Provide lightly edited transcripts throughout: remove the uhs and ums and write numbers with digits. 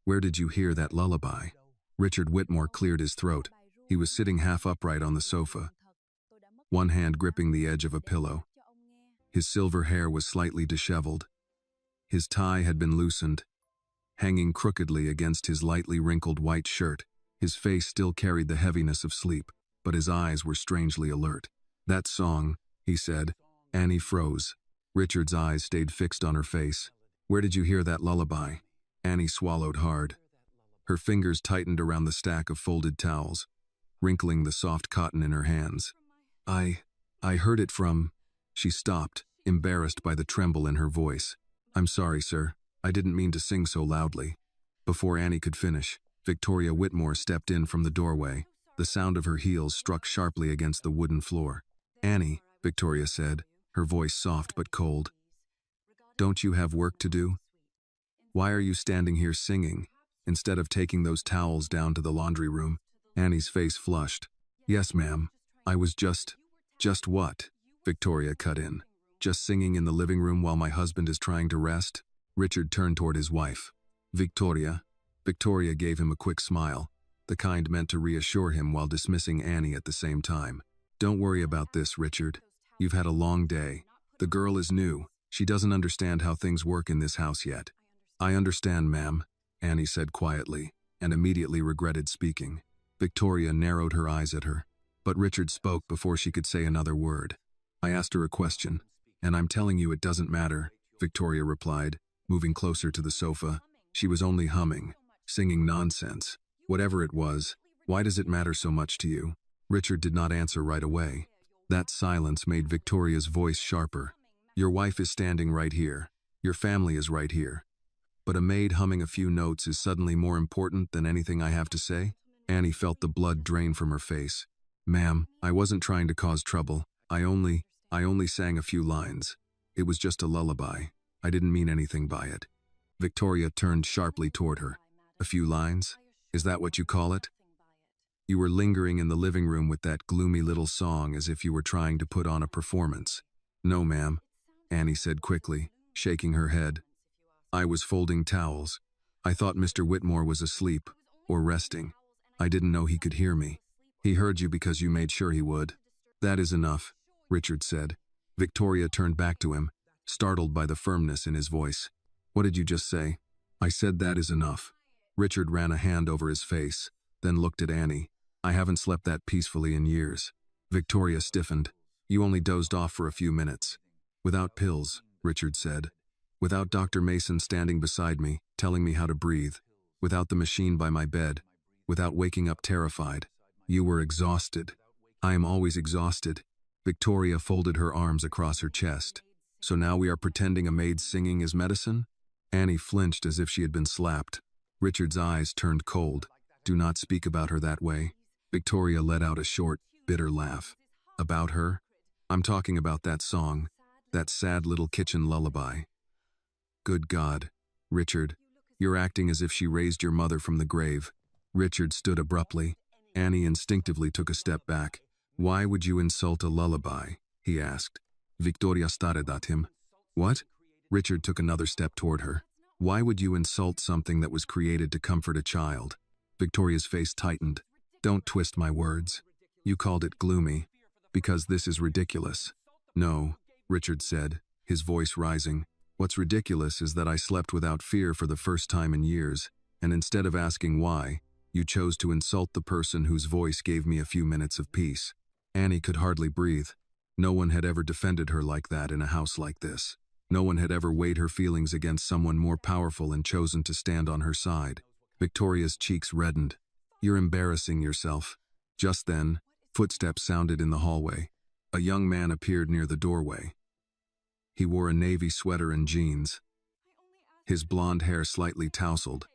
Where did you hear that lullaby? Richard Whitmore cleared his throat. He was sitting half upright on the sofa, one hand gripping the edge of a pillow. His silver hair was slightly disheveled. His tie had been loosened, hanging crookedly against his lightly wrinkled white shirt. His face still carried the heaviness of sleep, but his eyes were strangely alert. That song, he said. Annie froze. Richard's eyes stayed fixed on her face. Where did you hear that lullaby? Annie swallowed hard. Her fingers tightened around the stack of folded towels, wrinkling the soft cotton in her hands. I heard it from... She stopped, embarrassed by the tremble in her voice. I'm sorry, sir. I didn't mean to sing so loudly. Before Annie could finish, Victoria Whitmore stepped in from the doorway. The sound of her heels struck sharply against the wooden floor. Annie, Victoria said, her voice soft but cold. Don't you have work to do? Why are you standing here singing, instead of taking those towels down to the laundry room? Annie's face flushed. Yes, ma'am. I was just what? Victoria cut in. Just singing in the living room while my husband is trying to rest? Richard turned toward his wife. Victoria. Victoria gave him a quick smile, the kind meant to reassure him while dismissing Annie at the same time. Don't worry about this, Richard. You've had a long day. The girl is new. She doesn't understand how things work in this house yet. I understand, ma'am, Annie said quietly, and immediately regretted speaking. Victoria narrowed her eyes at her, but Richard spoke before she could say another word. I asked her a question, and I'm telling you it doesn't matter, Victoria replied, moving closer to the sofa. She was only humming, singing nonsense. Whatever it was, why does it matter so much to you? Richard did not answer right away. That silence made Victoria's voice sharper. Your wife is standing right here. Your family is right here. But a maid humming a few notes is suddenly more important than anything I have to say? Annie felt the blood drain from her face. Ma'am, I wasn't trying to cause trouble. I only sang a few lines. It was just a lullaby. I didn't mean anything by it. Victoria turned sharply toward her. A few lines? Is that what you call it? You were lingering in the living room with that gloomy little song as if you were trying to put on a performance. No, ma'am, Annie said quickly, shaking her head. I was folding towels. I thought Mr. Whitmore was asleep, or resting. I didn't know he could hear me. He heard you because you made sure he would. That is enough, Richard said. Victoria turned back to him, startled by the firmness in his voice. What did you just say? I said that is enough. Richard ran a hand over his face, then looked at Annie. I haven't slept that peacefully in years. Victoria stiffened. You only dozed off for a few minutes. Without pills, Richard said. Without Dr. Mason standing beside me, telling me how to breathe. Without the machine by my bed. Without waking up terrified. You were exhausted. I am always exhausted. Victoria folded her arms across her chest. So now we are pretending a maid's singing is medicine? Annie flinched as if she had been slapped. Richard's eyes turned cold. Do not speak about her that way. Victoria let out a short, bitter laugh. About her? I'm talking about that song. That sad little kitchen lullaby. Good God. Richard, you're acting as if she raised your mother from the grave. Richard stood abruptly. Annie instinctively took a step back. Why would you insult a lullaby? He asked. Victoria stared at him. What? Richard took another step toward her. Why would you insult something that was created to comfort a child? Victoria's face tightened. Don't twist my words. You called it gloomy. Because this is ridiculous. No, Richard said, his voice rising. What's ridiculous is that I slept without fear for the first time in years, and instead of asking why, you chose to insult the person whose voice gave me a few minutes of peace. Annie could hardly breathe. No one had ever defended her like that in a house like this. No one had ever weighed her feelings against someone more powerful and chosen to stand on her side. Victoria's cheeks reddened. You're embarrassing yourself. Just then, footsteps sounded in the hallway. A young man appeared near the doorway. He wore a navy sweater and jeans, his blonde hair slightly tousled,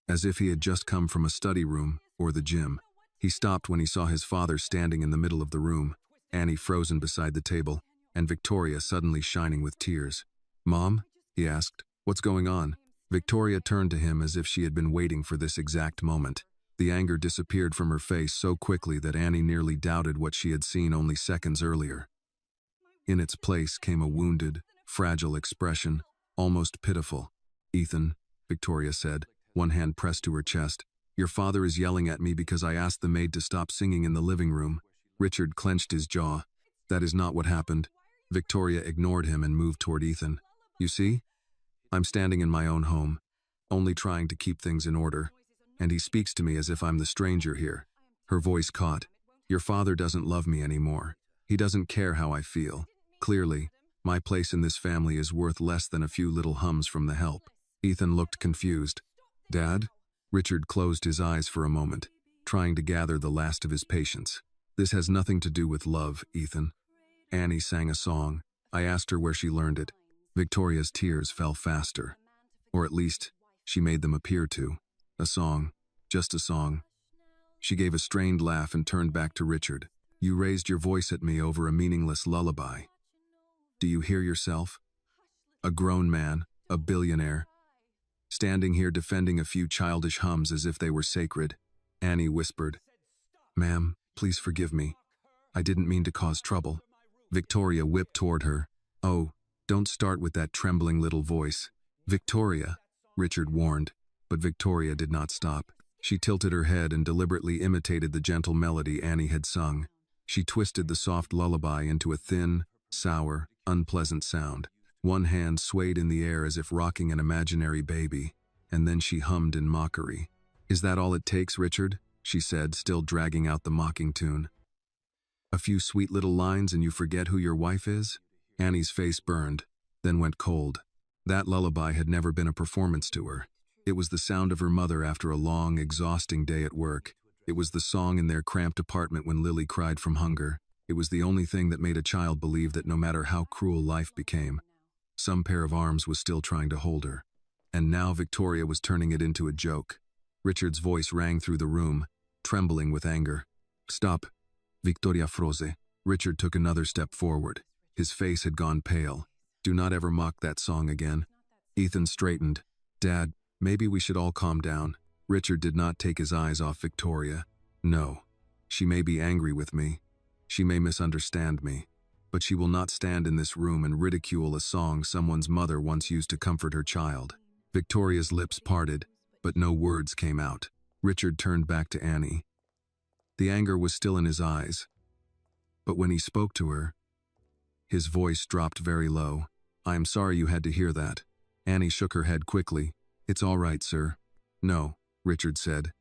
as if he had just come from a study room or the gym. He stopped when he saw his father standing in the middle of the room, Annie frozen beside the table, and Victoria suddenly shining with tears. Mom? He asked. What's going on? Victoria turned to him as if she had been waiting for this exact moment. The anger disappeared from her face so quickly that Annie nearly doubted what she had seen only seconds earlier. In its place came a wounded, fragile expression, almost pitiful. Ethan, Victoria said, one hand pressed to her chest. "Your father is yelling at me because I asked the maid to stop singing in the living room." Richard clenched his jaw. "That is not what happened." Victoria ignored him and moved toward Ethan. "You see? I'm standing in my own home, only trying to keep things in order, and he speaks to me as if I'm the stranger here." Her voice caught. "Your father doesn't love me anymore. He doesn't care how I feel. Clearly, my place in this family is worth less than a few little hums from the help." Ethan looked confused. "Dad?" Richard closed his eyes for a moment, trying to gather the last of his patience. "This has nothing to do with love, Ethan." Annie sang a song. I asked her where she learned it. Victoria's tears fell faster. Or at least, she made them appear to. A song. Just a song. She gave a strained laugh and turned back to Richard. "You raised your voice at me over a meaningless lullaby. Do you hear yourself? A grown man, a billionaire, standing here defending a few childish hums as if they were sacred." Annie whispered, "Ma'am, please forgive me. I didn't mean to cause trouble." Victoria whipped toward her. "Oh, don't start with that trembling little voice." "Victoria," Richard warned, but Victoria did not stop. She tilted her head and deliberately imitated the gentle melody Annie had sung. She twisted the soft lullaby into a thin, sour, unpleasant sound. One hand swayed in the air as if rocking an imaginary baby, and then she hummed in mockery. "Is that all it takes, Richard?" she said, still dragging out the mocking tune. "A few sweet little lines and you forget who your wife is?" Annie's face burned, then went cold. That lullaby had never been a performance to her. It was the sound of her mother after a long, exhausting day at work. It was the song in their cramped apartment when Lily cried from hunger. It was the only thing that made a child believe that no matter how cruel life became, some pair of arms was still trying to hold her. And now Victoria was turning it into a joke. Richard's voice rang through the room, trembling with anger. "Stop, Victoria Froze." Richard took another step forward. His face had gone pale. "Do not ever mock that song again." Ethan straightened. "Dad, maybe we should all calm down." Richard did not take his eyes off Victoria. "No, she may be angry with me. She may misunderstand me. But she will not stand in this room and ridicule a song someone's mother once used to comfort her child." Victoria's lips parted, but no words came out. Richard turned back to Annie. The anger was still in his eyes. But when he spoke to her, his voice dropped very low. "I am sorry you had to hear that." Annie shook her head quickly. "It's all right, sir." "No," Richard said.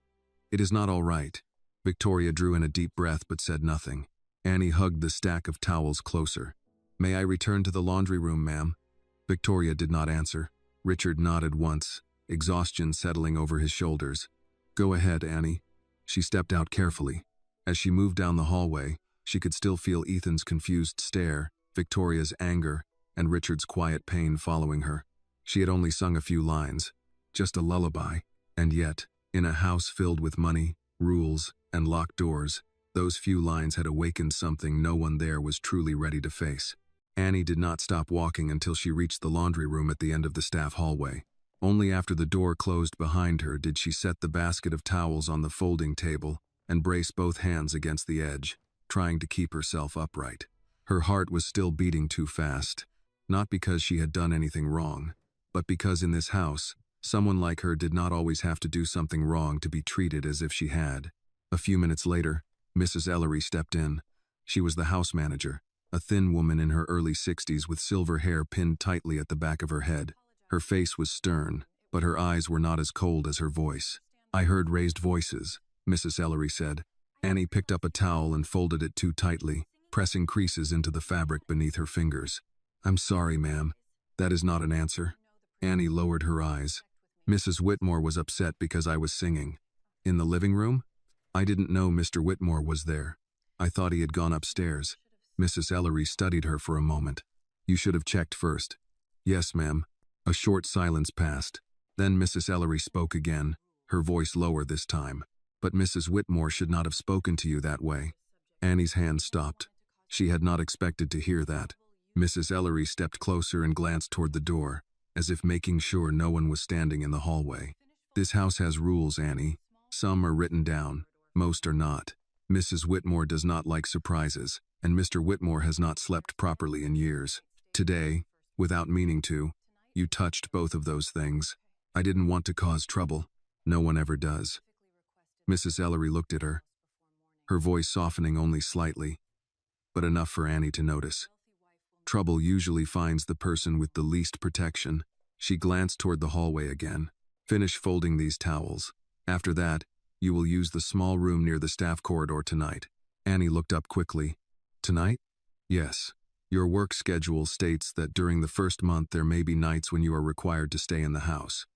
"It is not all right." Victoria drew in a deep breath but said nothing. Annie hugged the stack of towels closer. "May I return to the laundry room, ma'am?" Victoria did not answer. Richard nodded once, exhaustion settling over his shoulders. "Go ahead, Annie." She stepped out carefully. As she moved down the hallway, she could still feel Ethan's confused stare, Victoria's anger, and Richard's quiet pain following her. She had only sung a few lines, just a lullaby, and yet, in a house filled with money, rules, and locked doors, those few lines had awakened something no one there was truly ready to face. Annie did not stop walking until she reached the laundry room at the end of the staff hallway. Only after the door closed behind her did she set the basket of towels on the folding table and brace both hands against the edge, trying to keep herself upright. Her heart was still beating too fast, not because she had done anything wrong, but because in this house, someone like her did not always have to do something wrong to be treated as if she had. A few minutes later, Mrs. Ellery stepped in. She was the house manager, a thin woman in her early 60s with silver hair pinned tightly at the back of her head. Her face was stern, but her eyes were not as cold as her voice. "I heard raised voices," Mrs. Ellery said. Annie picked up a towel and folded it too tightly, pressing creases into the fabric beneath her fingers. "I'm sorry, ma'am. That is not an answer." Annie lowered her eyes. "Mrs. Whitmore was upset because I was singing." "In the living room?" "I didn't know Mr. Whitmore was there. I thought he had gone upstairs." Mrs. Ellery studied her for a moment. "You should have checked first." "Yes, ma'am." A short silence passed. Then Mrs. Ellery spoke again, her voice lower this time. "But Mrs. Whitmore should not have spoken to you that way." Annie's hand stopped. She had not expected to hear that. Mrs. Ellery stepped closer and glanced toward the door, as if making sure no one was standing in the hallway. "This house has rules, Annie. Some are written down, most are not. Mrs. Whitmore does not like surprises, and Mr. Whitmore has not slept properly in years. Today, without meaning to, you touched both of those things. I didn't want to cause trouble." No one ever does. Mrs. Ellery looked at her, her voice softening only slightly, but enough for Annie to notice. Trouble usually finds the person with the least protection. She glanced toward the hallway again. Finish folding these towels. After that, you will use the small room near the staff corridor tonight. Annie looked up quickly. Tonight? Yes. Your work schedule states that during the first month there may be nights when you are required to stay in the house.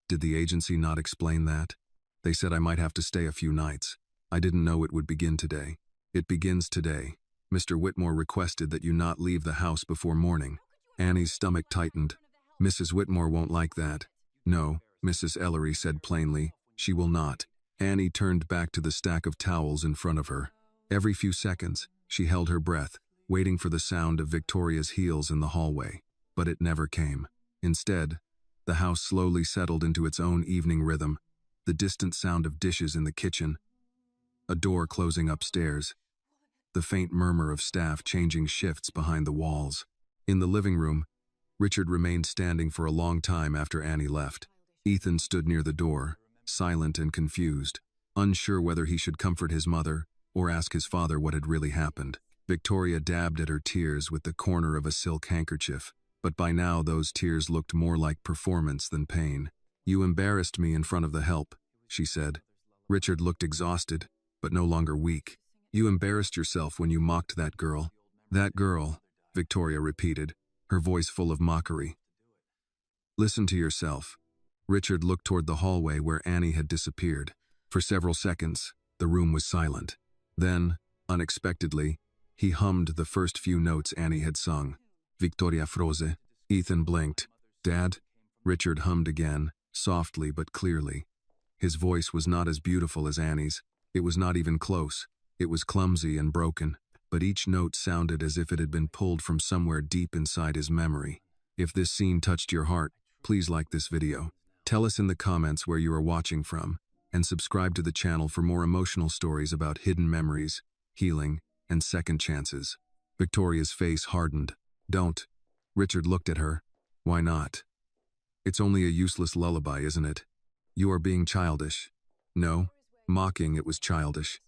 Did the agency not explain that? They said I might have to stay a few nights. I didn't know it would begin today. It begins today. Mr. Whitmore requested that you not leave the house before morning. Annie's stomach tightened. Mrs. Whitmore won't like that. No, Mrs. Ellery said plainly. She will not. Annie turned back to the stack of towels in front of her. Every few seconds, she held her breath, waiting for the sound of Victoria's heels in the hallway. But it never came. Instead, the house slowly settled into its own evening rhythm, the distant sound of dishes in the kitchen, a door closing upstairs, the faint murmur of staff changing shifts behind the walls. In the living room, Richard remained standing for a long time after Annie left. Ethan stood near the door, silent and confused, unsure whether he should comfort his mother or ask his father what had really happened. Victoria dabbed at her tears with the corner of a silk handkerchief, but by now those tears looked more like performance than pain. You embarrassed me in front of the help, she said. Richard looked exhausted, but no longer weak. You embarrassed yourself when you mocked that girl. That girl, Victoria repeated, her voice full of mockery. Listen to yourself. Richard looked toward the hallway where Annie had disappeared. For several seconds, the room was silent. Then, unexpectedly, he hummed the first few notes Annie had sung. Victoria Froze. Ethan blinked. Dad? Richard hummed again, softly but clearly. His voice was not as beautiful as Annie's. It was not even close. It was clumsy and broken, but each note sounded as if it had been pulled from somewhere deep inside his memory. If this scene touched your heart, please like this video. Tell us in the comments where you are watching from, and subscribe to the channel for more emotional stories about hidden memories, healing, and second chances. Victoria's face hardened. Don't. Richard looked at her. Why not? It's only a useless lullaby, isn't it? You are being childish. No, mocking it was childish.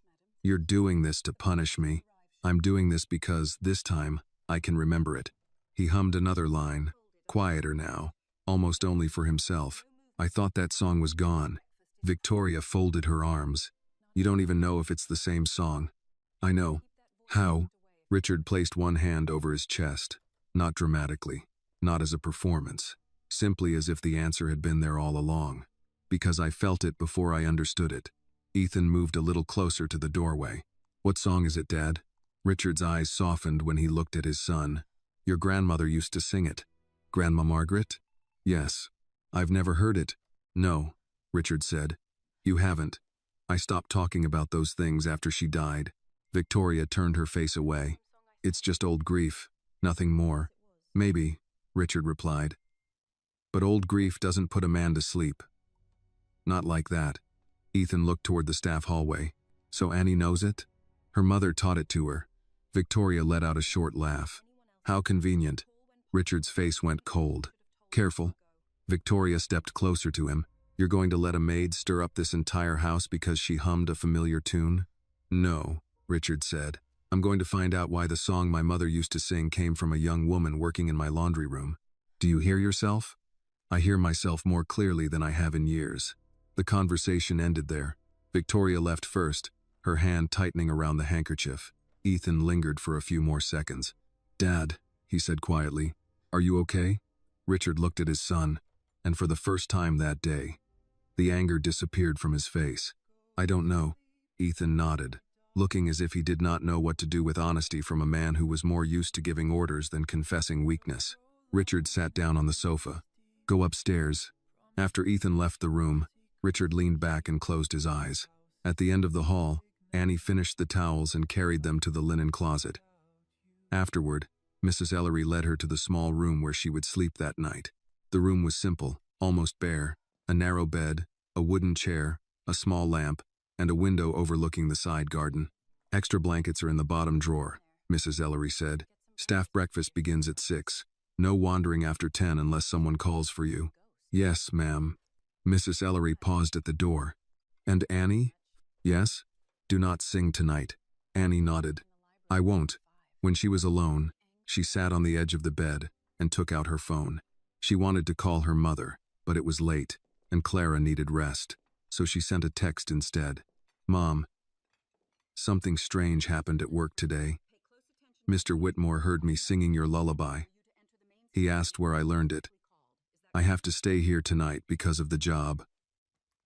You're doing this to punish me. I'm doing this because, this time, I can remember it. He hummed another line, quieter now, almost only for himself. I thought that song was gone. Victoria folded her arms. You don't even know if it's the same song. I know. How? Richard placed one hand over his chest. Not dramatically, not as a performance, simply as if the answer had been there all along. Because I felt it before I understood it. Ethan moved a little closer to the doorway. What song is it, Dad? Richard's eyes softened when he looked at his son. Your grandmother used to sing it. Grandma Margaret? Yes. I've never heard it. No, Richard said. You haven't. I stopped talking about those things after she died. Victoria turned her face away. It's just old grief, nothing more. Maybe, Richard replied. But old grief doesn't put a man to sleep. Not like that. Ethan looked toward the staff hallway. So Annie knows it? Her mother taught it to her. Victoria let out a short laugh. How convenient. Richard's face went cold. Careful. Victoria stepped closer to him. You're going to let a maid stir up this entire house because she hummed a familiar tune? No, Richard said. I'm going to find out why the song my mother used to sing came from a young woman working in my laundry room. Do you hear yourself? I hear myself more clearly than I have in years. The conversation ended there. Victoria left first, her hand tightening around the handkerchief. Ethan lingered for a few more seconds. Dad, he said quietly, are you okay? Richard looked at his son, and for the first time that day, the anger disappeared from his face. I don't know. Ethan nodded, looking as if he did not know what to do with honesty from a man who was more used to giving orders than confessing weakness. Richard sat down on the sofa. Go upstairs. After Ethan left the room, Richard leaned back and closed his eyes. At the end of the hall, Annie finished the towels and carried them to the linen closet. Afterward, Mrs. Ellery led her to the small room where she would sleep that night. The room was simple, almost bare, a narrow bed, a wooden chair, a small lamp, and a window overlooking the side garden. Extra blankets are in the bottom drawer, Mrs. Ellery said. Staff breakfast begins at 6. No wandering after 10 unless someone calls for you. Yes, ma'am. Mrs. Ellery paused at the door. And Annie? Yes? Do not sing tonight. Annie nodded. I won't. When she was alone, she sat on the edge of the bed and took out her phone. She wanted to call her mother, but it was late, and Clara needed rest, so she sent a text instead. Mom, something strange happened at work today. Mr. Whitmore heard me singing your lullaby. He asked where I learned it. I have to stay here tonight because of the job.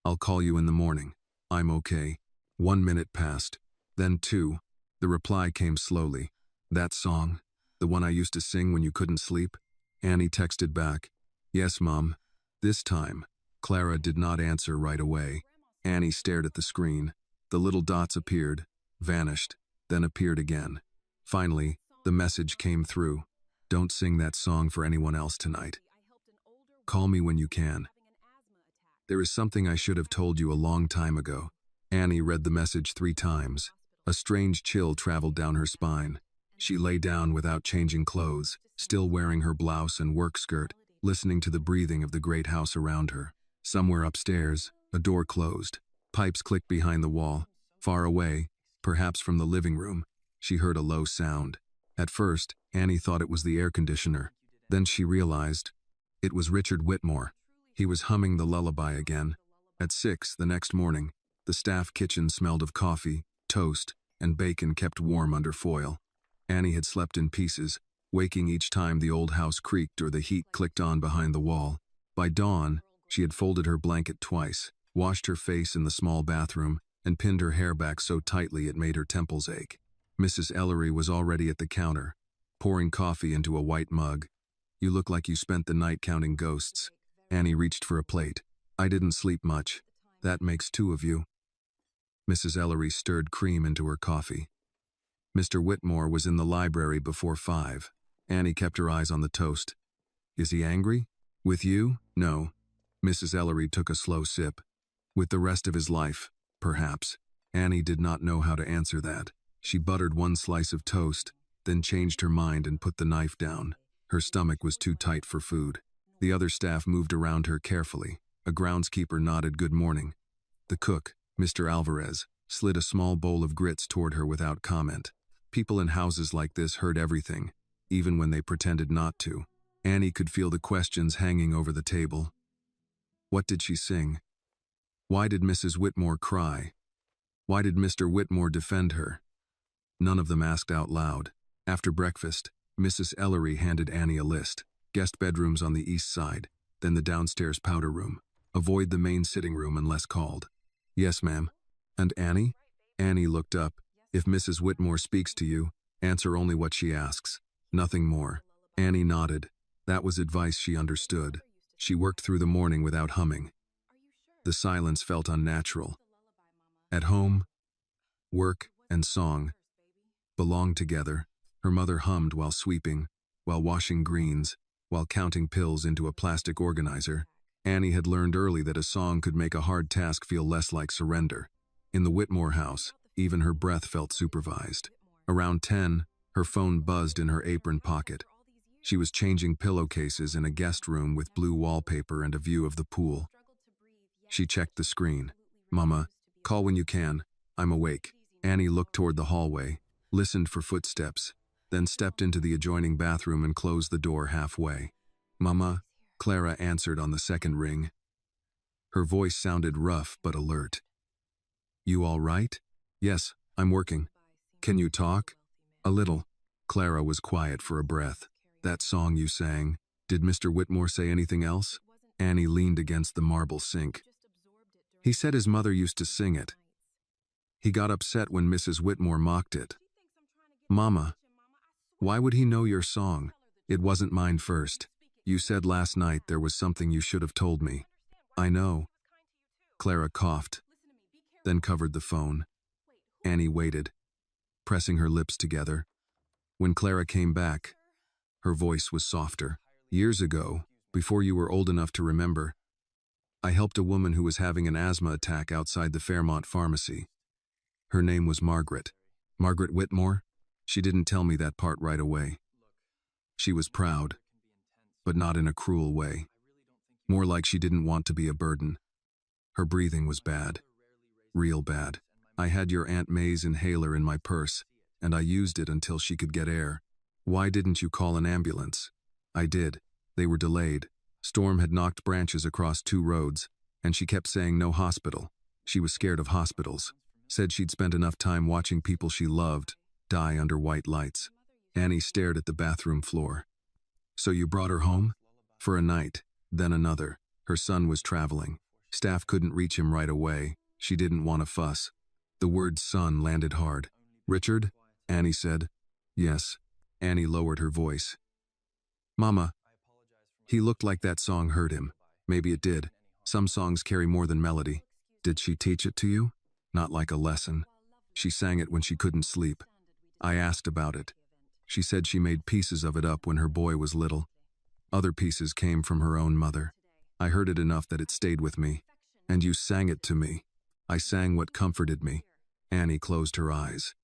I'll call you in the morning. I'm okay. 1 minute passed, then 2. The reply came slowly. That song, the one I used to sing when you couldn't sleep? Annie texted back. Yes, Mom. This time, Clara did not answer right away. Annie stared at the screen. The little dots appeared, vanished, then appeared again. Finally, the message came through. Don't sing that song for anyone else tonight. Call me when you can. There is something I should have told you a long time ago. Annie read the message 3 times. A strange chill traveled down her spine. She lay down without changing clothes, still wearing her blouse and work skirt, listening to the breathing of the great house around her. Somewhere upstairs, a door closed. Pipes clicked behind the wall. Far away, perhaps from the living room, she heard a low sound. At first, Annie thought it was the air conditioner. Then she realized it was Richard Whitmore. He was humming the lullaby again. At 6 the next morning, the staff kitchen smelled of coffee, toast, and bacon kept warm under foil. Annie had slept in pieces, waking each time the old house creaked or the heat clicked on behind the wall. By dawn, she had folded her blanket twice, washed her face in the small bathroom, and pinned her hair back so tightly it made her temples ache. Mrs. Ellery was already at the counter, pouring coffee into a white mug. You look like you spent the night counting ghosts. Annie reached for a plate. I didn't sleep much. That makes 2 of you. Mrs. Ellery stirred cream into her coffee. Mr. Whitmore was in the library before 5. Annie kept her eyes on the toast. Is he angry? With you? No. Mrs. Ellery took a slow sip. With the rest of his life, perhaps. Annie did not know how to answer that. She buttered 1 slice of toast, then changed her mind and put the knife down. Her stomach was too tight for food. The other staff moved around her carefully. A groundskeeper nodded good morning. The cook, Mr. Alvarez, slid a small bowl of grits toward her without comment. People in houses like this heard everything, even when they pretended not to. Annie could feel the questions hanging over the table. What did she sing? Why did Mrs. Whitmore cry? Why did Mr. Whitmore defend her? None of them asked out loud. After breakfast, Mrs. Ellery handed Annie a list. Guest bedrooms on the east side, then the downstairs powder room. Avoid the main sitting room unless called. Yes, ma'am. And Annie? Annie looked up. If Mrs. Whitmore speaks to you, answer only what she asks. Nothing more. Annie nodded. That was advice she understood. She worked through the morning without humming. The silence felt unnatural. At home, work and song belonged together. Her mother hummed while sweeping, while washing greens, while counting pills into a plastic organizer. Annie had learned early that a song could make a hard task feel less like surrender. In the Whitmore house, even her breath felt supervised. Around 10, her phone buzzed in her apron pocket. She was changing pillowcases in a guest room with blue wallpaper and a view of the pool. She checked the screen. Mama, call when you can. I'm awake. Annie looked toward the hallway, listened for footsteps, then stepped into the adjoining bathroom and closed the door halfway. Mama, Clara answered on the second ring. Her voice sounded rough but alert. You all right? Yes, I'm working. Can you talk? A little. Clara was quiet for a breath. That song you sang, did Mr. Whitmore say anything else? Annie leaned against the marble sink. He said his mother used to sing it. He got upset when Mrs. Whitmore mocked it. Mama, why would he know your song? It wasn't mine first. You said last night there was something you should have told me. I know. Clara coughed, then covered the phone. Annie waited, pressing her lips together. When Clara came back, her voice was softer. Years ago, before you were old enough to remember, I helped a woman who was having an asthma attack outside the Fairmont Pharmacy. Her name was Margaret. Margaret Whitmore? She didn't tell me that part right away. She was proud, but not in a cruel way. More like she didn't want to be a burden. Her breathing was bad. Real bad. I had your Aunt May's inhaler in my purse, and I used it until she could get air. Why didn't you call an ambulance? I did. They were delayed. Storm had knocked branches across 2 roads, and she kept saying no hospital. She was scared of hospitals. Said she'd spent enough time watching people she loved die under white lights. Annie stared at the bathroom floor. So you brought her home? For a night, then another. Her son was traveling. Staff couldn't reach him right away. She didn't want to fuss. The word son landed hard. Richard? Annie said. Yes. Annie lowered her voice. Mama. He looked like that song hurt him. Maybe it did. Some songs carry more than melody. Did she teach it to you? Not like a lesson. She sang it when she couldn't sleep. I asked about it. She said she made pieces of it up when her boy was little. Other pieces came from her own mother. I heard it enough that it stayed with me. And you sang it to me. I sang what comforted me. Annie closed her eyes.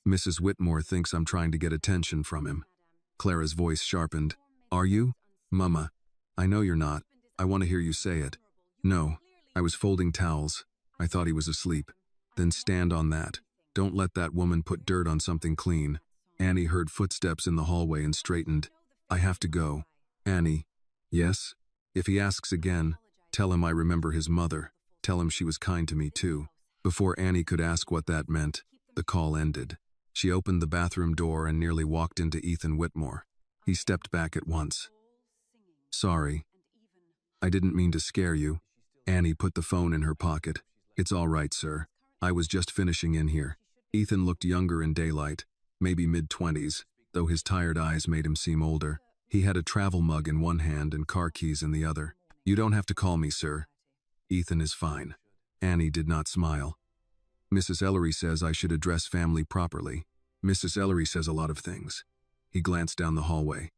Mrs. Whitmore thinks I'm trying to get attention from him. Clara's voice sharpened. Are you? Mama. I know you're not. I want to hear you say it. No. I was folding towels. I thought he was asleep. Then stand on that. Don't let that woman put dirt on something clean. Annie heard footsteps in the hallway and straightened. I have to go. Annie. Yes? If he asks again, tell him I remember his mother. Tell him she was kind to me too. Before Annie could ask what that meant, the call ended. She opened the bathroom door and nearly walked into Ethan Whitmore. He stepped back at once. Sorry. I didn't mean to scare you. Annie put the phone in her pocket. It's all right, sir. I was just finishing in here. Ethan looked younger in daylight, maybe mid-20s, though his tired eyes made him seem older. He had a travel mug in one hand and car keys in the other. You don't have to call me, sir. Ethan is fine. Annie did not smile. Mrs. Ellery says I should address family properly. Mrs. Ellery says a lot of things. He glanced down the hallway.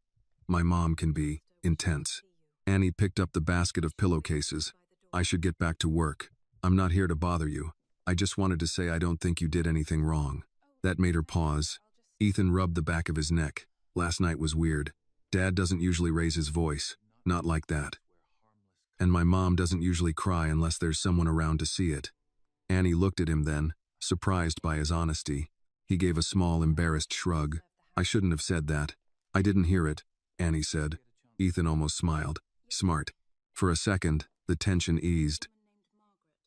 My mom can be intense. Annie picked up the basket of pillowcases. I should get back to work. I'm not here to bother you. I just wanted to say I don't think you did anything wrong. That made her pause. Ethan rubbed the back of his neck. Last night was weird. Dad doesn't usually raise his voice. Not like that. And my mom doesn't usually cry unless there's someone around to see it. Annie looked at him then, surprised by his honesty. He gave a small, embarrassed shrug. I shouldn't have said that. I didn't hear it, Annie said. Ethan almost smiled. Smart. For a second, the tension eased.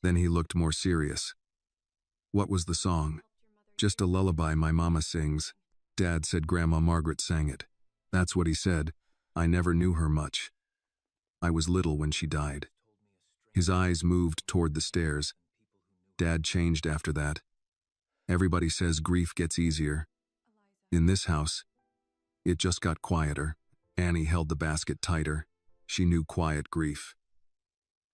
Then he looked more serious. What was the song? Just a lullaby my mama sings. Dad said Grandma Margaret sang it. That's what he said. I never knew her much. I was little when she died. His eyes moved toward the stairs. Dad changed after that. Everybody says grief gets easier. In this house, it just got quieter. Annie held the basket tighter. She knew quiet grief.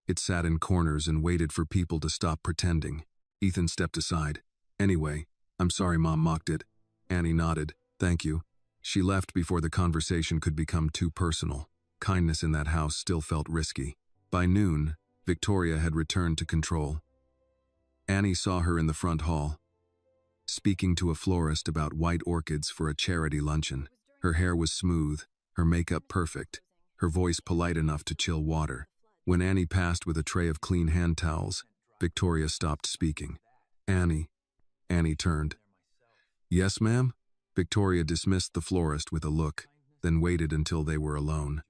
It sat in corners and waited for people to stop pretending. Ethan stepped aside. Anyway, I'm sorry Mom mocked it. Annie nodded. Thank you. She left before the conversation could become too personal. Kindness in that house still felt risky. By noon, Victoria had returned to control. Annie saw her in the front hall, speaking to a florist about white orchids for a charity luncheon. Her hair was smooth, her makeup perfect, her voice polite enough to chill water. When Annie passed with a tray of clean hand towels, Victoria stopped speaking. Annie. Annie turned. Yes, ma'am? Victoria dismissed the florist with a look, then waited until they were alone.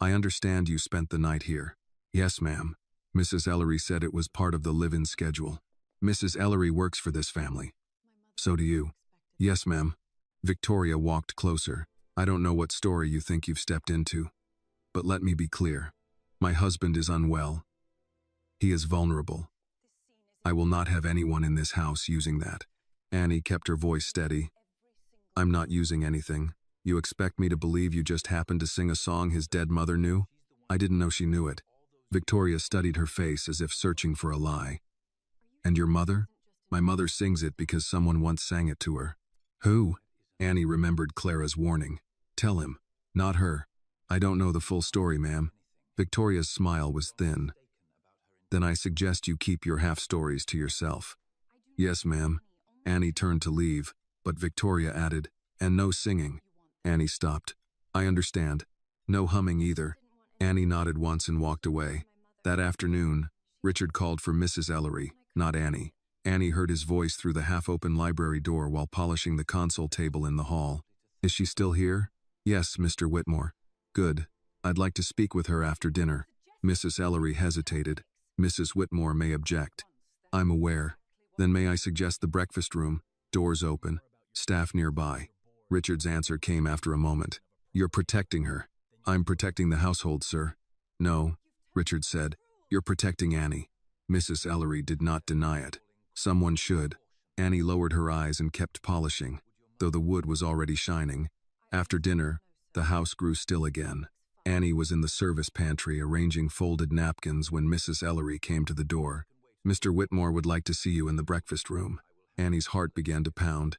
I understand you spent the night here. Yes, ma'am. Mrs. Ellery said it was part of the live-in schedule. Mrs. Ellery works for this family. So do you. Yes, ma'am. Victoria walked closer. I don't know what story you think you've stepped into. But let me be clear. My husband is unwell. He is vulnerable. I will not have anyone in this house using that. Annie kept her voice steady. I'm not using anything. You expect me to believe you just happened to sing a song his dead mother knew? I didn't know she knew it. Victoria studied her face as if searching for a lie. And your mother? My mother sings it because someone once sang it to her. Who? Annie remembered Clara's warning. Tell him. Not her. I don't know the full story, ma'am. Victoria's smile was thin. Then I suggest you keep your half-stories to yourself. Yes, ma'am. Annie turned to leave, but Victoria added, and no singing. Annie stopped. I understand. No humming either. Annie nodded once and walked away. That afternoon, Richard called for Mrs. Ellery, not Annie. Annie heard his voice through the half-open library door while polishing the console table in the hall. Is she still here? Yes, Mr. Whitmore. Good. I'd like to speak with her after dinner. Mrs. Ellery hesitated. Mrs. Whitmore may object. I'm aware. Then may I suggest the breakfast room? Doors open. Staff nearby. Richard's answer came after a moment. You're protecting her. I'm protecting the household, sir. No, Richard said. You're protecting Annie. Mrs. Ellery did not deny it. Someone should. Annie lowered her eyes and kept polishing, though the wood was already shining. After dinner, the house grew still again. Annie was in the service pantry arranging folded napkins when Mrs. Ellery came to the door. Mr. Whitmore would like to see you in the breakfast room. Annie's heart began to pound.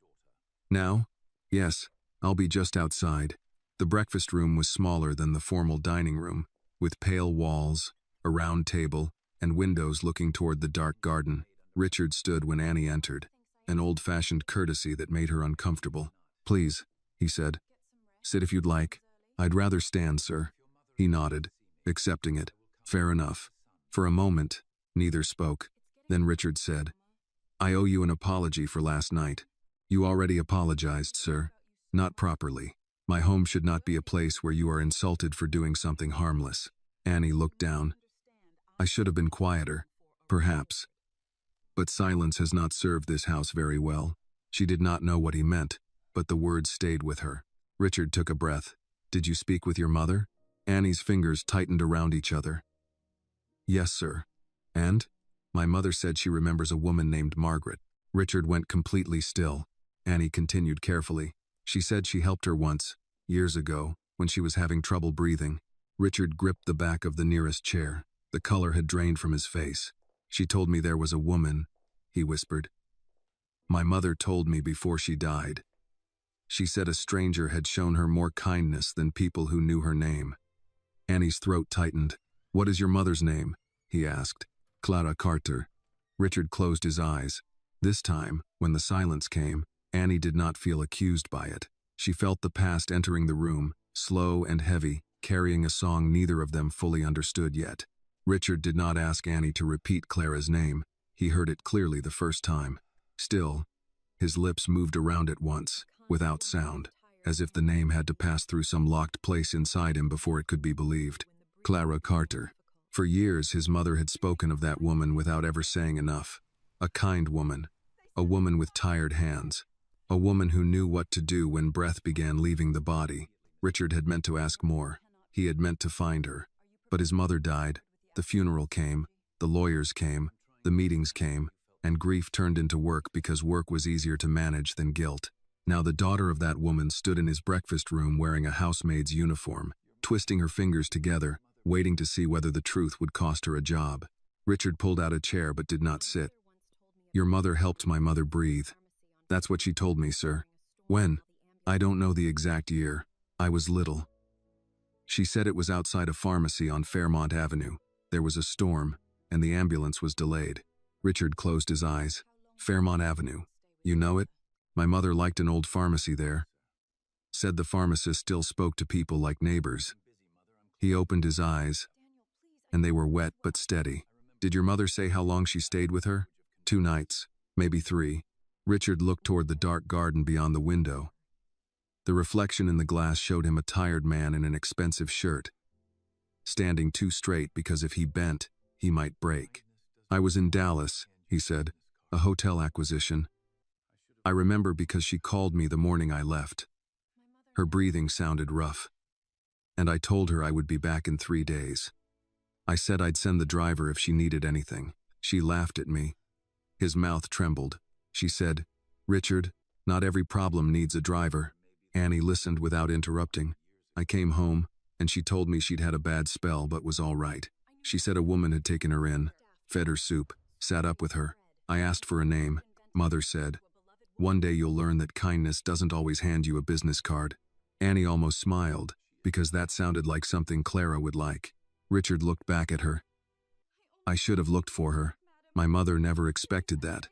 Now? Yes, I'll be just outside. The breakfast room was smaller than the formal dining room, with pale walls, a round table, and windows looking toward the dark garden. Richard stood when Annie entered, an old-fashioned courtesy that made her uncomfortable. Please, he said. Sit if you'd like. I'd rather stand, sir. He nodded, accepting it. Fair enough. For a moment, neither spoke. Then Richard said, I owe you an apology for last night. You already apologized, sir. Not properly. My home should not be a place where you are insulted for doing something harmless. Annie looked down. I should have been quieter, perhaps. But silence has not served this house very well. She did not know what he meant, but the words stayed with her. Richard took a breath. Did you speak with your mother? Annie's fingers tightened around each other. Yes, sir. And? My mother said she remembers a woman named Margaret. Richard went completely still. Annie continued carefully. She said she helped her once, years ago, when she was having trouble breathing. Richard gripped the back of the nearest chair. The color had drained from his face. She told me there was a woman, he whispered. My mother told me before she died. She said a stranger had shown her more kindness than people who knew her name. Annie's throat tightened. What is your mother's name? He asked. Clara Carter. Richard closed his eyes. This time, when the silence came, Annie did not feel accused by it. She felt the past entering the room, slow and heavy, carrying a song neither of them fully understood yet. Richard did not ask Annie to repeat Clara's name. He heard it clearly the first time. Still, his lips moved around it once, without sound, as if the name had to pass through some locked place inside him before it could be believed. Clara Carter. For years his mother had spoken of that woman without ever saying enough. A kind woman. A woman with tired hands. A woman who knew what to do when breath began leaving the body. Richard had meant to ask more. He had meant to find her. But his mother died. The funeral came. The lawyers came. The meetings came. And grief turned into work because work was easier to manage than guilt. Now the daughter of that woman stood in his breakfast room wearing a housemaid's uniform, twisting her fingers together, waiting to see whether the truth would cost her a job. Richard pulled out a chair but did not sit. Your mother helped my mother breathe. That's what she told me, sir. When? I don't know the exact year. I was little. She said it was outside a pharmacy on Fairmont Avenue. There was a storm, and the ambulance was delayed. Richard closed his eyes. Fairmont Avenue. You know it? My mother liked an old pharmacy there. Said the pharmacist still spoke to people like neighbors. He opened his eyes, and they were wet but steady. Did your mother say how long she stayed with her? 2 nights, maybe 3. Richard looked toward the dark garden beyond the window. The reflection in the glass showed him a tired man in an expensive shirt, standing too straight because if he bent, he might break. I was in Dallas, he said, a hotel acquisition. I remember because she called me the morning I left. Her breathing sounded rough. And I told her I would be back in 3 days. I said I'd send the driver if she needed anything. She laughed at me. His mouth trembled. She said, Richard, not every problem needs a driver. Annie listened without interrupting. I came home, and she told me she'd had a bad spell but was all right. She said a woman had taken her in, fed her soup, sat up with her. I asked for a name. Mother said, one day you'll learn that kindness doesn't always hand you a business card. Annie almost smiled, because that sounded like something Clara would like. Richard looked back at her. I should have looked for her. My mother never expected that.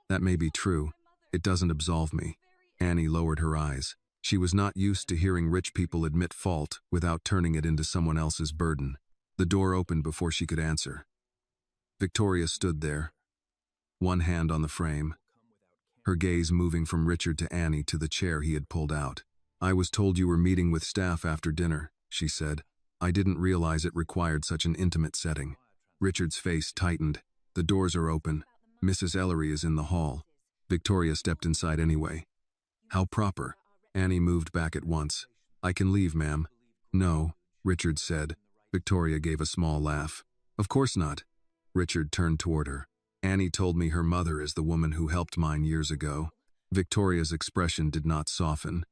That may be true. It doesn't absolve me. Annie lowered her eyes. She was not used to hearing rich people admit fault without turning it into someone else's burden. The door opened before she could answer. Victoria stood there, one hand on the frame, her gaze moving from Richard to Annie to the chair he had pulled out. "I was told you were meeting with staff after dinner," she said. "I didn't realize it required such an intimate setting." Richard's face tightened. "The doors are open. Mrs. Ellery is in the hall." Victoria stepped inside anyway. "How proper." Annie moved back at once. "I can leave, ma'am." "No," Richard said. Victoria gave a small laugh. "Of course not." Richard turned toward her. "Annie told me her mother is the woman who helped mine years ago." Victoria's expression did not soften.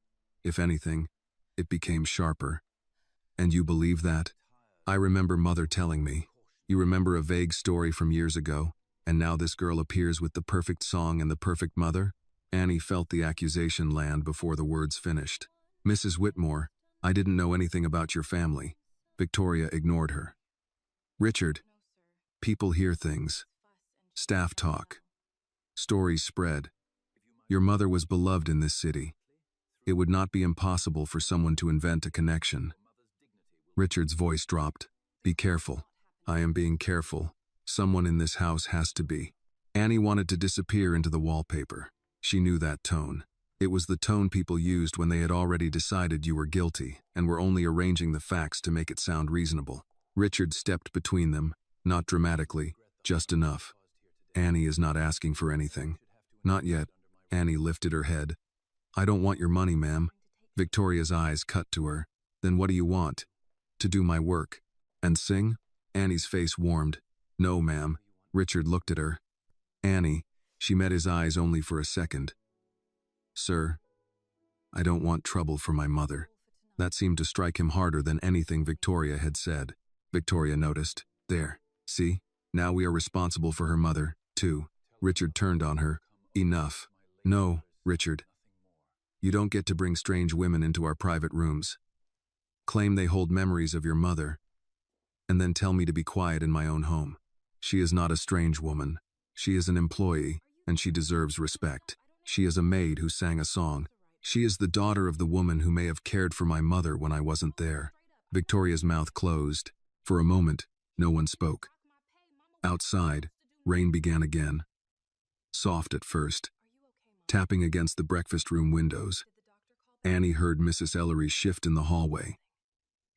If anything, it became sharper. "And you believe that?" "I remember Mother telling me." "You remember a vague story from years ago, and now this girl appears with the perfect song and the perfect mother?" Annie felt the accusation land before the words finished. "Mrs. Whitmore, I didn't know anything about your family." Victoria ignored her. "Richard, people hear things. Staff talk. Stories spread. Your mother was beloved in this city. It would not be impossible for someone to invent a connection." Richard's voice dropped. "Be careful." "I am being careful. Someone in this house has to be." Annie wanted to disappear into the wallpaper. She knew that tone. It was the tone people used when they had already decided you were guilty and were only arranging the facts to make it sound reasonable. Richard stepped between them, not dramatically, just enough. "Annie is not asking for anything." "Not yet." Annie lifted her head. "I don't want your money, ma'am." Victoria's eyes cut to her. "Then what do you want?" "To do my work." "And sing?" Annie's face warmed. "No, ma'am." Richard looked at her. "Annie." She met his eyes only for a second. "Sir, I don't want trouble for my mother." That seemed to strike him harder than anything Victoria had said. Victoria noticed. "There, see? Now we are responsible for her mother, too." Richard turned on her. "Enough." "No, Richard. You don't get to bring strange women into our private rooms. Claim they hold memories of your mother, and then tell me to be quiet in my own home. She is not a strange woman. She is an employee, and she deserves respect. She is a maid who sang a song. She is the daughter of the woman who may have cared for my mother when I wasn't there." Victoria's mouth closed. For a moment, no one spoke. Outside, rain began again. Soft at first, tapping against the breakfast room windows. Annie heard Mrs. Ellery shift in the hallway,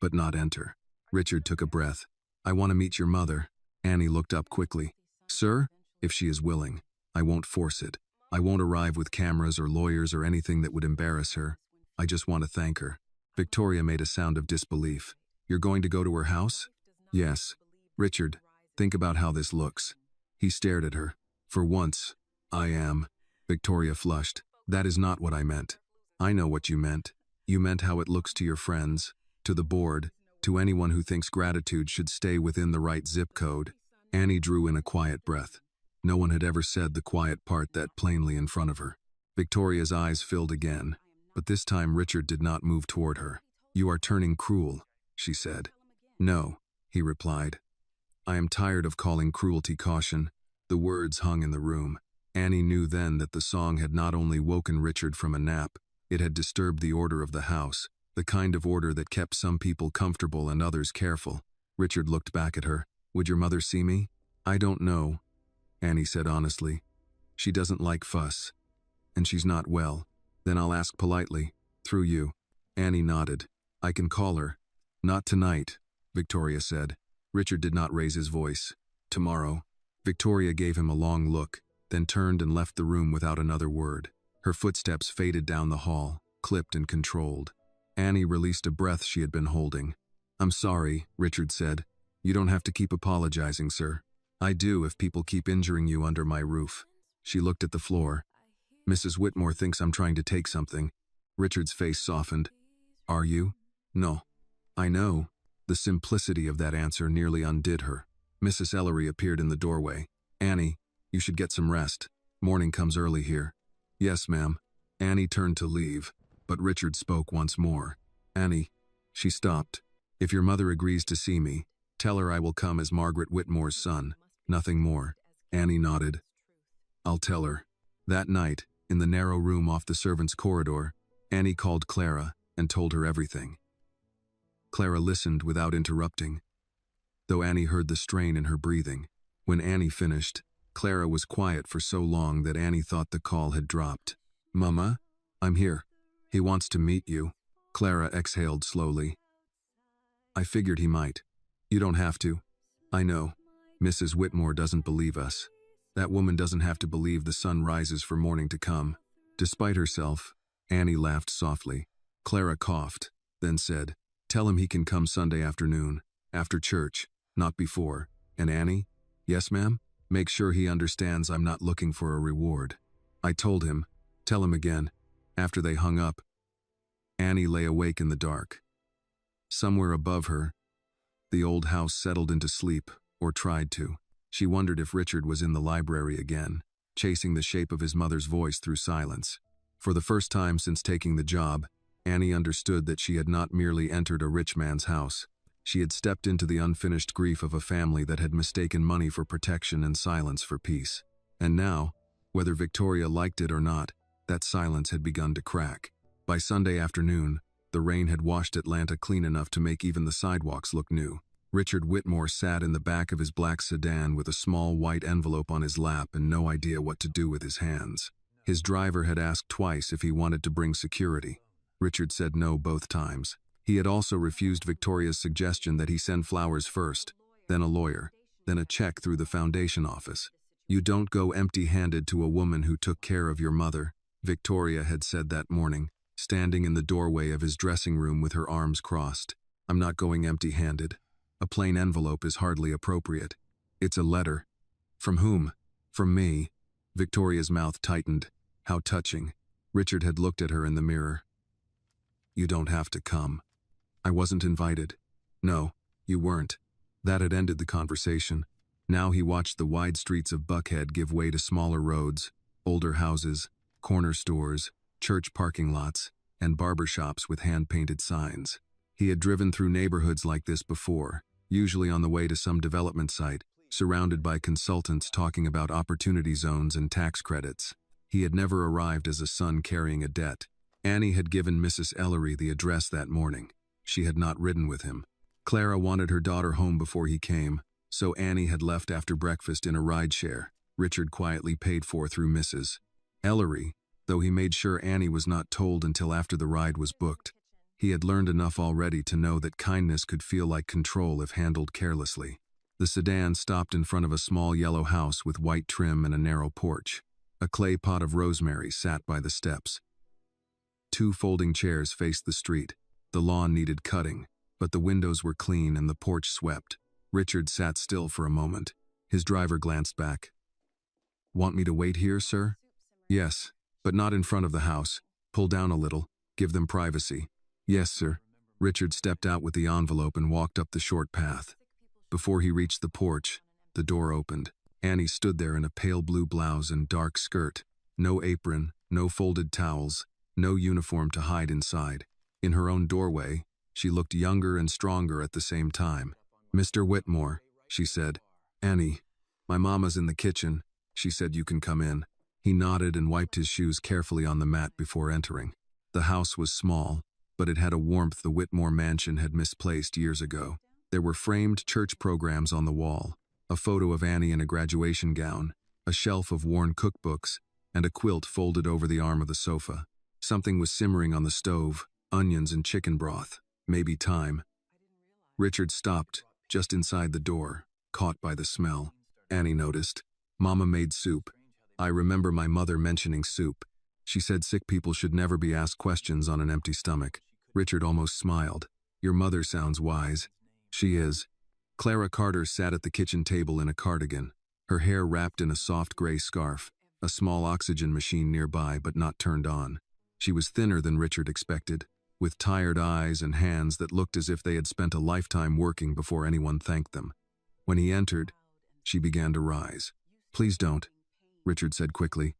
but not enter. Richard took a breath. "I want to meet your mother." Annie looked up quickly. "Sir, if she is willing. I won't force it. I won't arrive with cameras or lawyers or anything that would embarrass her. I just want to thank her." Victoria made a sound of disbelief. "You're going to go to her house?" "Yes." "Richard, think about how this looks." He stared at her. "For once, I am." Victoria flushed. "That is not what I meant." "I know what you meant. You meant how it looks to your friends, to the board, to anyone who thinks gratitude should stay within the right zip code." Annie drew in a quiet breath. No one had ever said the quiet part that plainly in front of her. Victoria's eyes filled again, but this time Richard did not move toward her. "You are turning cruel," she said. "No," he replied. "I am tired of calling cruelty caution." The words hung in the room. Annie knew then that the song had not only woken Richard from a nap, it had disturbed the order of the house, the kind of order that kept some people comfortable and others careful. Richard looked back at her. "Would your mother see me?" "I don't know," Annie said honestly. "She doesn't like fuss, and she's not well." "Then I'll ask politely, through you." Annie nodded. "I can call her." "Not tonight," Victoria said. Richard did not raise his voice. "Tomorrow." Victoria gave him a long look, then turned and left the room without another word. Her footsteps faded down the hall, clipped and controlled. Annie released a breath she had been holding. "I'm sorry," Richard said. "You don't have to keep apologizing, sir. I do if people keep injuring you under my roof." She looked at the floor. "Mrs. Whitmore thinks I'm trying to take something." Richard's face softened. "Are you?" "No." "I know." The simplicity of that answer nearly undid her. Mrs. Ellery appeared in the doorway. "Annie, you should get some rest. Morning comes early here." "Yes, ma'am." Annie turned to leave, but Richard spoke once more. "Annie." She stopped. "If your mother agrees to see me, tell her I will come as Margaret Whitmore's son. Nothing more." Annie nodded. "I'll tell her." That night, in the narrow room off the servants' corridor, Annie called Clara and told her everything. Clara listened without interrupting. though Annie heard the strain in her breathing. When Annie finished, Clara was quiet for so long that Annie thought the call had dropped. "Mama, I'm here. He wants to meet you." Clara exhaled slowly. "I figured he might. You don't have to. I know. Mrs. Whitmore doesn't believe us. That woman doesn't have to believe the sun rises for morning to come." Despite herself, Annie laughed softly. Clara coughed, then said, "Tell him he can come Sunday afternoon, after church, not before. And Annie?" "Yes, ma'am? Make sure he understands I'm not looking for a reward." "I told him. Tell him again." After they hung up, Annie lay awake in the dark. Somewhere above her, the old house settled into sleep, or tried to. She wondered if Richard was in the library again, chasing the shape of his mother's voice through silence. For the first time since taking the job, Annie understood that she had not merely entered a rich man's house. She had stepped into the unfinished grief of a family that had mistaken money for protection and silence for peace. And now, whether Victoria liked it or not, that silence had begun to crack. By Sunday afternoon, the rain had washed Atlanta clean enough to make even the sidewalks look new. Richard Whitmore sat in the back of his black sedan with a small white envelope on his lap and no idea what to do with his hands. His driver had asked twice if he wanted to bring security. Richard said no both times. He had also refused Victoria's suggestion that he send flowers first, then a lawyer, then a check through the foundation office. "You don't go empty-handed to a woman who took care of your mother," Victoria had said that morning, standing in the doorway of his dressing room with her arms crossed. "I'm not going empty-handed. A plain envelope is hardly appropriate. It's a letter." "From whom?" "From me." Victoria's mouth tightened. How touching. Richard had looked at her in the mirror. "You don't have to come." "I wasn't invited." "No, you weren't." That had ended the conversation. Now he watched the wide streets of Buckhead give way to smaller roads, older houses, corner stores, church parking lots, and barber shops with hand-painted signs. He had driven through neighborhoods like this before, usually on the way to some development site, surrounded by consultants talking about opportunity zones and tax credits. He had never arrived as a son carrying a debt. Annie had given Mrs. Ellery the address that morning. She had not ridden with him. Clara wanted her daughter home before he came, so Annie had left after breakfast in a rideshare, Richard quietly paid for through Mrs. Ellery, though he made sure Annie was not told until after the ride was booked. He had learned enough already to know that kindness could feel like control if handled carelessly. The sedan stopped in front of a small yellow house with white trim and a narrow porch. A clay pot of rosemary sat by the steps. 2 folding chairs faced the street. The lawn needed cutting, but the windows were clean and the porch swept. Richard sat still for a moment. His driver glanced back. "Want me to wait here, sir?" "Yes, but not in front of the house. Pull down a little. Give them privacy." "Yes, sir." Richard stepped out with the envelope and walked up the short path. Before he reached the porch, the door opened. Annie stood there in a pale blue blouse and dark skirt. No apron, no folded towels, no uniform to hide inside. In her own doorway, she looked younger and stronger at the same time. "Mr. Whitmore," she said. "Annie, my mama's in the kitchen. She said you can come in." He nodded and wiped his shoes carefully on the mat before entering. The house was small, but it had a warmth the Whitmore mansion had misplaced years ago. There were framed church programs on the wall, a photo of Annie in a graduation gown, a shelf of worn cookbooks, and a quilt folded over the arm of the sofa. Something was simmering on the stove, onions and chicken broth, maybe thyme. Richard stopped, just inside the door, caught by the smell. Annie noticed. "Mama made soup. I remember my mother mentioning soup. She said sick people should never be asked questions on an empty stomach." Richard almost smiled. "Your mother sounds wise." "She is." Clara Carter sat at the kitchen table in a cardigan, her hair wrapped in a soft gray scarf, a small oxygen machine nearby but not turned on. She was thinner than Richard expected, with tired eyes and hands that looked as if they had spent a lifetime working before anyone thanked them. When he entered, she began to rise. "Please don't," Richard said quickly.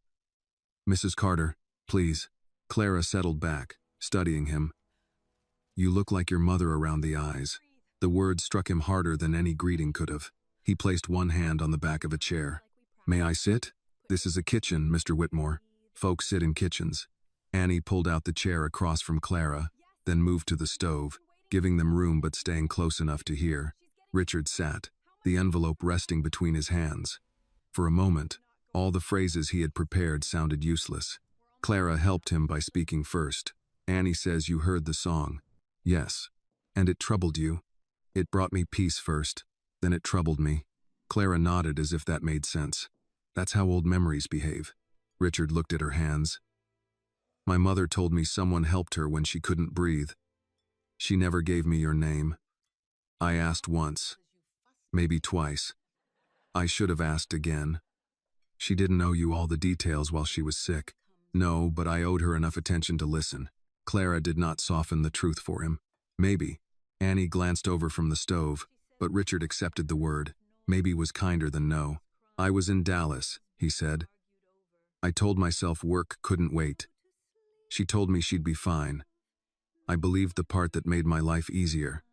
"Mrs. Carter, please." Clara settled back, studying him. "You look like your mother around the eyes." The word struck him harder than any greeting could have. He placed one hand on the back of a chair. "May I sit? This is a kitchen, Mr. Whitmore. Folks sit in kitchens." Annie pulled out the chair across from Clara, then moved to the stove, giving them room but staying close enough to hear. Richard sat, the envelope resting between his hands. For a moment, all the phrases he had prepared sounded useless. Clara helped him by speaking first. Annie says you heard the song. Yes. And it troubled you? It brought me peace first, then it troubled me. Clara nodded as if that made sense. That's how old memories behave. Richard looked at her hands. My mother told me someone helped her when she couldn't breathe. She never gave me your name. I asked once. Maybe twice. I should have asked again. She didn't owe you all the details while she was sick. No, but I owed her enough attention to listen. Clara did not soften the truth for him. Maybe. Annie glanced over from the stove, but Richard accepted the word. Maybe was kinder than no. I was in Dallas, he said. I told myself work couldn't wait. She told me she'd be fine. I believed the part that made my life easier.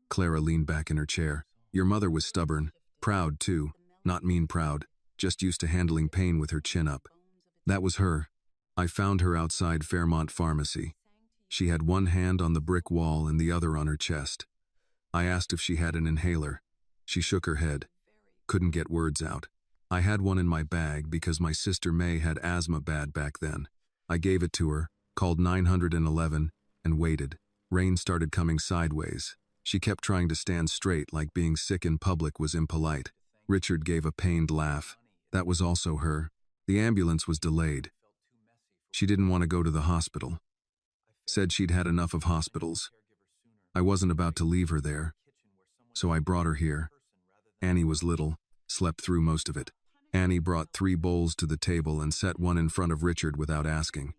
Clara leaned back in her chair. Your mother was stubborn, proud too, not mean proud, just used to handling pain with her chin up. That was her. I found her outside Fairmont Pharmacy. She had one hand on the brick wall and the other on her chest. I asked if she had an inhaler. She shook her head. Couldn't get words out. I had one in my bag because my sister May had asthma bad back then. I gave it to her, called 911, and waited. Rain started coming sideways. She kept trying to stand straight like being sick in public was impolite. Richard gave a pained laugh. That was also her. The ambulance was delayed. She didn't want to go to the hospital. Said she'd had enough of hospitals. I wasn't about to leave her there, so I brought her here. Annie was little, slept through most of it. Annie brought 3 bowls to the table and set one in front of Richard without asking.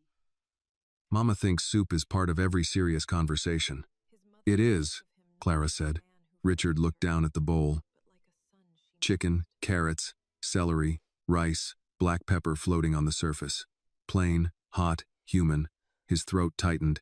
Mama thinks soup is part of every serious conversation. It is, Clara said. Richard looked down at the bowl. Chicken, carrots, celery, rice, black pepper floating on the surface. Plain, hot, human. His throat tightened.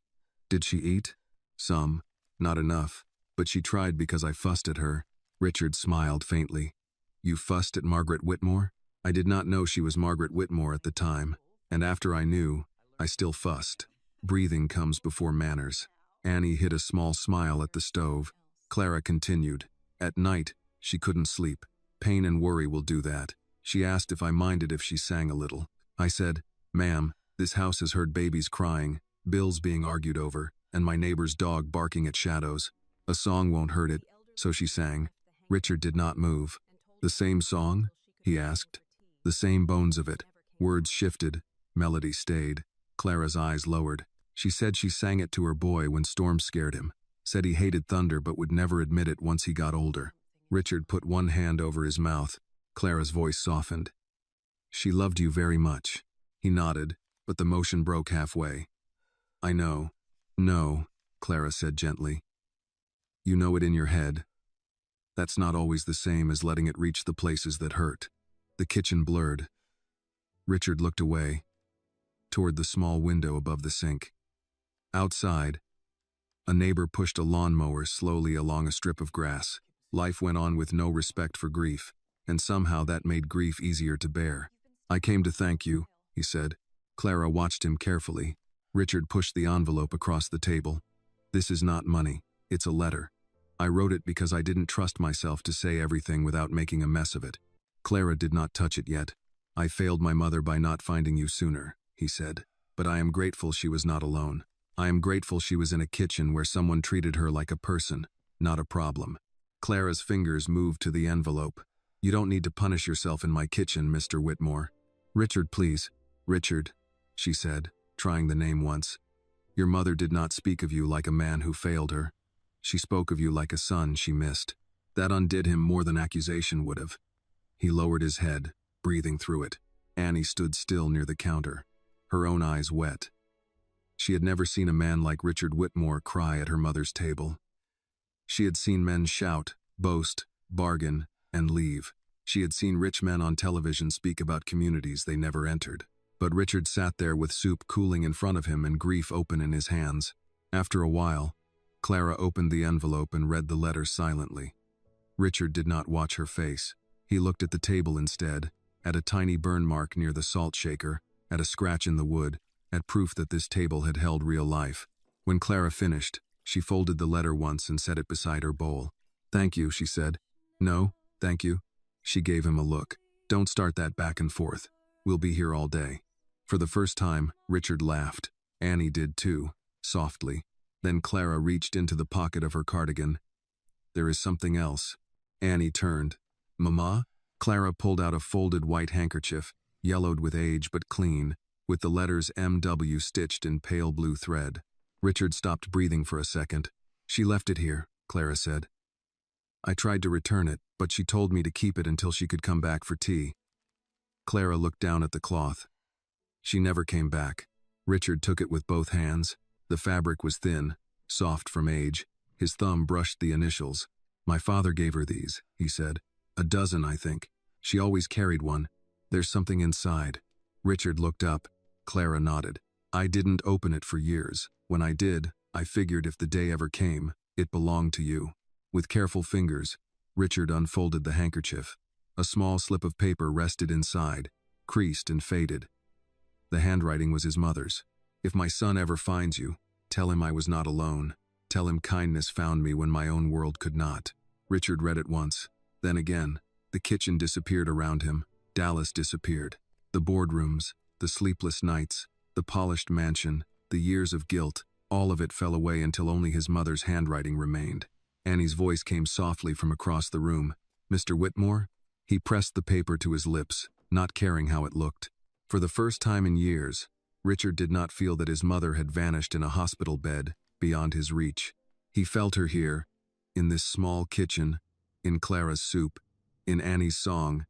Did she eat? Some. Not enough. But she tried because I fussed at her. Richard smiled faintly. You fussed at Margaret Whitmore? I did not know she was Margaret Whitmore at the time, and after I knew, I still fussed. Breathing comes before manners. Annie hid a small smile at the stove. Clara continued. At night, she couldn't sleep. Pain and worry will do that. She asked if I minded if she sang a little. I said, Ma'am, this house has heard babies crying, bills being argued over, and my neighbor's dog barking at shadows. A song won't hurt it, so she sang. Richard did not move. The same song? He asked. The same bones of it. Words shifted. Melody stayed. Clara's eyes lowered. She said she sang it to her boy when storms scared him. Said he hated thunder but would never admit it once he got older. Richard put one hand over his mouth. Clara's voice softened. She loved you very much. He nodded, but the motion broke halfway. I know. No, Clara said gently. You know it in your head. That's not always the same as letting it reach the places that hurt. The kitchen blurred. Richard looked away, toward the small window above the sink. Outside, a neighbor pushed a lawnmower slowly along a strip of grass. Life went on with no respect for grief, and somehow that made grief easier to bear. I came to thank you, he said. Clara watched him carefully. Richard pushed the envelope across the table. This is not money, it's a letter. I wrote it because I didn't trust myself to say everything without making a mess of it. Clara did not touch it yet. I failed my mother by not finding you sooner, he said. But I am grateful she was not alone. I am grateful she was in a kitchen where someone treated her like a person, not a problem. Clara's fingers moved to the envelope. You don't need to punish yourself in my kitchen, Mr. Whitmore. Richard, please. Richard, she said, trying the name once. Your mother did not speak of you like a man who failed her. She spoke of you like a son she missed. That undid him more than accusation would have. He lowered his head, breathing through it. Annie stood still near the counter, her own eyes wet. She had never seen a man like Richard Whitmore cry at her mother's table. She had seen men shout, boast, bargain, and leave. She had seen rich men on television speak about communities they never entered. But Richard sat there with soup cooling in front of him and grief open in his hands. After a while, Clara opened the envelope and read the letter silently. Richard did not watch her face. He looked at the table instead, at a tiny burn mark near the salt shaker, at a scratch in the wood, at proof that this table had held real life. When Clara finished, she folded the letter once and set it beside her bowl. "Thank you," she said. "No, thank you." She gave him a look. "Don't start that back and forth. We'll be here all day." For the first time, Richard laughed. Annie did too, softly. Then Clara reached into the pocket of her cardigan. "There is something else." Annie turned. "Mama?" Clara pulled out a folded white handkerchief, yellowed with age but clean, with the letters MW stitched in pale blue thread. Richard stopped breathing for a second. "She left it here," Clara said. "I tried to return it, but she told me to keep it until she could come back for tea." Clara looked down at the cloth. "She never came back." Richard took it with both hands. The fabric was thin, soft from age. His thumb brushed the initials. "My father gave her these," he said. "A dozen, I think. She always carried one. There's something inside." Richard looked up. Clara nodded. "I didn't open it for years. When I did, I figured if the day ever came, it belonged to you." With careful fingers, Richard unfolded the handkerchief. A small slip of paper rested inside, creased and faded. The handwriting was his mother's. "If my son ever finds you, tell him I was not alone. Tell him kindness found me when my own world could not." Richard read it once, then again. The kitchen disappeared around him. Dallas disappeared. The boardrooms, the sleepless nights, the polished mansion, the years of guilt, all of it fell away until only his mother's handwriting remained. Annie's voice came softly from across the room. "Mr. Whitmore?" He pressed the paper to his lips, not caring how it looked. For the first time in years, Richard did not feel that his mother had vanished in a hospital bed, beyond his reach. He felt her here, in this small kitchen, in Clara's soup, in Annie's song,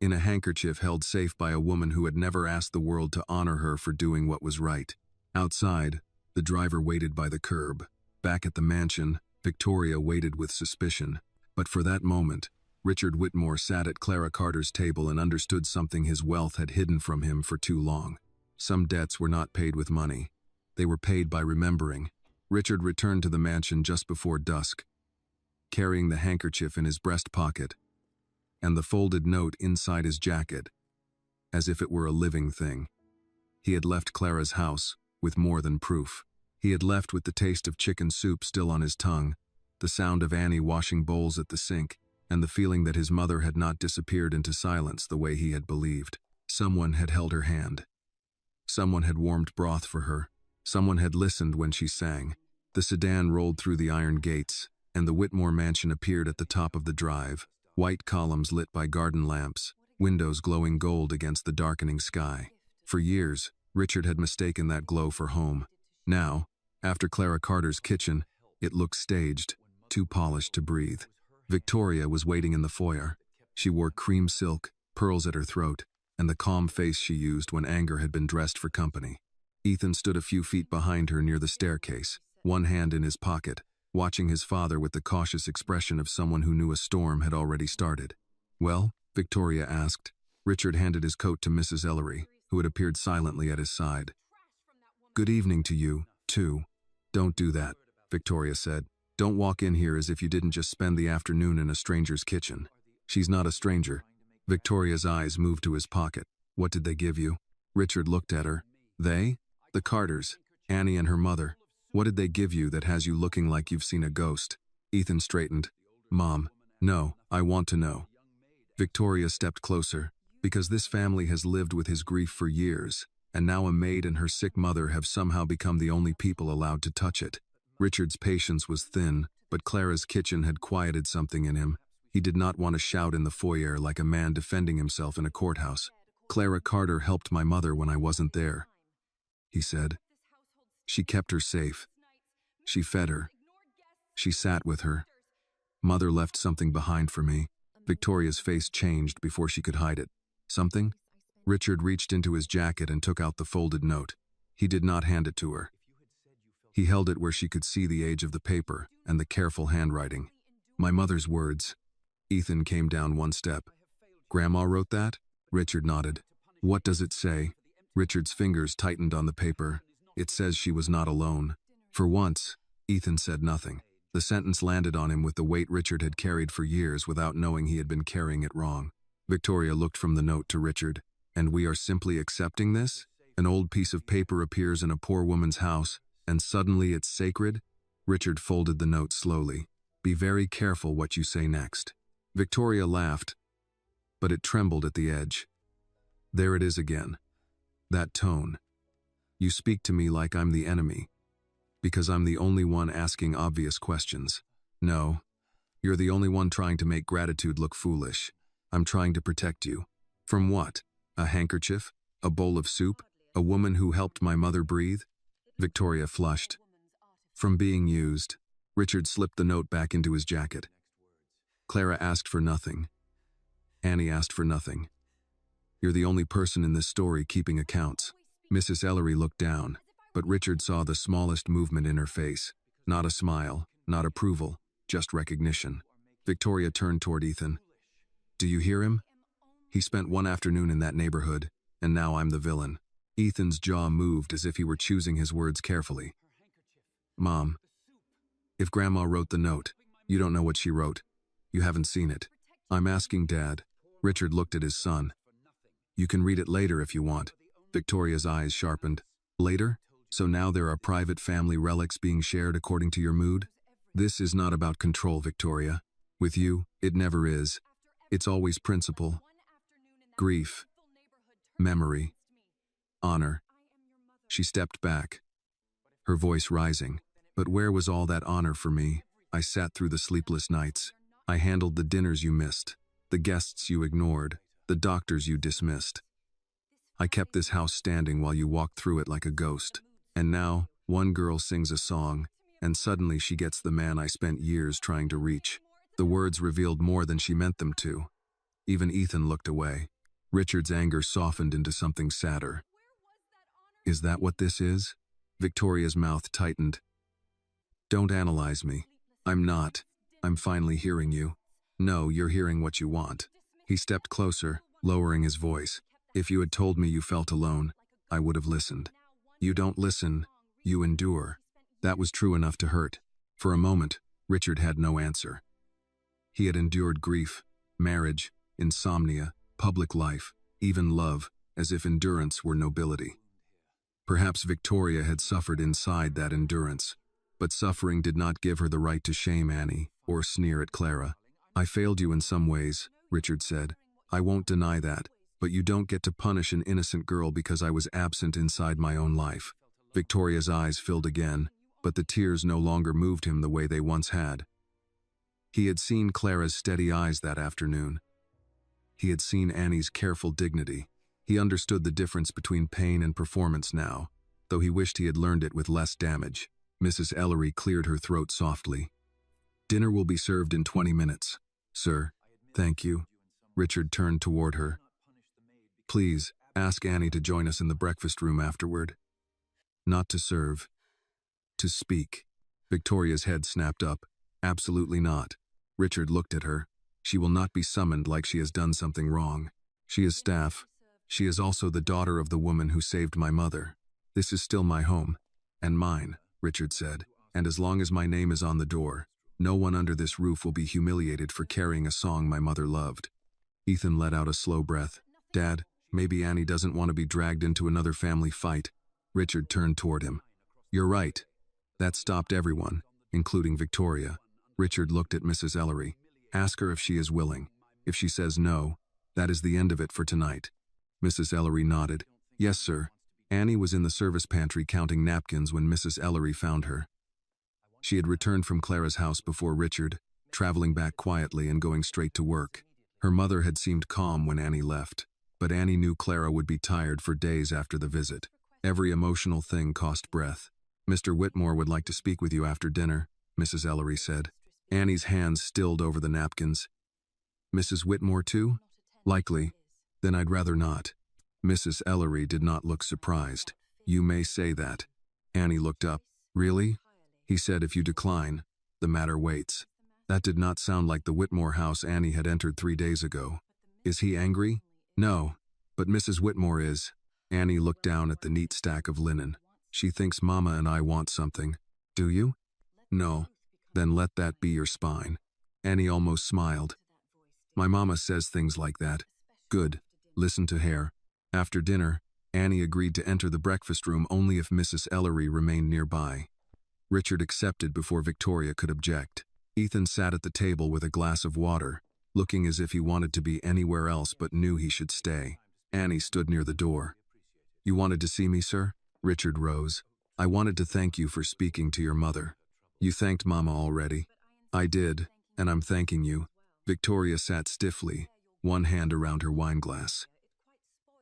in a handkerchief held safe by a woman who had never asked the world to honor her for doing what was right. Outside, the driver waited by the curb. Back at the mansion, Victoria waited with suspicion. But for that moment, Richard Whitmore sat at Clara Carter's table and understood something his wealth had hidden from him for too long. Some debts were not paid with money. They were paid by remembering. Richard returned to the mansion just before dusk, carrying the handkerchief in his breast pocket and the folded note inside his jacket, as if it were a living thing. He had left Clara's house with more than proof. He had left with the taste of chicken soup still on his tongue, the sound of Annie washing bowls at the sink, and the feeling that his mother had not disappeared into silence the way he had believed. Someone had held her hand. Someone had warmed broth for her. Someone had listened when she sang. The sedan rolled through the iron gates, and the Whitmore mansion appeared at the top of the drive, white columns lit by garden lamps, windows glowing gold against the darkening sky. For years, Richard had mistaken that glow for home. Now, after Clara Carter's kitchen, it looked staged, too polished to breathe. Victoria was waiting in the foyer. She wore cream silk, pearls at her throat, and the calm face she used when anger had been dressed for company. Ethan stood a few feet behind her near the staircase, one hand in his pocket, watching his father with the cautious expression of someone who knew a storm had already started. "Well?" Victoria asked. Richard handed his coat to Mrs. Ellery, who had appeared silently at his side. "Good evening to you, too." "Don't do that," Victoria said. "Don't walk in here as if you didn't just spend the afternoon in a stranger's kitchen." "She's not a stranger." Victoria's eyes moved to his pocket. "What did they give you?" Richard looked at her. "They? The Carters, Annie and her mother. What did they give you that has you looking like you've seen a ghost?" Ethan straightened. "Mom, no, I want to know." Victoria stepped closer. "Because this family has lived with his grief for years, and now a maid and her sick mother have somehow become the only people allowed to touch it." Richard's patience was thin, but Clara's kitchen had quieted something in him. He did not want to shout in the foyer like a man defending himself in a courthouse. "Clara Carter helped my mother when I wasn't there," he said. "She kept her safe. She fed her. She sat with her. Mother left something behind for me." Victoria's face changed before she could hide it. "Something?" Richard reached into his jacket and took out the folded note. He did not hand it to her. He held it where she could see the age of the paper and the careful handwriting. "My mother's words." Ethan came down one step. "Grandma wrote that?" Richard nodded. "What does it say?" Richard's fingers tightened on the paper. "It says she was not alone." For once, Ethan said nothing. The sentence landed on him with the weight Richard had carried for years without knowing he had been carrying it wrong. Victoria looked from the note to Richard. "And we are simply accepting this? An old piece of paper appears in a poor woman's house, and suddenly it's sacred?" Richard folded the note slowly. Be very careful what you say next." Victoria laughed, but it trembled at the edge. There it is again. That tone. You speak to me like I'm the enemy, because I'm the only one asking obvious questions. No, you're the only one trying to make gratitude look foolish. I'm trying to protect you. From what? A handkerchief? A bowl of soup? A woman who helped my mother breathe? Victoria flushed. From being used. Richard slipped the note back into his jacket. Clara asked for nothing. Annie asked for nothing. You're the only person in this story keeping accounts. Mrs. Ellery looked down, but Richard saw the smallest movement in her face. Not a smile, not approval, just recognition. Victoria turned toward Ethan. Do you hear him? He spent one afternoon in that neighborhood, and now I'm the villain. Ethan's jaw moved as if he were choosing his words carefully. Mom, if Grandma wrote the note, you don't know what she wrote. You haven't seen it. I'm asking Dad. Richard looked at his son. You can read it later if you want. Victoria's eyes sharpened. Later? So now there are private family relics being shared according to your mood? This is not about control, Victoria. With you, it never is. It's always principle, grief, memory, honor. She stepped back, her voice rising. But where was all that honor for me? I sat through the sleepless nights. I handled the dinners you missed, the guests you ignored, the doctors you dismissed. I kept this house standing while you walked through it like a ghost. And now, one girl sings a song, and suddenly she gets the man I spent years trying to reach. The words revealed more than she meant them to. Even Ethan looked away. Richard's anger softened into something sadder. Is that what this is? Victoria's mouth tightened. Don't analyze me. I'm not. I'm finally hearing you. No, you're hearing what you want. He stepped closer, lowering his voice. If you had told me you felt alone, I would have listened. You don't listen, you endure. That was true enough to hurt. For a moment, Richard had no answer. He had endured grief, marriage, insomnia, public life, even love, as if endurance were nobility. Perhaps Victoria had suffered inside that endurance, but suffering did not give her the right to shame Annie or sneer at Clara. I failed you in some ways, Richard said. I won't deny that, but you don't get to punish an innocent girl because I was absent inside my own life. Victoria's eyes filled again, but the tears no longer moved him the way they once had. He had seen Clara's steady eyes that afternoon. He had seen Annie's careful dignity. He understood the difference between pain and performance now, though he wished he had learned it with less damage. Mrs. Ellery cleared her throat softly. Dinner will be served in 20 minutes. Sir, thank you. Richard turned toward her. Please, ask Annie to join us in the breakfast room afterward. Not to serve. To speak. Victoria's head snapped up. Absolutely not. Richard looked at her. She will not be summoned like she has done something wrong. She is staff. She is also the daughter of the woman who saved my mother. This is still my home. And mine, Richard said. And as long as my name is on the door, no one under this roof will be humiliated for carrying a song my mother loved. Ethan let out a slow breath. Dad, maybe Annie doesn't want to be dragged into another family fight. Richard turned toward him. You're right. That stopped everyone, including Victoria. Richard looked at Mrs. Ellery. Ask her if she is willing. If she says no, that is the end of it for tonight. Mrs. Ellery nodded. Yes, sir. Annie was in the service pantry counting napkins when Mrs. Ellery found her. She had returned from Clara's house before Richard, traveling back quietly and going straight to work. Her mother had seemed calm when Annie left, but Annie knew Clara would be tired for days after the visit. Every emotional thing cost breath. Mr. Whitmore would like to speak with you after dinner, Mrs. Ellery said. Annie's hands stilled over the napkins. Mrs. Whitmore too? Likely. Then I'd rather not. Mrs. Ellery did not look surprised. You may say that. Annie looked up. Really? He said if you decline, the matter waits. That did not sound like the Whitmore house Annie had entered 3 days ago. Is he angry? No, but Mrs. Whitmore is. Annie looked down at the neat stack of linen. She thinks Mama and I want something. Do you? No. Then let that be your spine. Annie almost smiled. My mama says things like that. Good. Listen to her. After dinner, Annie agreed to enter the breakfast room only if Mrs. Ellery remained nearby. Richard accepted before Victoria could object. Ethan sat at the table with a glass of water, looking as if he wanted to be anywhere else but knew he should stay. Annie stood near the door. "You wanted to see me, sir?" Richard rose. "I wanted to thank you for speaking to your mother." "You thanked Mama already." "I did, and I'm thanking you." Victoria sat stiffly, one hand around her wineglass.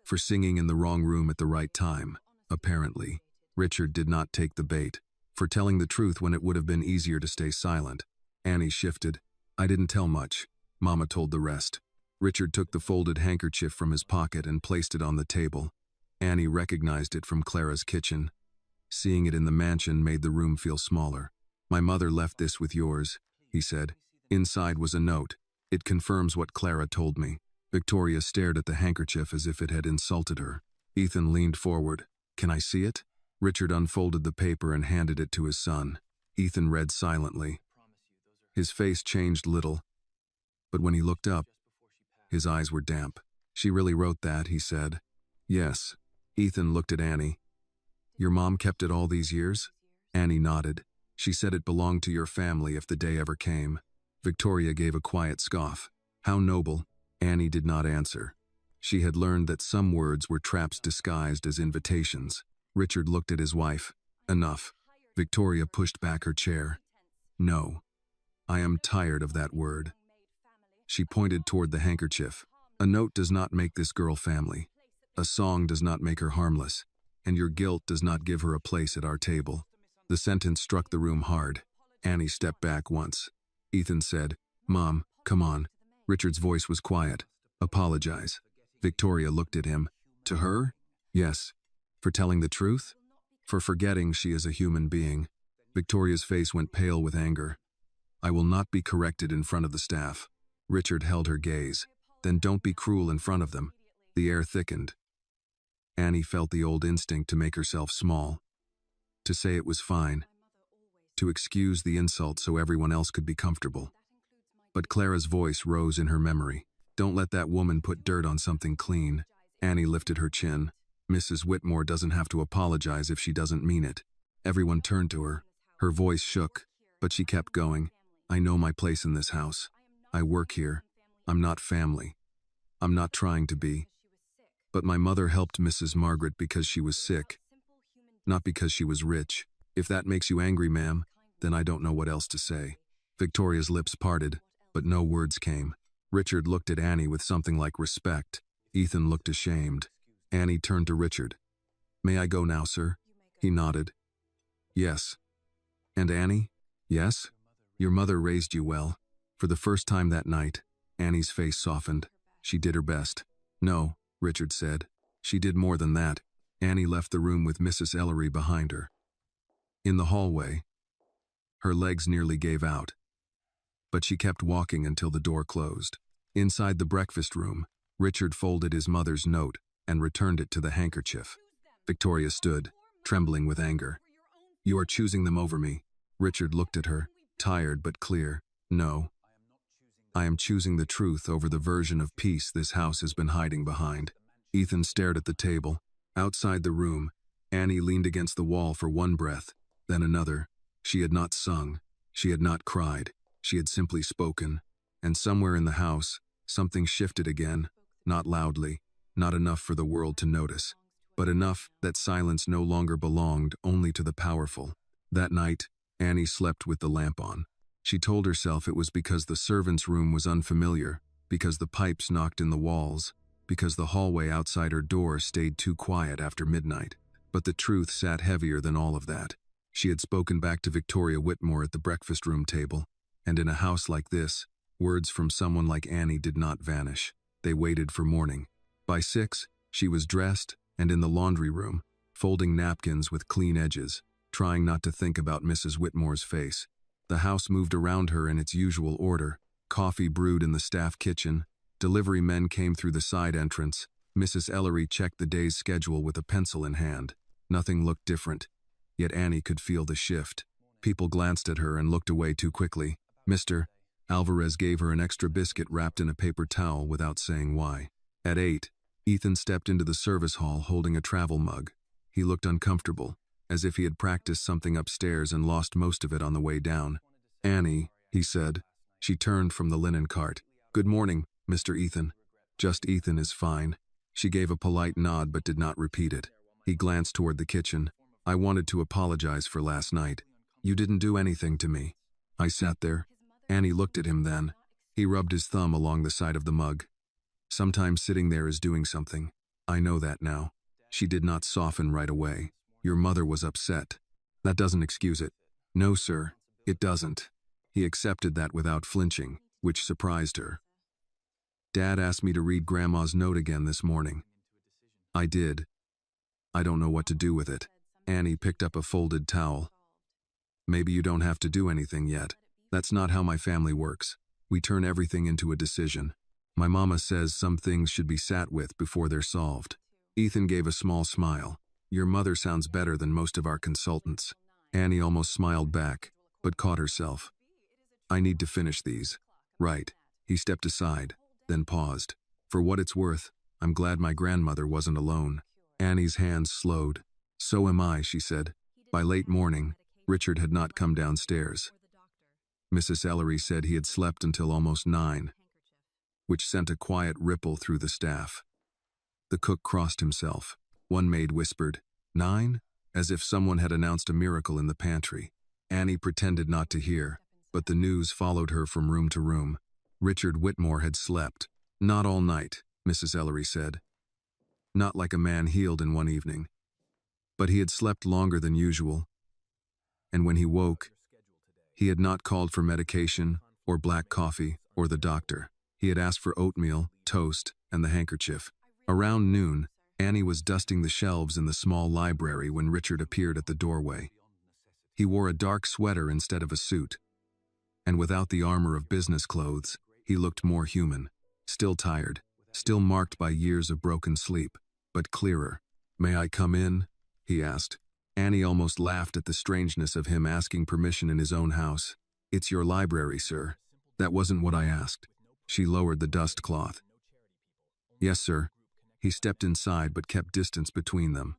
"For singing in the wrong room at the right time, apparently." Richard did not take the bait. "For telling the truth when it would have been easier to stay silent." Annie shifted. "I didn't tell much. Mama told the rest." Richard took the folded handkerchief from his pocket and placed it on the table. Annie recognized it from Clara's kitchen. Seeing it in the mansion made the room feel smaller. "My mother left this with yours," he said. Inside was a note. "It confirms what Clara told me." Victoria stared at the handkerchief as if it had insulted her. Ethan leaned forward. "Can I see it?" Richard unfolded the paper and handed it to his son. Ethan read silently. His face changed little, but when he looked up, his eyes were damp. "She really wrote that," he said. "Yes." Ethan looked at Annie. "Your mom kept it all these years?" Annie nodded. "She said it belonged to your family if the day ever came." Victoria gave a quiet scoff. "How noble." Annie did not answer. She had learned that some words were traps disguised as invitations. Richard looked at his wife. "Enough." Victoria pushed back her chair. "No. I am tired of that word." She pointed toward the handkerchief. "A note does not make this girl family. A song does not make her harmless. And your guilt does not give her a place at our table." The sentence struck the room hard. Annie stepped back once. Ethan said, "Mom, come on." Richard's voice was quiet. "Apologize." Victoria looked at him. "To her?" "Yes." "For telling the truth?" "For forgetting she is a human being." Victoria's face went pale with anger. "I will not be corrected in front of the staff." Richard held her gaze. "Then don't be cruel in front of them." The air thickened. Annie felt the old instinct to make herself small. To say it was fine. To excuse the insult so everyone else could be comfortable. But Clara's voice rose in her memory. "Don't let that woman put dirt on something clean." Annie lifted her chin. "Mrs. Whitmore doesn't have to apologize if she doesn't mean it." Everyone turned to her. Her voice shook, but she kept going. "I know my place in this house. I work here. I'm not family. I'm not trying to be. But my mother helped Mrs. Margaret because she was sick, not because she was rich. If that makes you angry, ma'am, then I don't know what else to say." Victoria's lips parted, but no words came. Richard looked at Annie with something like respect. Ethan looked ashamed. Annie turned to Richard. "May I go now, sir?" He nodded. "Yes." "And Annie?" "Yes?" "Your mother raised you well." For the first time that night, Annie's face softened. "She did her best." "No," Richard said. "She did more than that." Annie left the room with Mrs. Ellery behind her. In the hallway, her legs nearly gave out, but she kept walking until the door closed. Inside the breakfast room, Richard folded his mother's note and returned it to the handkerchief. Victoria stood, trembling with anger. "You are choosing them over me." Richard looked at her, tired but clear. "No. I am choosing the truth over the version of peace this house has been hiding behind." Ethan stared at the table. Outside the room, Annie leaned against the wall for one breath, then another. She had not sung. She had not cried. She had simply spoken. And somewhere in the house, something shifted again, not loudly, not enough for the world to notice, but enough that silence no longer belonged only to the powerful. That night, Annie slept with the lamp on. She told herself it was because the servants' room was unfamiliar, because the pipes knocked in the walls, because the hallway outside her door stayed too quiet after midnight. But the truth sat heavier than all of that. She had spoken back to Victoria Whitmore at the breakfast room table, and in a house like this, words from someone like Annie did not vanish. They waited for morning. By 6, she was dressed and in the laundry room, folding napkins with clean edges, trying not to think about Mrs. Whitmore's face. The house moved around her in its usual order. Coffee brewed in the staff kitchen. Delivery men came through the side entrance. Mrs. Ellery checked the day's schedule with a pencil in hand. Nothing looked different, yet Annie could feel the shift. People glanced at her and looked away too quickly. Mr. Alvarez gave her an extra biscuit wrapped in a paper towel without saying why. At 8, Ethan stepped into the service hall holding a travel mug. He looked uncomfortable, as if he had practiced something upstairs and lost most of it on the way down. "Annie," he said. She turned from the linen cart. Good morning, Mr. Ethan. Just Ethan is fine. She gave a polite nod but did not repeat it. He glanced toward the kitchen. I wanted to apologize for last night. You didn't do anything to me. I sat there. Annie looked at him then. He rubbed his thumb along the side of the mug. Sometimes sitting there is doing something. I know that now. She did not soften right away. Your mother was upset. That doesn't excuse it. No, sir, it doesn't. He accepted that without flinching, which surprised her. Dad asked me to read Grandma's note again this morning. I did. I don't know what to do with it. Annie picked up a folded towel. Maybe you don't have to do anything yet. That's not how my family works. We turn everything into a decision. My mama says some things should be sat with before they're solved. Ethan gave a small smile. Your mother sounds better than most of our consultants. Annie almost smiled back, but caught herself. I need to finish these. Right. He stepped aside, then paused. For what it's worth, I'm glad my grandmother wasn't alone. Annie's hands slowed. So am I, she said. By late morning, Richard had not come downstairs. Mrs. Ellery said he had slept until almost 9, which sent a quiet ripple through the staff. The cook crossed himself. One maid whispered, 9? As if someone had announced a miracle in the pantry. Annie pretended not to hear, but the news followed her from room to room. Richard Whitmore had slept. Not all night, Mrs. Ellery said. Not like a man healed in one evening. But he had slept longer than usual. And when he woke, he had not called for medication, or black coffee, or the doctor. He had asked for oatmeal, toast, and the handkerchief. Around noon, Annie was dusting the shelves in the small library when Richard appeared at the doorway. He wore a dark sweater instead of a suit. And without the armor of business clothes, he looked more human. Still tired, still marked by years of broken sleep, but clearer. May I come in? He asked. Annie almost laughed at the strangeness of him asking permission in his own house. It's your library, sir. That wasn't what I asked. She lowered the dust cloth. Yes, sir. He stepped inside but kept distance between them.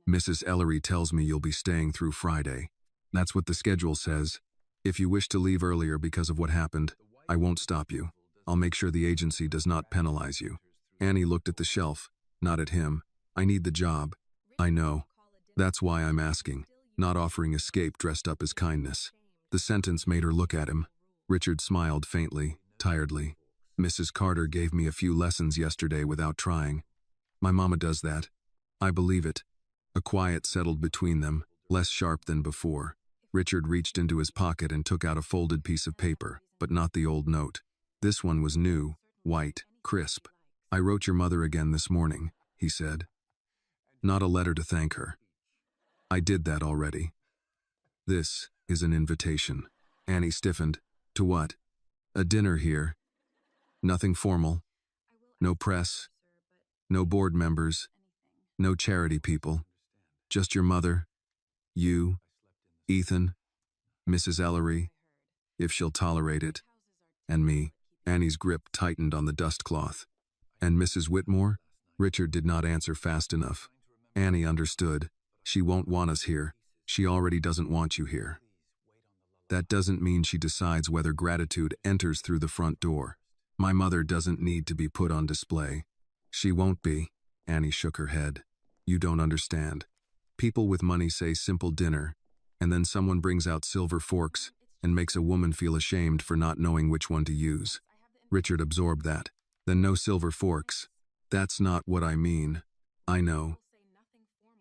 Mrs. Ellery tells me you'll be staying through Friday. That's what the schedule says. If you wish to leave earlier because of what happened, I won't stop you. I'll make sure the agency does not penalize you. Annie looked at the shelf, not at him. I need the job. I know. That's why I'm asking, not offering escape dressed up as kindness. The sentence made her look at him. Richard smiled faintly, tiredly. Mrs. Carter gave me a few lessons yesterday without trying. My mama does that. I believe it. A quiet settled between them, less sharp than before. Richard reached into his pocket and took out a folded piece of paper, but not the old note. This one was new, white, crisp. I wrote your mother again this morning, he said. Not a letter to thank her. I did that already. This is an invitation. Annie stiffened. To what? A dinner here. Nothing formal. No press. No board members. No charity people. Just your mother, you, Ethan, Mrs. Ellery, if she'll tolerate it, and me. Annie's grip tightened on the dust cloth. And Mrs. Whitmore? Richard did not answer fast enough. Annie understood. She won't want us here. She already doesn't want you here. That doesn't mean she decides whether gratitude enters through the front door. My mother doesn't need to be put on display. She won't be. Annie shook her head. You don't understand. People with money say simple dinner, and then someone brings out silver forks and makes a woman feel ashamed for not knowing which one to use. Richard absorbed that. Then no silver forks. That's not what I mean. I know.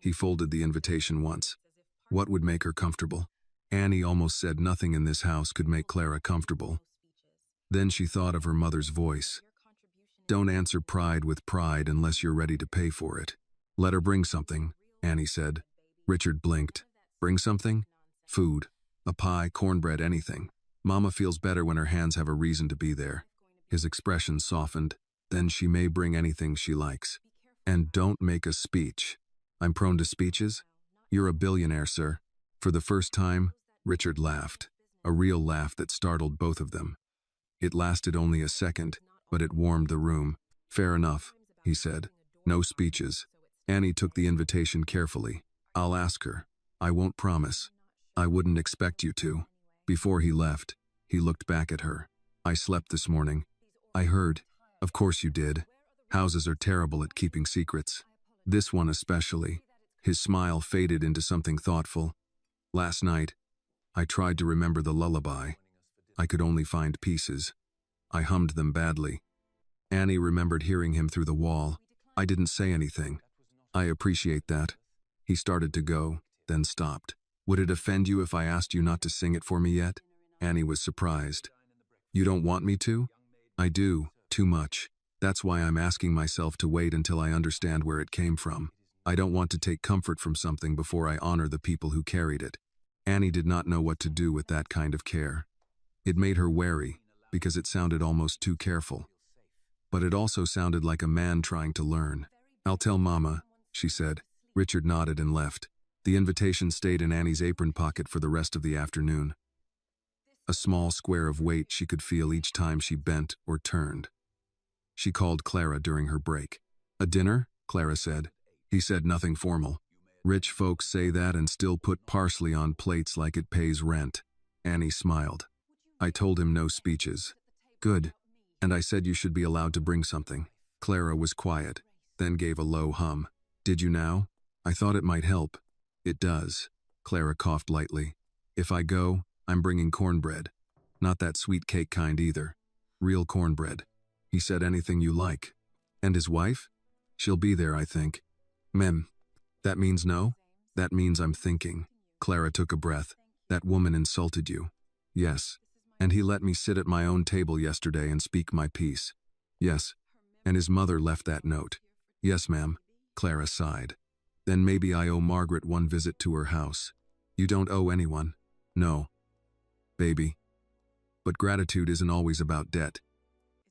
He folded the invitation once. What would make her comfortable? Annie almost said nothing in this house could make Clara comfortable. Then she thought of her mother's voice. Don't answer pride with pride unless you're ready to pay for it. Let her bring something, Annie said. Richard blinked. Bring something? Food. A pie, cornbread, anything. Mama feels better when her hands have a reason to be there. His expression softened. Then she may bring anything she likes. And don't make a speech. I'm prone to speeches? You're a billionaire, sir. For the first time, Richard laughed. A real laugh that startled both of them. It lasted only a second, but it warmed the room. Fair enough, he said. No speeches. Annie took the invitation carefully. I'll ask her. I won't promise. I wouldn't expect you to. Before he left, He looked back at her. I slept this morning. I heard. Of course you did. Houses are terrible at keeping secrets. This one especially. His smile faded into something thoughtful. Last night, I tried to remember the lullaby. I could only find pieces. I hummed them badly. Annie remembered hearing him through the wall. I didn't say anything. I appreciate that. He started to go, then stopped. Would it offend you if I asked you not to sing it for me yet? Annie was surprised. You don't want me to? I do, too much. That's why I'm asking myself to wait until I understand where it came from. I don't want to take comfort from something before I honor the people who carried it. Annie did not know what to do with that kind of care. It made her wary, because it sounded almost too careful. But it also sounded like a man trying to learn. I'll tell Mama, she said. Richard nodded and left. The invitation stayed in Annie's apron pocket for the rest of the afternoon. A small square of weight she could feel each time she bent or turned. She called Clara during her break. A dinner? Clara said. He said nothing formal. Rich folks say that and still put parsley on plates like it pays rent. Annie smiled. I told him no speeches. Good. And I said you should be allowed to bring something. Clara was quiet, then gave a low hum. Did you now? I thought it might help. It does. Clara coughed lightly. If I go, I'm bringing cornbread. Not that sweet cake kind either. Real cornbread. He said anything you like. And his wife? She'll be there, I think. Mem. That means no? That means I'm thinking. Clara took a breath. That woman insulted you. Yes. And he let me sit at my own table yesterday and speak my piece. Yes. And his mother left that note. Yes, ma'am. Clara sighed. Then maybe I owe Margaret one visit to her house. You don't owe anyone. No. Baby. But gratitude isn't always about debt.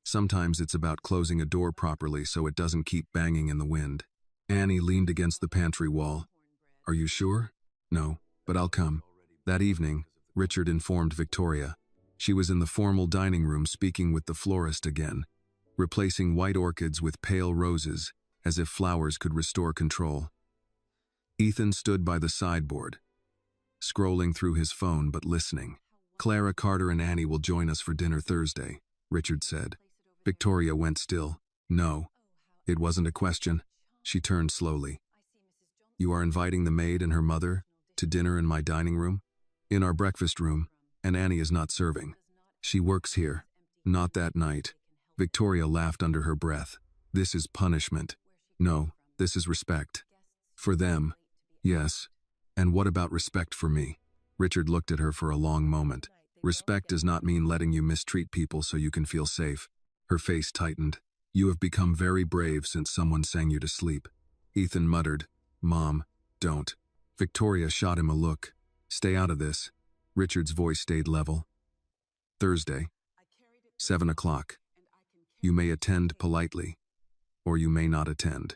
Sometimes it's about closing a door properly so it doesn't keep banging in the wind. Annie leaned against the pantry wall. Are you sure? No, but I'll come. That evening, Richard informed Victoria. She was in the formal dining room speaking with the florist again, replacing white orchids with pale roses, as if flowers could restore control. Ethan stood by the sideboard, scrolling through his phone but listening. Clara, Carter, and Annie will join us for dinner Thursday, Richard said. Victoria went still. No. It wasn't a question. She turned slowly. You are inviting the maid and her mother to dinner in my dining room? In our breakfast room, and Annie is not serving. She works here. Not that night. Victoria laughed under her breath. This is punishment. No, this is respect. For them. Yes. And what about respect for me? Richard looked at her for a long moment. Respect does not mean letting you mistreat people so you can feel safe. Her face tightened. You have become very brave since someone sang you to sleep. Ethan muttered, Mom, don't. Victoria shot him a look. Stay out of this. Richard's voice stayed level. Thursday, 7 o'clock. You may attend politely, or you may not attend.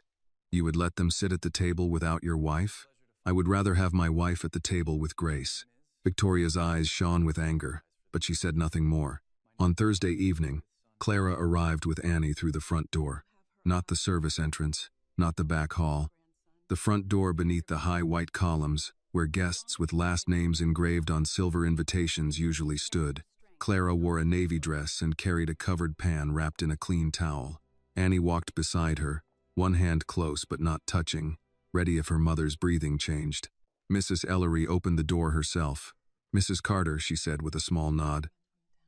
You would let them sit at the table without your wife? I would rather have my wife at the table with Grace. Victoria's eyes shone with anger, but she said nothing more. On Thursday evening, Clara arrived with Annie through the front door. Not the service entrance, not the back hall. The front door beneath the high white columns, where guests with last names engraved on silver invitations usually stood. Clara wore a navy dress and carried a covered pan wrapped in a clean towel. Annie walked beside her, one hand close but not touching, ready if her mother's breathing changed. Mrs. Ellery opened the door herself. Mrs. Carter, she said with a small nod.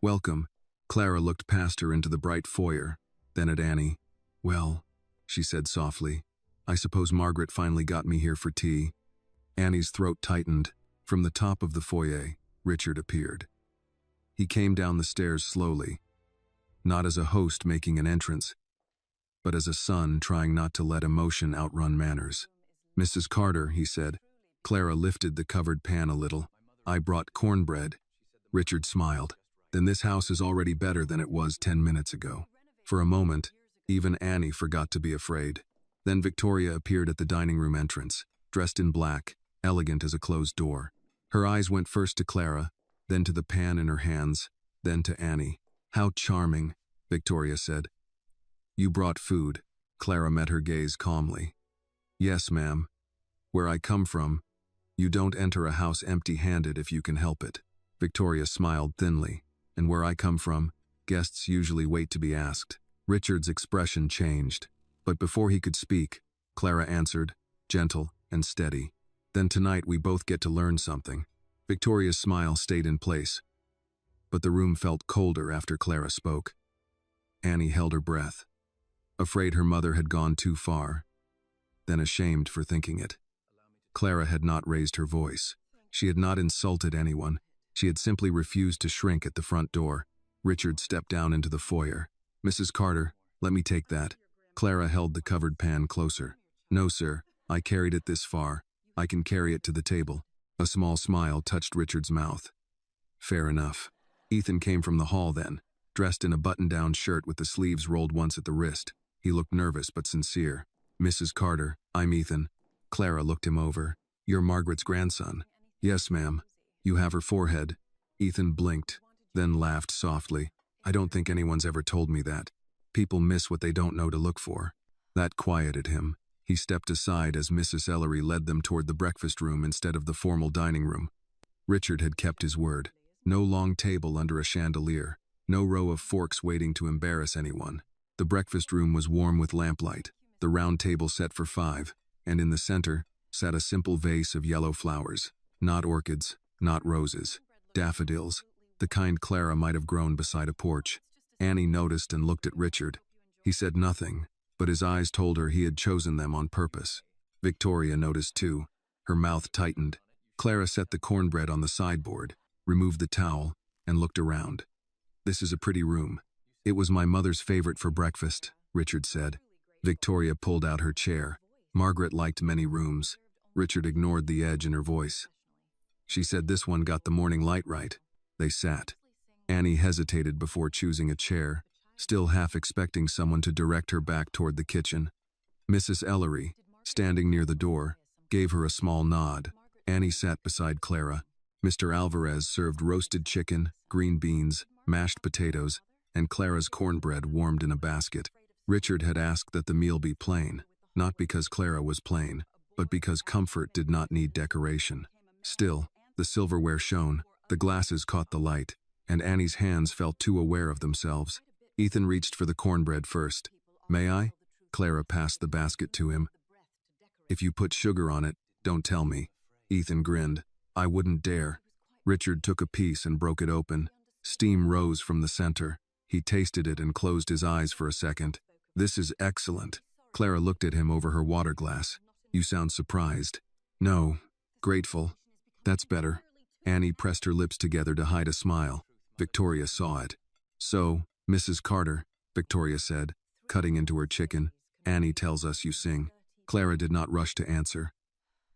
Welcome. Clara looked past her into the bright foyer, then at Annie. Well, she said softly, I suppose Margaret finally got me here for tea. Annie's throat tightened. From the top of the foyer, Richard appeared. He came down the stairs slowly, not as a host making an entrance, but as a son trying not to let emotion outrun manners. Mrs. Carter, he said. Clara lifted the covered pan a little. I brought cornbread. Richard smiled. Then this house is already better than it was 10 minutes ago. For a moment, even Annie forgot to be afraid. Then Victoria appeared at the dining room entrance, dressed in black, elegant as a closed door. Her eyes went first to Clara, then to the pan in her hands, then to Annie. How charming, Victoria said. You brought food. Clara met her gaze calmly. Yes, ma'am. Where I come from, you don't enter a house empty-handed if you can help it. Victoria smiled thinly. and where I come from, guests usually wait to be asked. Richard's expression changed, but before he could speak, Clara answered, gentle and steady. Then tonight we both get to learn something. Victoria's smile stayed in place, but the room felt colder after Clara spoke. Annie held her breath, afraid her mother had gone too far, then ashamed for thinking it. Clara had not raised her voice. She had not insulted anyone. She had simply refused to shrink at the front door. Richard stepped down into the foyer. Mrs. Carter, let me take that. Clara held the covered pan closer. No, sir, I carried it this far. I can carry it to the table. A small smile touched Richard's mouth. Fair enough. Ethan came from the hall then, dressed in a button-down shirt with the sleeves rolled once at the wrist. He looked nervous but sincere. Mrs. Carter, I'm Ethan. Clara looked him over. You're Margaret's grandson. Yes, ma'am. You have her forehead. Ethan blinked, then laughed softly. I don't think anyone's ever told me that. People miss what they don't know to look for. That quieted him. He stepped aside as Mrs. Ellery led them toward the breakfast room instead of the formal dining room. Richard had kept his word. No long table under a chandelier. No row of forks waiting to embarrass anyone. The breakfast room was warm with lamplight, the round table set for 5, and in the center sat a simple vase of yellow flowers. Not orchids, not roses. Daffodils, the kind Clara might have grown beside a porch. Annie noticed and looked at Richard. He said nothing, but his eyes told her he had chosen them on purpose. Victoria noticed too. Her mouth tightened. Clara set the cornbread on the sideboard, removed the towel, and looked around. This is a pretty room. It was my mother's favorite for breakfast, Richard said. Victoria pulled out her chair. Margaret liked many rooms. Richard ignored the edge in her voice. She said this one got the morning light right. They sat. Annie hesitated before choosing a chair, still half expecting someone to direct her back toward the kitchen. Mrs. Ellery, standing near the door, gave her a small nod. Annie sat beside Clara. Mr. Alvarez served roasted chicken, green beans, mashed potatoes, and Clara's cornbread warmed in a basket. Richard had asked that the meal be plain, not because Clara was plain, but because comfort did not need decoration. Still, the silverware shone, the glasses caught the light, and Annie's hands felt too aware of themselves. Ethan reached for the cornbread first. May I? Clara passed the basket to him. If you put sugar on it, don't tell me. Ethan grinned. I wouldn't dare. Richard took a piece and broke it open. Steam rose from the center. He tasted it and closed his eyes for a second. This is excellent. Clara looked at him over her water glass. You sound surprised. No, grateful. That's better. Annie pressed her lips together to hide a smile. Victoria saw it. So, Mrs. Carter, Victoria said, cutting into her chicken, Annie tells us you sing. Clara did not rush to answer.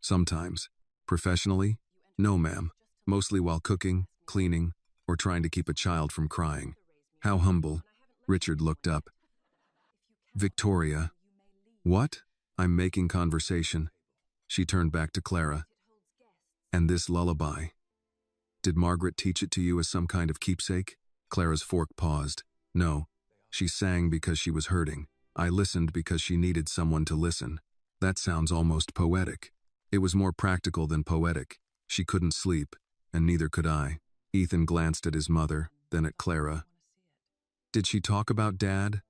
Sometimes. Professionally? No, ma'am. Mostly while cooking, cleaning, or trying to keep a child from crying. How humble. Richard looked up. Victoria. What? I'm making conversation. She turned back to Clara. And this lullaby. Did Margaret teach it to you as some kind of keepsake? Clara's fork paused. No. She sang because she was hurting. I listened because she needed someone to listen. That sounds almost poetic. It was more practical than poetic. She couldn't sleep, and neither could I. Ethan glanced at his mother, then at Clara. Did she talk about Dad?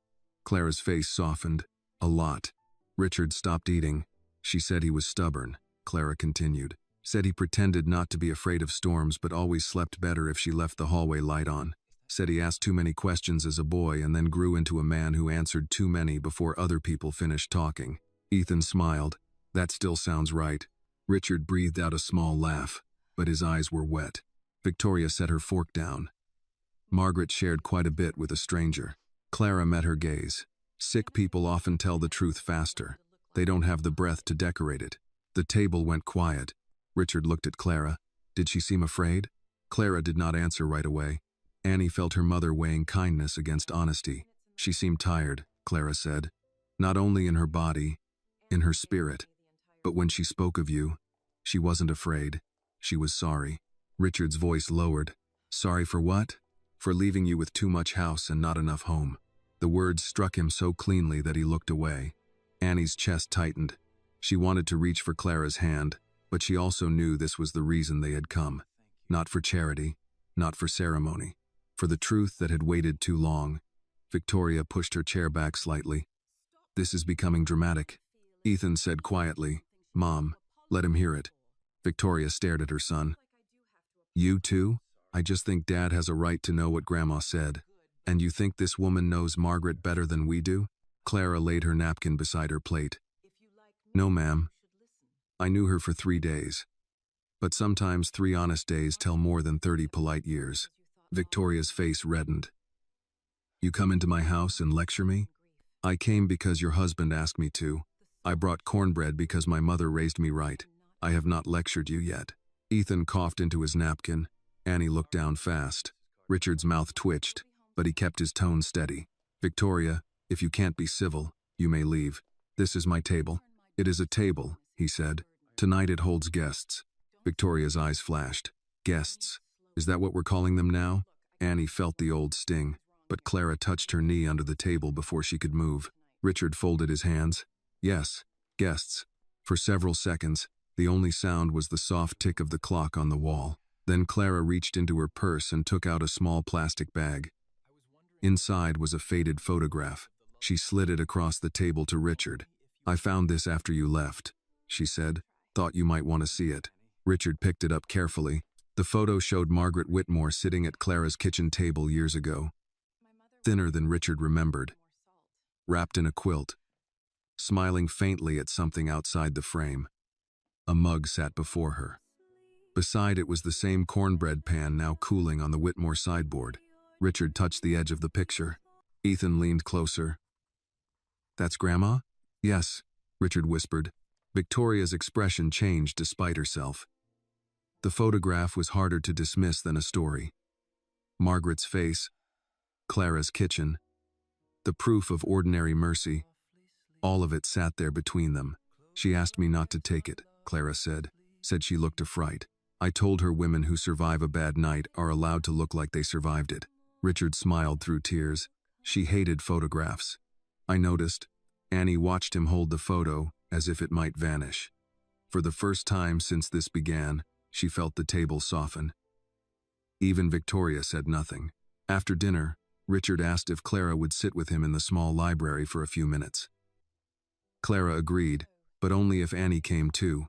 Clara's face softened. A lot. Richard stopped eating. She said he was stubborn, Clara continued. Said he pretended not to be afraid of storms but always slept better if she left the hallway light on. Said he asked too many questions as a boy and then grew into a man who answered too many before other people finished talking. Ethan smiled. That still sounds right. Richard breathed out a small laugh, but his eyes were wet. Victoria set her fork down. Margaret shared quite a bit with a stranger. Clara met her gaze. Sick people often tell the truth faster. They don't have the breath to decorate it. The table went quiet. Richard looked at Clara. Did she seem afraid? Clara did not answer right away. Annie felt her mother weighing kindness against honesty. She seemed tired, Clara said. Not only in her body, in her spirit. But when she spoke of you, she wasn't afraid. She was sorry. Richard's voice lowered. Sorry for what? For leaving you with too much house and not enough home. The words struck him so cleanly that he looked away. Annie's chest tightened. She wanted to reach for Clara's hand, but she also knew this was the reason they had come. Not for charity, not for ceremony. for the truth that had waited too long. Victoria pushed her chair back slightly. "This is becoming dramatic," Ethan said quietly. "Mom, let him hear it." Victoria stared at her son. "You too? I just think Dad has a right to know what Grandma said. And you think this woman knows Margaret better than we do?" Clara laid her napkin beside her plate. "No, ma'am. I knew her for 3 days. But sometimes 3 honest days tell more than 30 polite years." Victoria's face reddened. "You come into my house and lecture me?" "I came because your husband asked me to. I brought cornbread because my mother raised me right. I have not lectured you yet." Ethan coughed into his napkin. Annie looked down fast. Richard's mouth twitched, but he kept his tone steady. "Victoria, if you can't be civil, you may leave. This is my table." "It is a table," he said. "Tonight it holds guests." Victoria's eyes flashed. "Guests? Is that what we're calling them now?" Annie felt the old sting, but Clara touched her knee under the table before she could move. Richard folded his hands. "Yes, guests." For several seconds, the only sound was the soft tick of the clock on the wall. Then Clara reached into her purse and took out a small plastic bag. Inside was a faded photograph. She slid it across the table to Richard. "I found this after you left," she said. "Thought you might want to see it." Richard picked it up carefully. The photo showed Margaret Whitmore sitting at Clara's kitchen table years ago. Thinner than Richard remembered. Wrapped in a quilt. Smiling faintly at something outside the frame. A mug sat before her. Beside it was the same cornbread pan now cooling on the Whitmore sideboard. Richard touched the edge of the picture. Ethan leaned closer. "That's Grandma?" "Yes," Richard whispered. Victoria's expression changed despite herself. The photograph was harder to dismiss than a story. Margaret's face, Clara's kitchen, the proof of ordinary mercy, all of it sat there between them. "She asked me not to take it," Clara said. Said she looked a fright. "I told her women who survive a bad night are allowed to look like they survived it." Richard smiled through tears. "She hated photographs." "I noticed." Annie watched him hold the photo as if it might vanish. For the first time since this began, she felt the table soften. Even Victoria said nothing. After dinner, Richard asked if Clara would sit with him in the small library for a few minutes. Clara agreed, but only if Annie came too.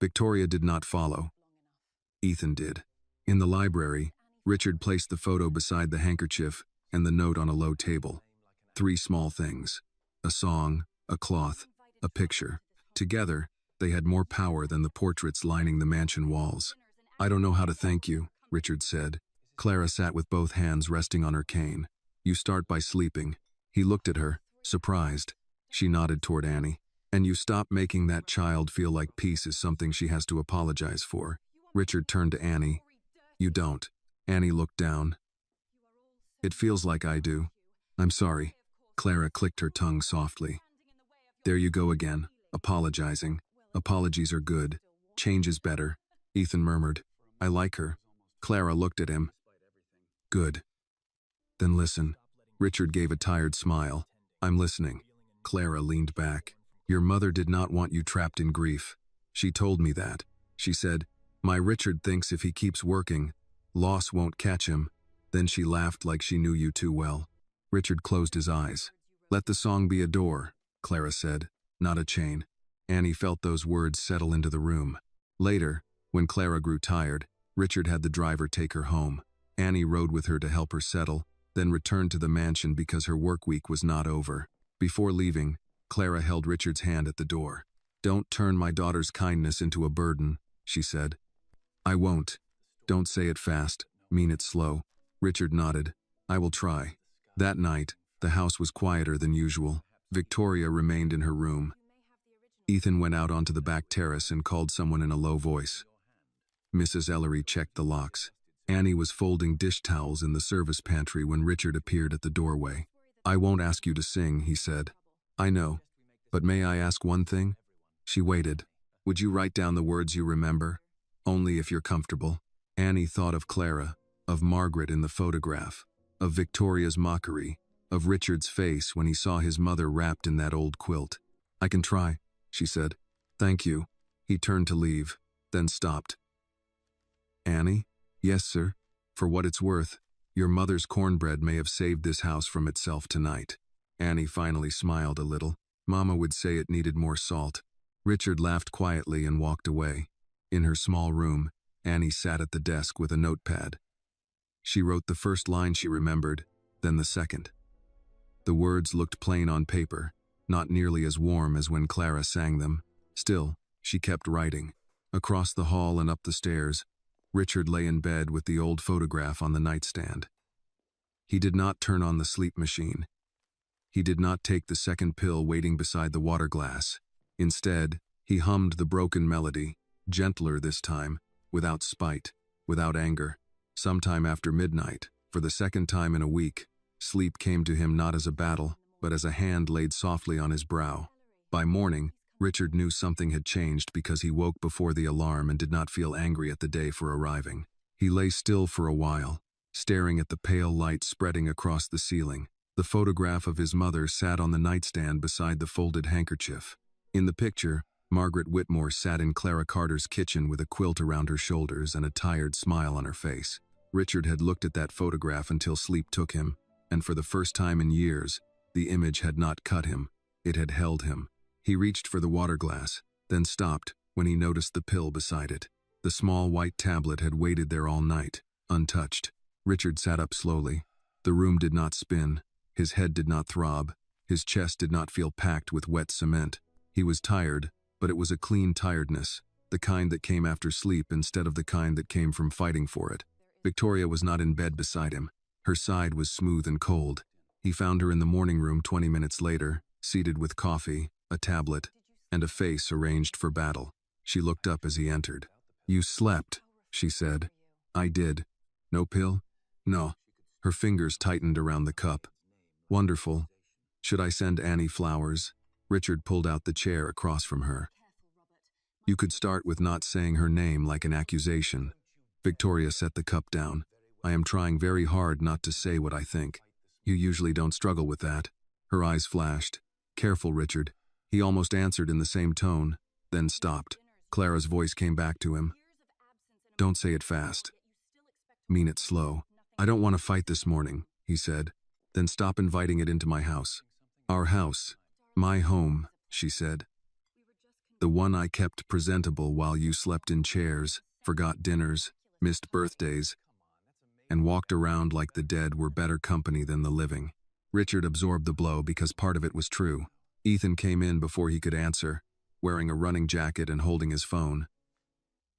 Victoria did not follow. Ethan did. In the library, Richard placed the photo beside the handkerchief and the note on a low table. 3 small things. A song, a cloth, a picture. Together, they had more power than the portraits lining the mansion walls. "I don't know how to thank you," Richard said. Clara sat with both hands resting on her cane. "You start by sleeping." He looked at her, surprised. She nodded toward Annie. "And you stop making that child feel like peace is something she has to apologize for." Richard turned to Annie. "You don't." Annie looked down. "It feels like I do." "I'm sorry." Clara clicked her tongue softly. "There you go again, apologizing. Apologies are good. Change is better." Ethan murmured. "I like her." Clara looked at him. "Good. Then listen." Richard gave a tired smile. "I'm listening." Clara leaned back. "Your mother did not want you trapped in grief. She told me that. She said, 'My Richard thinks if he keeps working, loss won't catch him.'" Then she laughed like she knew you too well. Richard closed his eyes. "Let the song be a door," Clara said, "not a chain." Annie felt those words settle into the room. Later, when Clara grew tired, Richard had the driver take her home. Annie rode with her to help her settle, then returned to the mansion because her work week was not over. Before leaving, Clara held Richard's hand at the door. "Don't turn my daughter's kindness into a burden," she said. "I won't." "Don't say it fast, mean it slow." Richard nodded. "I will try." That night, the house was quieter than usual. Victoria remained in her room. Ethan went out onto the back terrace and called someone in a low voice. Mrs. Ellery checked the locks. Annie was folding dish towels in the service pantry when Richard appeared at the doorway. "I won't ask you to sing," he said. "I know. But may I ask one thing?" She waited. "Would you write down the words you remember? Only if you're comfortable." Annie thought of Clara, of Margaret in the photograph, of Victoria's mockery, of Richard's face when he saw his mother wrapped in that old quilt. "I can try," she said. "Thank you." He turned to leave, then stopped. "Annie?" "Yes, sir. For what it's worth, Your mother's cornbread may have saved this house from itself tonight. Annie finally smiled a little. Mama would say it needed more salt. Richard laughed quietly and walked away. In her small room, Annie sat at the desk with a notepad. She wrote the first line she remembered, then the second. The words looked plain on paper, not nearly as warm as when Clara sang them. Still, she kept writing. Across the hall and up the stairs, Richard lay in bed with the old photograph on the nightstand. He did not turn on the sleep machine. He did not take the second pill waiting beside the water glass. Instead, he hummed the broken melody, gentler this time, without spite, without anger. Sometime after midnight, for the second time in a week, sleep came to him not as a battle, but as a hand laid softly on his brow. By morning, Richard knew something had changed because he woke before the alarm and did not feel angry at the day for arriving. He lay still for a while, staring at the pale light spreading across the ceiling. The photograph of his mother sat on the nightstand beside the folded handkerchief. In the picture, Margaret Whitmore sat in Clara Carter's kitchen with a quilt around her shoulders and a tired smile on her face. Richard had looked at that photograph until sleep took him, and for the first time in years, the image had not cut him, it had held him. He reached for the water glass, then stopped when he noticed the pill beside it. The small white tablet had waited there all night, untouched. Richard sat up slowly. The room did not spin. His head did not throb. His chest did not feel packed with wet cement. He was tired, but it was a clean tiredness, the kind that came after sleep instead of the kind that came from fighting for it. Victoria was not in bed beside him. Her side was smooth and cold. He found her in the morning room 20 minutes later, seated with coffee, a tablet, and a face arranged for battle. She looked up as he entered. "You slept," she said. "I did. No pill?" "No." Her fingers tightened around the cup. "Wonderful. Should I send Annie flowers?" Richard pulled out the chair across from her. "You could start with not saying her name like an accusation." Victoria set the cup down. "I am trying very hard not to say what I think. You usually don't struggle with that." Her eyes flashed. "Careful, Richard." He almost answered in the same tone, then stopped. Clara's voice came back to him. "Don't say it fast. Mean it slow." "I don't want to fight this morning," he said. "Then stop inviting it into my house." "Our house. My home," she said. "The one I kept presentable while you slept in chairs, forgot dinners, missed birthdays, and walked around like the dead were better company than the living." Richard absorbed the blow because part of it was true. Ethan came in before he could answer, wearing a running jacket and holding his phone.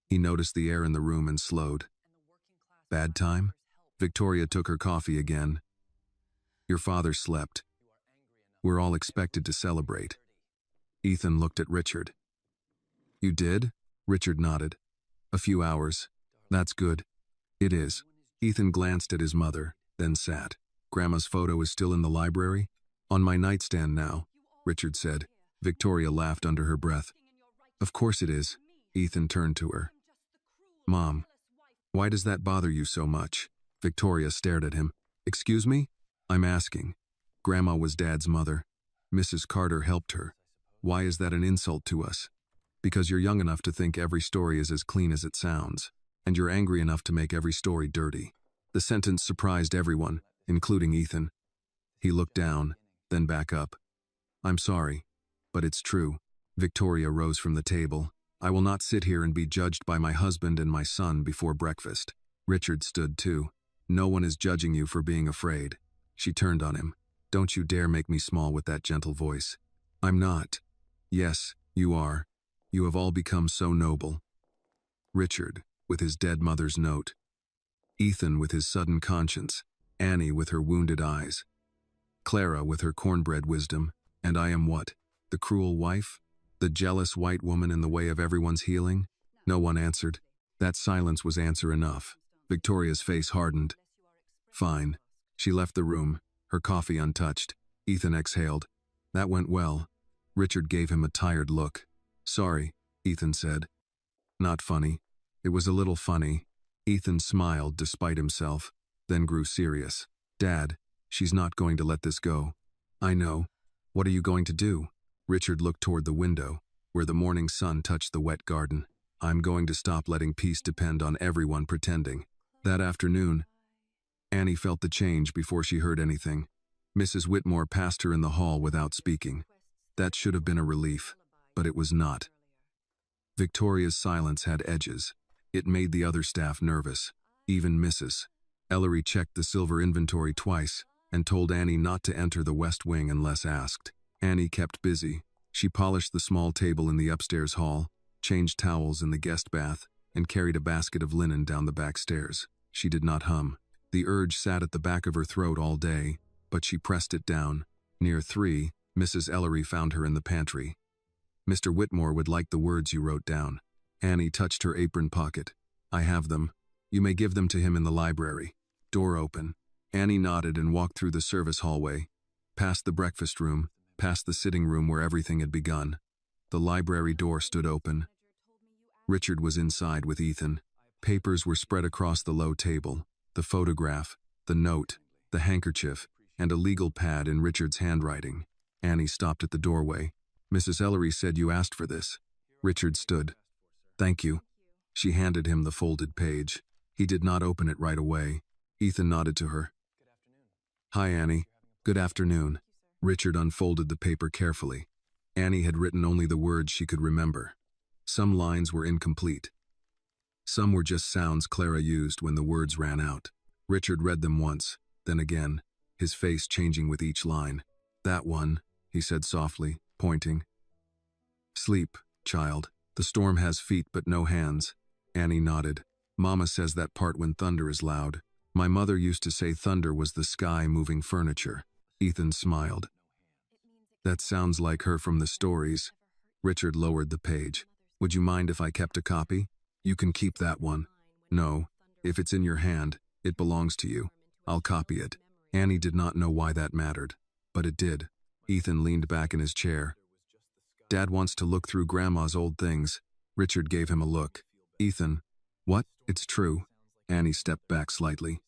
He noticed the air in the room and slowed. "Bad time?" Victoria took her coffee again. "Your father slept. We're all expected to celebrate." Ethan looked at Richard. "You did?" Richard nodded. "A few hours. That's good." "It is." Ethan glanced at his mother, then sat. "Grandma's photo is still in the library?" "On my nightstand now," Richard said. Victoria laughed under her breath. "Of course it is." Ethan turned to her. "Mom, why does that bother you so much?" Victoria stared at him. "Excuse me? I'm asking. Grandma was Dad's mother. Mrs. Carter helped her. Why is that an insult to us?" "Because you're young enough to think every story is as clean as it sounds, and you're angry enough to make every story dirty." The sentence surprised everyone, including Ethan. He looked down, then back up. "I'm sorry, but it's true." Victoria rose from the table. "I will not sit here and be judged by my husband and my son before breakfast." Richard stood too. "No one is judging you for being afraid." She turned on him. "Don't you dare make me small with that gentle voice." "I'm not." "Yes, you are. You have all become so noble." Richard, with his dead mother's note. Ethan with his sudden conscience. Annie with her wounded eyes. Clara with her cornbread wisdom. And I am what? The cruel wife? The jealous white woman in the way of everyone's healing? No one answered. That silence was answer enough. Victoria's face hardened. "Fine." She left the room, her coffee untouched. Ethan exhaled. "That went well." Richard gave him a tired look. "Sorry," Ethan said. "Not funny." "It was a little funny." Ethan smiled despite himself, then grew serious. "Dad, she's not going to let this go." "I know. What are you going to do?" Richard looked toward the window, where the morning sun touched the wet garden. "I'm going to stop letting peace depend on everyone pretending." That afternoon, Annie felt the change before she heard anything. Mrs. Whitmore passed her in the hall without speaking. That should have been a relief, but it was not. Victoria's silence had edges. It made the other staff nervous, even Mrs. Ellery checked the silver inventory twice and told Annie not to enter the West Wing unless asked. Annie kept busy. She polished the small table in the upstairs hall, changed towels in the guest bath, and carried a basket of linen down the back stairs. She did not hum. The urge sat at the back of her throat all day, but she pressed it down. Near 3, Mrs. Ellery found her in the pantry. "Mr. Whitmore would like the words you wrote down." Annie touched her apron pocket. "I have them. You may give them to him in the library." Door open. Annie nodded and walked through the service hallway, past the breakfast room, past the sitting room where everything had begun. The library door stood open. Richard was inside with Ethan. Papers were spread across the low table. The photograph, the note, the handkerchief, and a legal pad in Richard's handwriting. Annie stopped at the doorway. "Mrs. Ellery said you asked for this." Richard stood. "Thank you." She handed him the folded page. He did not open it right away. Ethan nodded to her. "Hi, Annie. Good afternoon." Richard unfolded the paper carefully. Annie had written only the words she could remember. Some lines were incomplete. Some were just sounds Clara used when the words ran out. Richard read them once, then again, his face changing with each line. "That one," he said softly, pointing. "Sleep, child. The storm has feet but no hands." Annie nodded. "Mama says that part when thunder is loud. My mother used to say thunder was the sky moving furniture." Ethan smiled. "That sounds like her from the stories." Richard lowered the page. "Would you mind if I kept a copy? You can keep that one." "No, if it's in your hand, it belongs to you. I'll copy it." Annie did not know why that mattered, but it did. Ethan leaned back in his chair. "Dad wants to look through Grandma's old things." Richard gave him a look. "Ethan." "What? It's true." Annie stepped back slightly.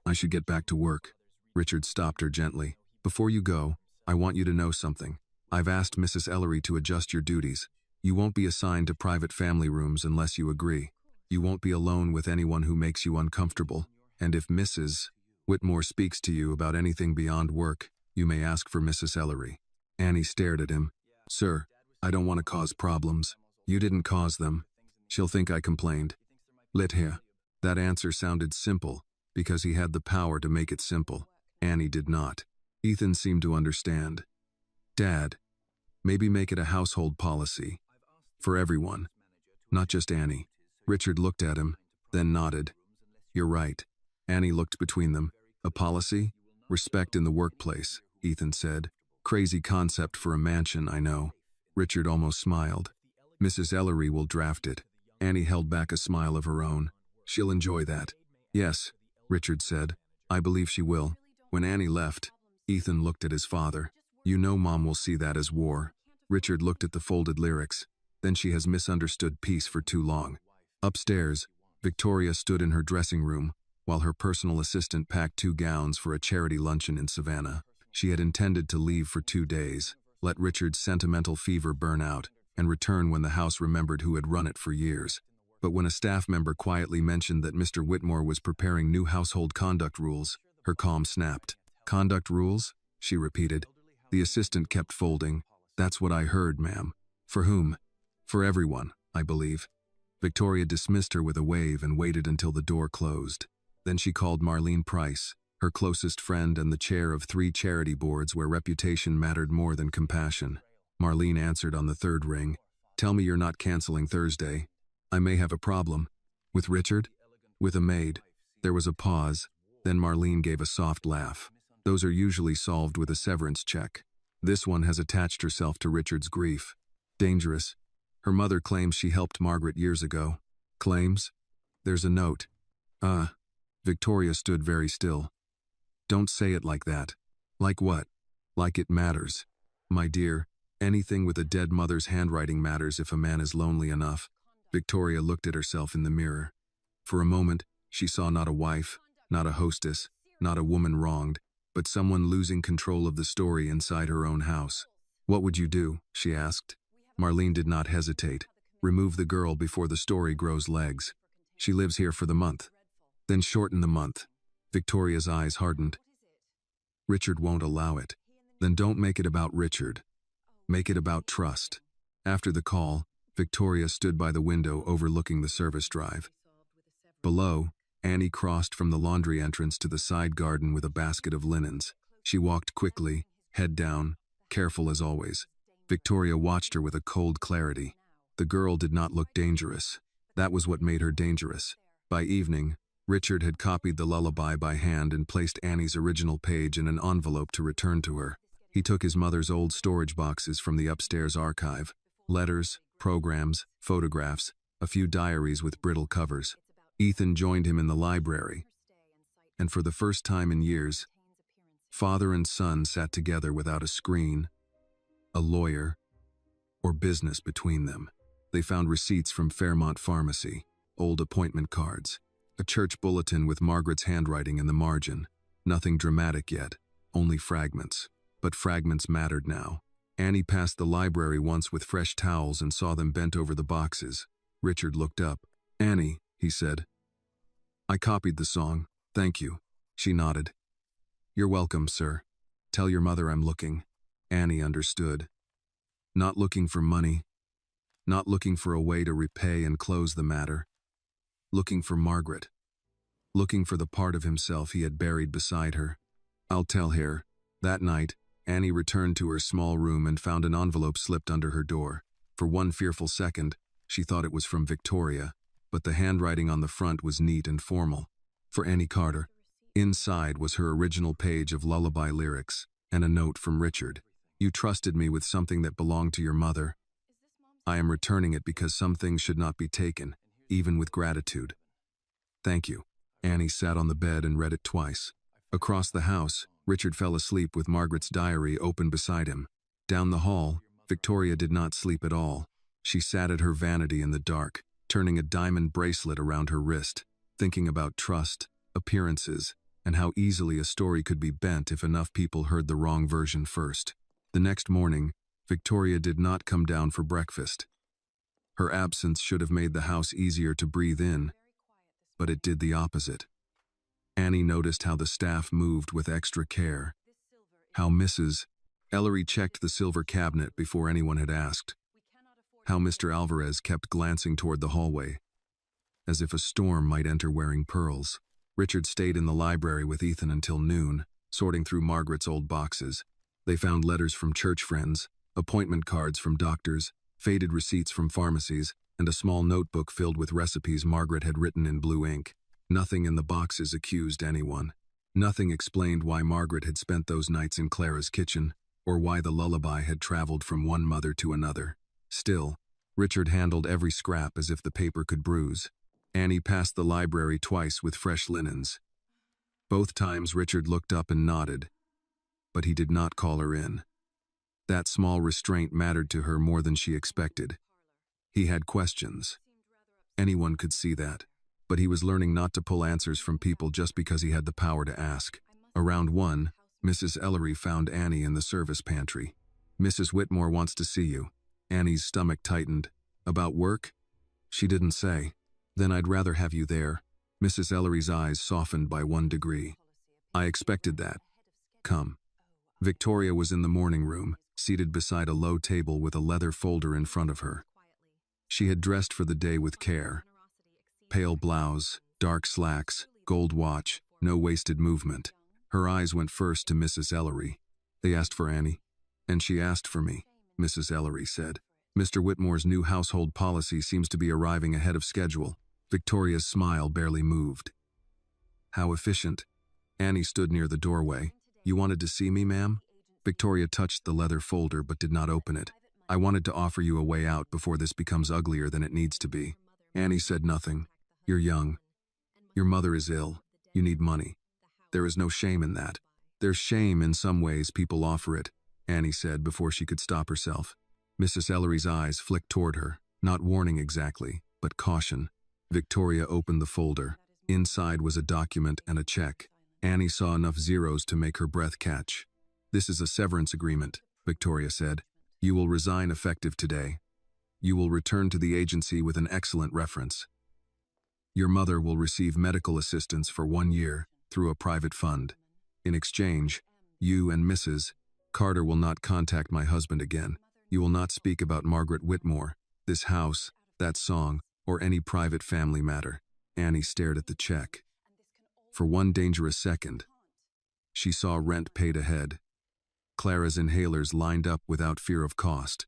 "I should get back to work." Richard stopped her gently. "Before you go, I want you to know something. I've asked Mrs. Ellery to adjust your duties. You won't be assigned to private family rooms unless you agree. You won't be alone with anyone who makes you uncomfortable. And if Mrs. Whitmore speaks to you about anything beyond work, you may ask for Mrs. Ellery." Annie stared at him. "Sir, I don't want to cause problems." "You didn't cause them. She'll think I complained." "Lit here." That answer sounded simple, because he had the power to make it simple. Annie did not. Ethan seemed to understand. "Dad, maybe make it a household policy. For everyone. Not just Annie." Richard looked at him, then nodded. "You're right." Annie looked between them. "A policy? Respect in the workplace," Ethan said. "Crazy concept for a mansion, I know." Richard almost smiled. "Mrs. Ellery will draft it." Annie held back a smile of her own. "She'll enjoy that." "Yes," Richard said. "I believe she will." When Annie left, Ethan looked at his father. "You know Mom will see that as war." Richard looked at the folded lyrics. "Then she has misunderstood peace for too long." Upstairs, Victoria stood in her dressing room, while her personal assistant packed 2 gowns for a charity luncheon in Savannah. She had intended to leave for 2 days, let Richard's sentimental fever burn out, and return when the house remembered who had run it for years. But when a staff member quietly mentioned that Mr. Whitmore was preparing new household conduct rules, her calm snapped. "Conduct rules?" she repeated. The assistant kept folding. "That's what I heard, ma'am." "For whom?" "For everyone, I believe." Victoria dismissed her with a wave and waited until the door closed. Then she called Marlene Price, her closest friend and the chair of 3 charity boards where reputation mattered more than compassion. Marlene answered on the 3rd ring. "Tell me you're not canceling Thursday. I may have a problem." "With Richard?" "With a maid." There was a pause. Then Marlene gave a soft laugh. "Those are usually solved with a severance check. This one has attached herself to Richard's grief. Dangerous. Her mother claims she helped Margaret years ago." "Claims?" "There's a note." Victoria stood very still. "Don't say it like that." "Like what?" "Like it matters." "My dear, anything with a dead mother's handwriting matters if a man is lonely enough." Victoria looked at herself in the mirror. For a moment, she saw not a wife, not a hostess, not a woman wronged, but someone losing control of the story inside her own house. "What would you do?" she asked. Marlene did not hesitate. "Remove the girl before the story grows legs. She lives here for the month." "Then shorten the month." Victoria's eyes hardened. Richard won't allow it. Then don't make it about Richard. Make it about trust. After the call, Victoria stood by the window overlooking the service drive. Below, Annie crossed from the laundry entrance to the side garden with a basket of linens. She walked quickly, head down, careful as always. Victoria watched her with a cold clarity. The girl did not look dangerous. That was what made her dangerous. By evening, Richard had copied the lullaby by hand and placed Annie's original page in an envelope to return to her. He took his mother's old storage boxes from the upstairs archive. Letters, programs, photographs, a few diaries with brittle covers. Ethan joined him in the library. And for the first time in years, father and son sat together without a screen, a lawyer, or business between them. They found receipts from Fairmont Pharmacy, old appointment cards, a church bulletin with Margaret's handwriting in the margin. Nothing dramatic yet, only fragments. But fragments mattered now. Annie passed the library once with fresh towels and saw them bent over the boxes. Richard looked up. "Annie," he said. "I copied the song. Thank you." She nodded. "You're welcome, sir. Tell your mother I'm looking." Annie understood. Not looking for money. Not looking for a way to repay and close the matter. Looking for Margaret. Looking for the part of himself he had buried beside her. "I'll tell her." That night, Annie returned to her small room and found an envelope slipped under her door. For one fearful second, she thought it was from Victoria, but the handwriting on the front was neat and formal. For Annie Carter. Inside was her original page of lullaby lyrics and a note from Richard. "You trusted me with something that belonged to your mother. I am returning it because some things should not be taken, even with gratitude. Thank you." Annie sat on the bed and read it twice. Across the house, Richard fell asleep with Margaret's diary open beside him. Down the hall, Victoria did not sleep at all. She sat at her vanity in the dark, turning a diamond bracelet around her wrist, thinking about trust, appearances, and how easily a story could be bent if enough people heard the wrong version first. The next morning, Victoria did not come down for breakfast. Her absence should have made the house easier to breathe in, but it did the opposite. Annie noticed how the staff moved with extra care, how Mrs. Ellery checked the silver cabinet before anyone had asked, how Mr. Alvarez kept glancing toward the hallway, as if a storm might enter wearing pearls. Richard stayed in the library with Ethan until noon, sorting through Margaret's old boxes. They found letters from church friends, appointment cards from doctors, faded receipts from pharmacies, and a small notebook filled with recipes Margaret had written in blue ink. Nothing in the boxes accused anyone. Nothing explained why Margaret had spent those nights in Clara's kitchen, or why the lullaby had traveled from one mother to another. Still, Richard handled every scrap as if the paper could bruise. Annie passed the library twice with fresh linens. Both times Richard looked up and nodded, but he did not call her in. That small restraint mattered to her more than she expected. He had questions. Anyone could see that. But he was learning not to pull answers from people just because he had the power to ask. Around 1, Mrs. Ellery found Annie in the service pantry. "Mrs. Whitmore wants to see you." Annie's stomach tightened. "About work?" She didn't say. "Then I'd rather have you there." Mrs. Ellery's eyes softened by 1 degree. "I expected that. Come." Victoria was in the morning room, seated beside a low table with a leather folder in front of her. She had dressed for the day with care. Pale blouse, dark slacks, gold watch, no wasted movement. Her eyes went first to Mrs. Ellery. "They asked for Annie." "And she asked for me," Mrs. Ellery said. "Mr. Whitmore's new household policy seems to be arriving ahead of schedule." Victoria's smile barely moved. "How efficient." Annie stood near the doorway. "You wanted to see me, ma'am?" Victoria touched the leather folder but did not open it. "I wanted to offer you a way out before this becomes uglier than it needs to be." Annie said nothing. "You're young. Your mother is ill. You need money. There is no shame in that." "There's shame in some ways people offer it," Annie said before she could stop herself. Mrs. Ellery's eyes flicked toward her, not warning exactly, but caution. Victoria opened the folder. Inside was a document and a check. Annie saw enough zeros to make her breath catch. "This is a severance agreement," Victoria said. "You will resign effective today. You will return to the agency with an excellent reference. Your mother will receive medical assistance for 1 year, through a private fund. In exchange, you and Mrs. Carter will not contact my husband again. You will not speak about Margaret Whitmore, this house, that song, or any private family matter. Annie stared at the check. For one dangerous second, she saw rent paid ahead, Clara's inhalers lined up without fear of cost,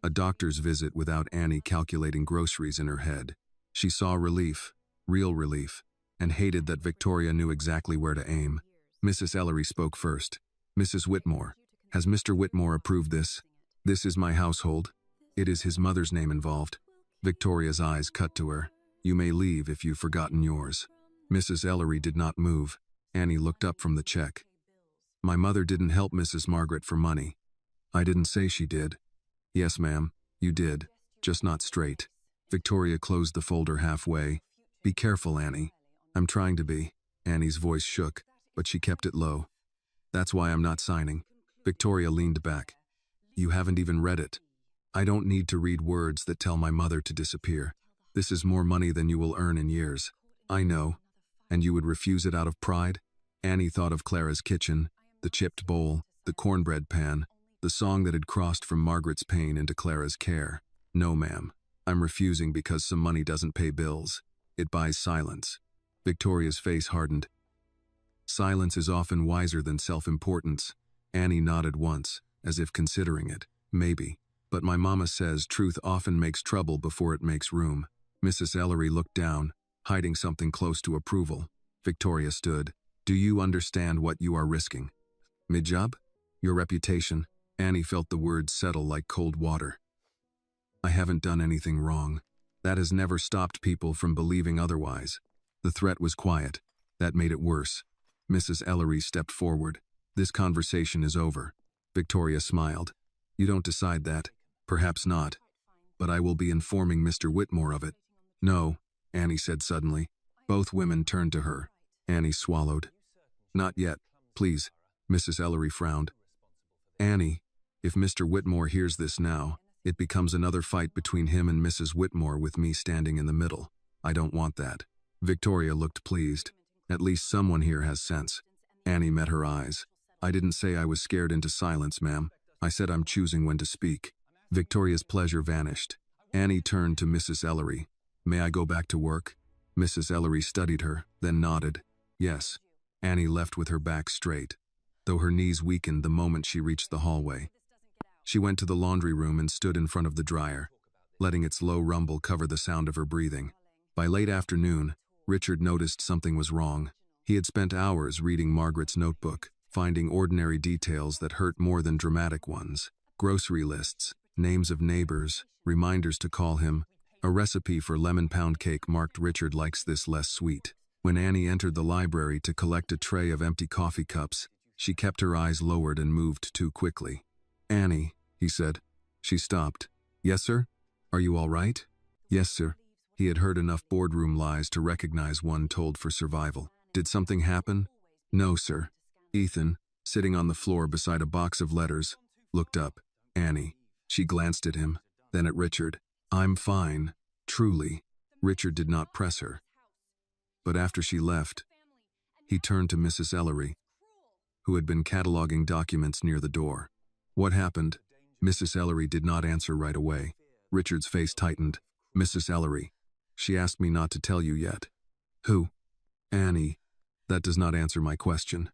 a doctor's visit without Annie calculating groceries in her head. She saw relief, real relief, and hated that Victoria knew exactly where to aim. Mrs. Ellery spoke first. Mrs. Whitmore, has Mr. Whitmore approved this? This is my household. It is his mother's name involved. Victoria's eyes cut to her. You may leave if you've forgotten yours. Mrs. Ellery did not move. Annie looked up from the check. My mother didn't help Mrs. Margaret for money. I didn't say she did. Yes, ma'am, you did, just not straight. Victoria closed the folder halfway. Be careful, Annie. I'm trying to be. Annie's voice shook, but she kept it low. That's why I'm not signing. Victoria leaned back. You haven't even read it. I don't need to read words that tell my mother to disappear. This is more money than you will earn in years. I know. And you would refuse it out of pride? Annie thought of Clara's kitchen, the chipped bowl, the cornbread pan, the song that had crossed from Margaret's pain into Clara's care. No, ma'am. I'm refusing because some money doesn't pay bills. It buys silence. Victoria's face hardened. Silence is often wiser than self-importance. Annie nodded once, as if considering it. Maybe. But my mama says truth often makes trouble before it makes room. Mrs. Ellery looked down, hiding something close to approval. Victoria stood. Do you understand what you are risking? My job? Your reputation? Annie felt the words settle like cold water. I haven't done anything wrong. That has never stopped people from believing otherwise. The threat was quiet. That made it worse. Mrs. Ellery stepped forward. This conversation is over. Victoria smiled. You don't decide that. Perhaps not. But I will be informing Mr. Whitmore of it. No, Annie said suddenly. Both women turned to her. Annie swallowed. Not yet, please. Mrs. Ellery frowned. Annie, if Mr. Whitmore hears this now, it becomes another fight between him and Mrs. Whitmore with me standing in the middle. I don't want that. Victoria looked pleased. At least someone here has sense. Annie met her eyes. I didn't say I was scared into silence, ma'am. I said I'm choosing when to speak. Victoria's pleasure vanished. Annie turned to Mrs. Ellery. May I go back to work? Mrs. Ellery studied her, then nodded. Yes. Annie left with her back straight, though her knees weakened the moment she reached the hallway. She went to the laundry room and stood in front of the dryer, letting its low rumble cover the sound of her breathing. By late afternoon, Richard noticed something was wrong. He had spent hours reading Margaret's notebook, finding ordinary details that hurt more than dramatic ones. Grocery lists, names of neighbors, reminders to call him. A recipe for lemon pound cake marked Richard likes this less sweet. When Annie entered the library to collect a tray of empty coffee cups, she kept her eyes lowered and moved too quickly. Annie, he said. She stopped. Yes, sir? Are you all right? Yes, sir. He had heard enough boardroom lies to recognize one told for survival. Did something happen? No, sir. Ethan, sitting on the floor beside a box of letters, looked up. Annie. She glanced at him, then at Richard. I'm fine. Truly. Richard did not press her. But after she left, he turned to Mrs. Ellery, who had been cataloging documents near the door. What happened? Mrs. Ellery did not answer right away. Richard's face tightened. Mrs. Ellery. She asked me not to tell you yet. Who? Annie. That does not answer my question.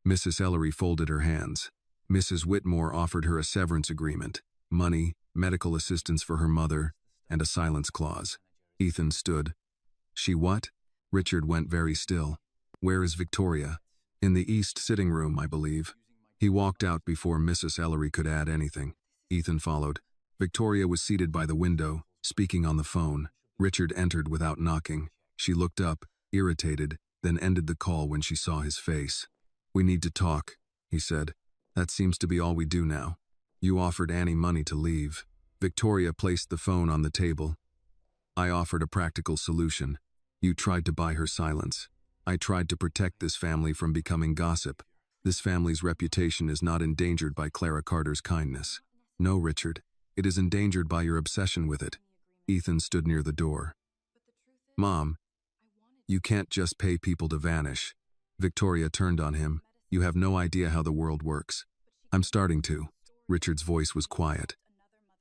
Mrs. Ellery folded her hands. Mrs. Whitmore offered her a severance agreement, money, medical assistance for her mother, and a silence clause. Ethan stood. She what? Richard went very still. Where is Victoria? In the east sitting room, I believe. He walked out before Mrs. Ellery could add anything. Ethan followed. Victoria was seated by the window, speaking on the phone. Richard entered without knocking. She looked up, irritated, then ended the call when she saw his face. We need to talk, he said. That seems to be all we do now. You offered Annie money to leave. Victoria placed the phone on the table. I offered a practical solution. You tried to buy her silence. I tried to protect this family from becoming gossip. This family's reputation is not endangered by Clara Carter's kindness. No, Richard. It is endangered by your obsession with it. Ethan stood near the door. Mom, you can't just pay people to vanish. Victoria turned on him. You have no idea how the world works. I'm starting to. Richard's voice was quiet.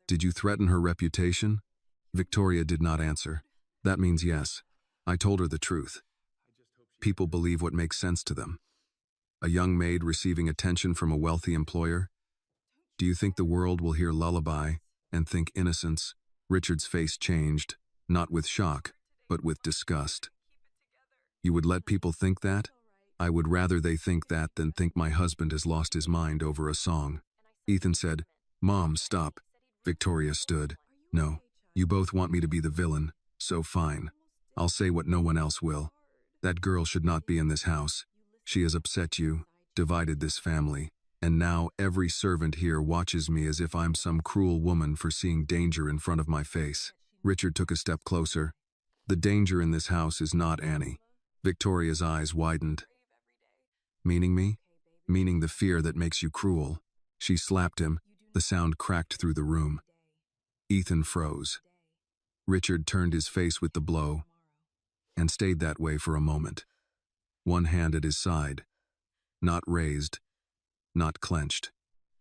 Did you threaten her reputation? Victoria did not answer. That means yes. I told her the truth. People believe what makes sense to them. A young maid receiving attention from a wealthy employer? Do you think the world will hear Lullaby and think innocence? Richard's face changed, not with shock, but with disgust. You would let people think that? I would rather they think that than think my husband has lost his mind over a song. Ethan said, Mom, stop. Victoria stood. No, you both want me to be the villain, so fine. I'll say what no one else will. That girl should not be in this house. She has upset you, divided this family, and now every servant here watches me as if I'm some cruel woman for seeing danger in front of my face. Richard took a step closer. The danger in this house is not Annie. Victoria's eyes widened. Meaning me? Meaning the fear that makes you cruel. She slapped him. The sound cracked through the room. Ethan froze. Richard turned his face with the blow and stayed that way for a moment. One hand at his side. Not raised. Not clenched.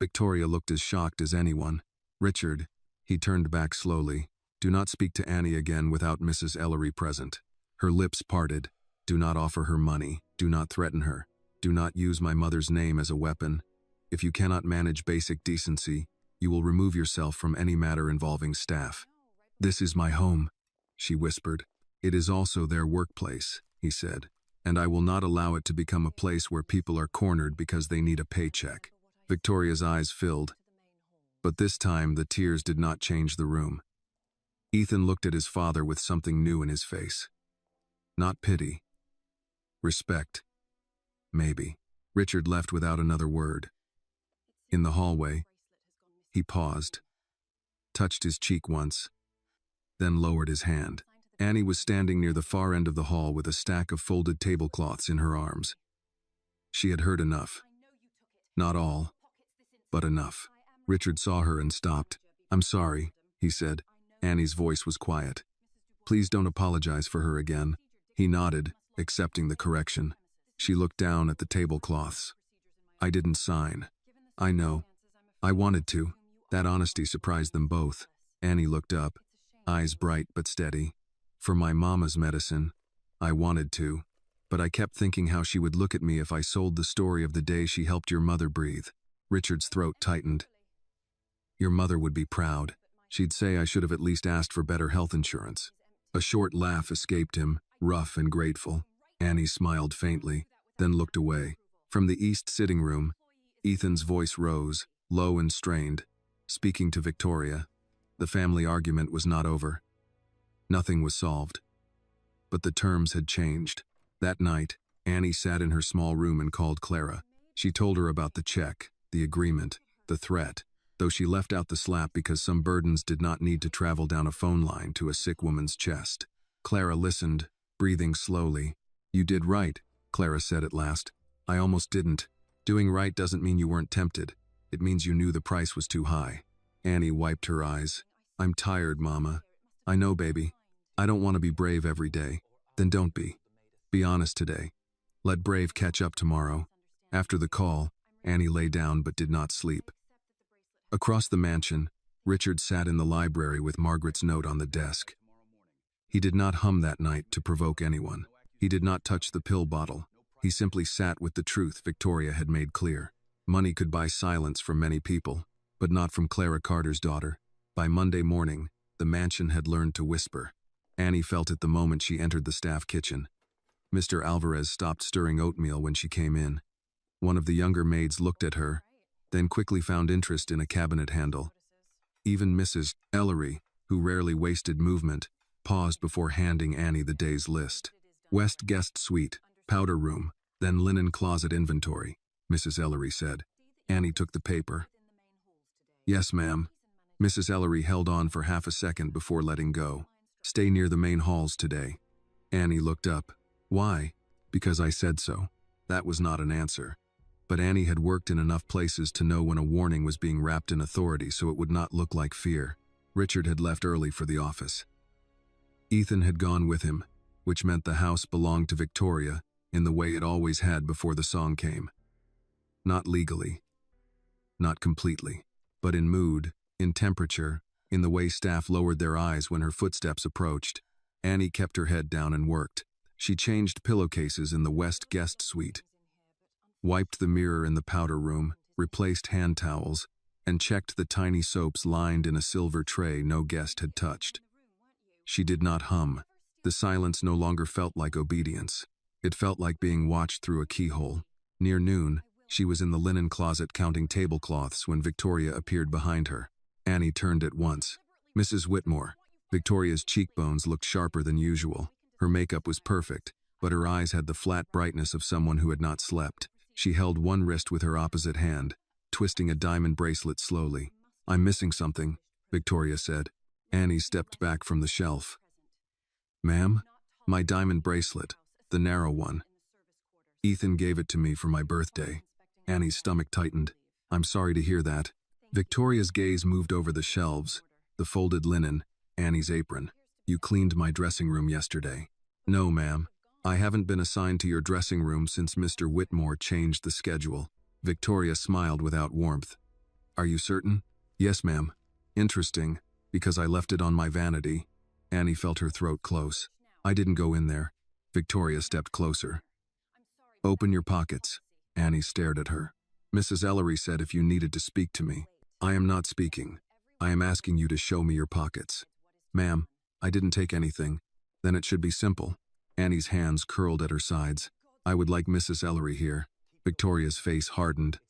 Victoria looked as shocked as anyone. Richard, he turned back slowly. Do not speak to Annie again without Mrs. Ellery present. Her lips parted. Do not offer her money. Do not threaten her. Do not use my mother's name as a weapon. If you cannot manage basic decency, you will remove yourself from any matter involving staff. This is my home, she whispered. It is also their workplace, he said, and I will not allow it to become a place where people are cornered because they need a paycheck. Victoria's eyes filled, but this time the tears did not change the room. Ethan looked at his father with something new in his face. Not pity. Respect. Maybe. Richard left without another word. In the hallway, he paused, touched his cheek once, then lowered his hand. Annie was standing near the far end of the hall with a stack of folded tablecloths in her arms. She had heard enough. Not all, but enough. Richard saw her and stopped. I'm sorry, he said. Annie's voice was quiet. Please don't apologize for her again. He nodded, accepting the correction. She looked down at the tablecloths. I didn't sign. I know. I wanted to. That honesty surprised them both. Annie looked up, eyes bright but steady. For my mama's medicine, I wanted to, but I kept thinking how she would look at me if I sold the story of the day she helped your mother breathe. Richard's throat tightened. Your mother would be proud. She'd say I should have at least asked for better health insurance. A short laugh escaped him, rough and grateful. Annie smiled faintly, then looked away. From the east sitting room, Ethan's voice rose, low and strained, speaking to Victoria. The family argument was not over. Nothing was solved. But the terms had changed. That night, Annie sat in her small room and called Clara. She told her about the check, the agreement, the threat, though she left out the slap because some burdens did not need to travel down a phone line to a sick woman's chest. Clara listened, breathing slowly. You did right, Clara said at last. I almost didn't. Doing right doesn't mean you weren't tempted. It means you knew the price was too high. Annie wiped her eyes. I'm tired, Mama. I know, baby. I don't want to be brave every day. Then don't be. Be honest today. Let brave catch up tomorrow. After the call, Annie lay down but did not sleep. Across the mansion, Richard sat in the library with Margaret's note on the desk. He did not hum that night to provoke anyone. He did not touch the pill bottle. He simply sat with the truth Victoria had made clear. Money could buy silence from many people, but not from Clara Carter's daughter. By Monday morning, the mansion had learned to whisper. Annie felt it the moment she entered the staff kitchen. Mr. Alvarez stopped stirring oatmeal when she came in. One of the younger maids looked at her, then quickly found interest in a cabinet handle. Even Mrs. Ellery, who rarely wasted movement, paused before handing Annie the day's list. West Guest Suite, powder room, then linen closet inventory, Mrs. Ellery said. Annie took the paper. Yes, ma'am. Mrs. Ellery held on for half a second before letting go. Stay near the main halls today. Annie looked up. Why? Because I said so. That was not an answer. But Annie had worked in enough places to know when a warning was being wrapped in authority so it would not look like fear. Richard had left early for the office. Ethan had gone with him, which meant the house belonged to Victoria, in the way it always had before the song came. Not legally, not completely, but in mood, in temperature, in the way staff lowered their eyes when her footsteps approached. Annie kept her head down and worked. She changed pillowcases in the West guest suite, wiped the mirror in the powder room, replaced hand towels, and checked the tiny soaps lined in a silver tray no guest had touched. She did not hum. The silence no longer felt like obedience. It felt like being watched through a keyhole. Near noon, she was in the linen closet counting tablecloths when Victoria appeared behind her. Annie turned at once. Mrs. Whitmore. Victoria's cheekbones looked sharper than usual. Her makeup was perfect, but her eyes had the flat brightness of someone who had not slept. She held one wrist with her opposite hand, twisting a diamond bracelet slowly. "I'm missing something," Victoria said. Annie stepped back from the shelf. "Ma'am? My diamond bracelet, the narrow one. Ethan gave it to me for my birthday." Annie's stomach tightened. "I'm sorry to hear that." Victoria's gaze moved over the shelves, the folded linen, Annie's apron. "You cleaned my dressing room yesterday." "No, ma'am. I haven't been assigned to your dressing room since Mr. Whitmore changed the schedule." Victoria smiled without warmth. "Are you certain?" "Yes, ma'am." "Interesting, because I left it on my vanity." Annie felt her throat close. "I didn't go in there." Victoria stepped closer. "Open your pockets." Annie stared at her. "Mrs. Ellery said if you needed to speak to me." "I am not speaking. I am asking you to show me your pockets." "Ma'am, I didn't take anything." "Then it should be simple." Annie's hands curled at her sides. "I would like Mrs. Ellery here." Victoria's face hardened.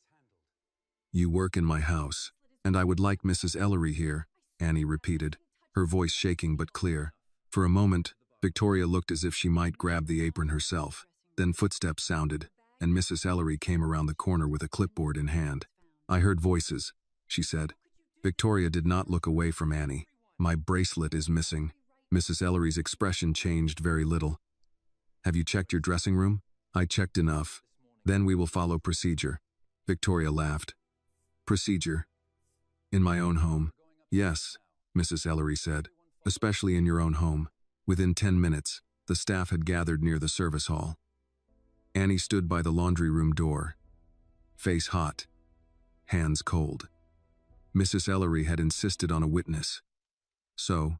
"You work in my house, and I would like Mrs. Ellery here," Annie repeated, her voice shaking but clear. For a moment, Victoria looked as if she might grab the apron herself. Then footsteps sounded, and Mrs. Ellery came around the corner with a clipboard in hand. "I heard voices," she said. Victoria did not look away from Annie. "My bracelet is missing." Mrs. Ellery's expression changed very little. "Have you checked your dressing room?" "I checked enough. Then we will follow procedure." Victoria laughed. "Procedure? In my own home?" "Yes," Mrs. Ellery said, "especially in your own home." Within 10 minutes, the staff had gathered near the service hall. Annie stood by the laundry room door, face hot, hands cold. Mrs. Ellery had insisted on a witness. So,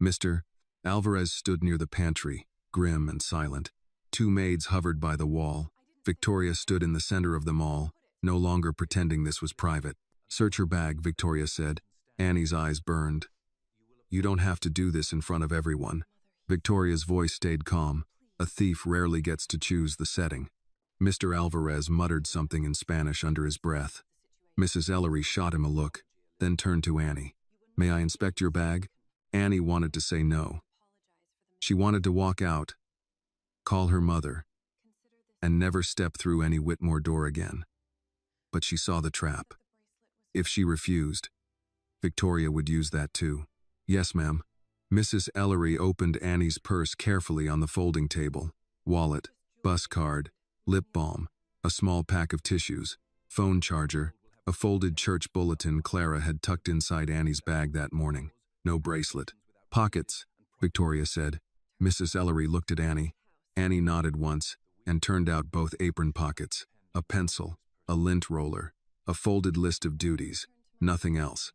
Mr. Alvarez stood near the pantry, grim and silent. 2 maids hovered by the wall. Victoria stood in the center of them all, no longer pretending this was private. "Search her bag," Victoria said. Annie's eyes burned. "You don't have to do this in front of everyone." Victoria's voice stayed calm. A thief rarely gets to choose the setting. Mr. Alvarez muttered something in Spanish under his breath. Mrs. Ellery shot him a look, then turned to Annie. "May I inspect your bag?" Annie wanted to say no. She wanted to walk out, call her mother, and never step through any Whitmore door again. But she saw the trap. If she refused, Victoria would use that too. "Yes, ma'am." Mrs. Ellery opened Annie's purse carefully on the folding table. Wallet, bus card, lip balm, a small pack of tissues, phone charger, a folded church bulletin Clara had tucked inside Annie's bag that morning. No bracelet. "Pockets," Victoria said. Mrs. Ellery looked at Annie. Annie nodded once and turned out both apron pockets, a pencil, a lint roller, a folded list of duties, nothing else.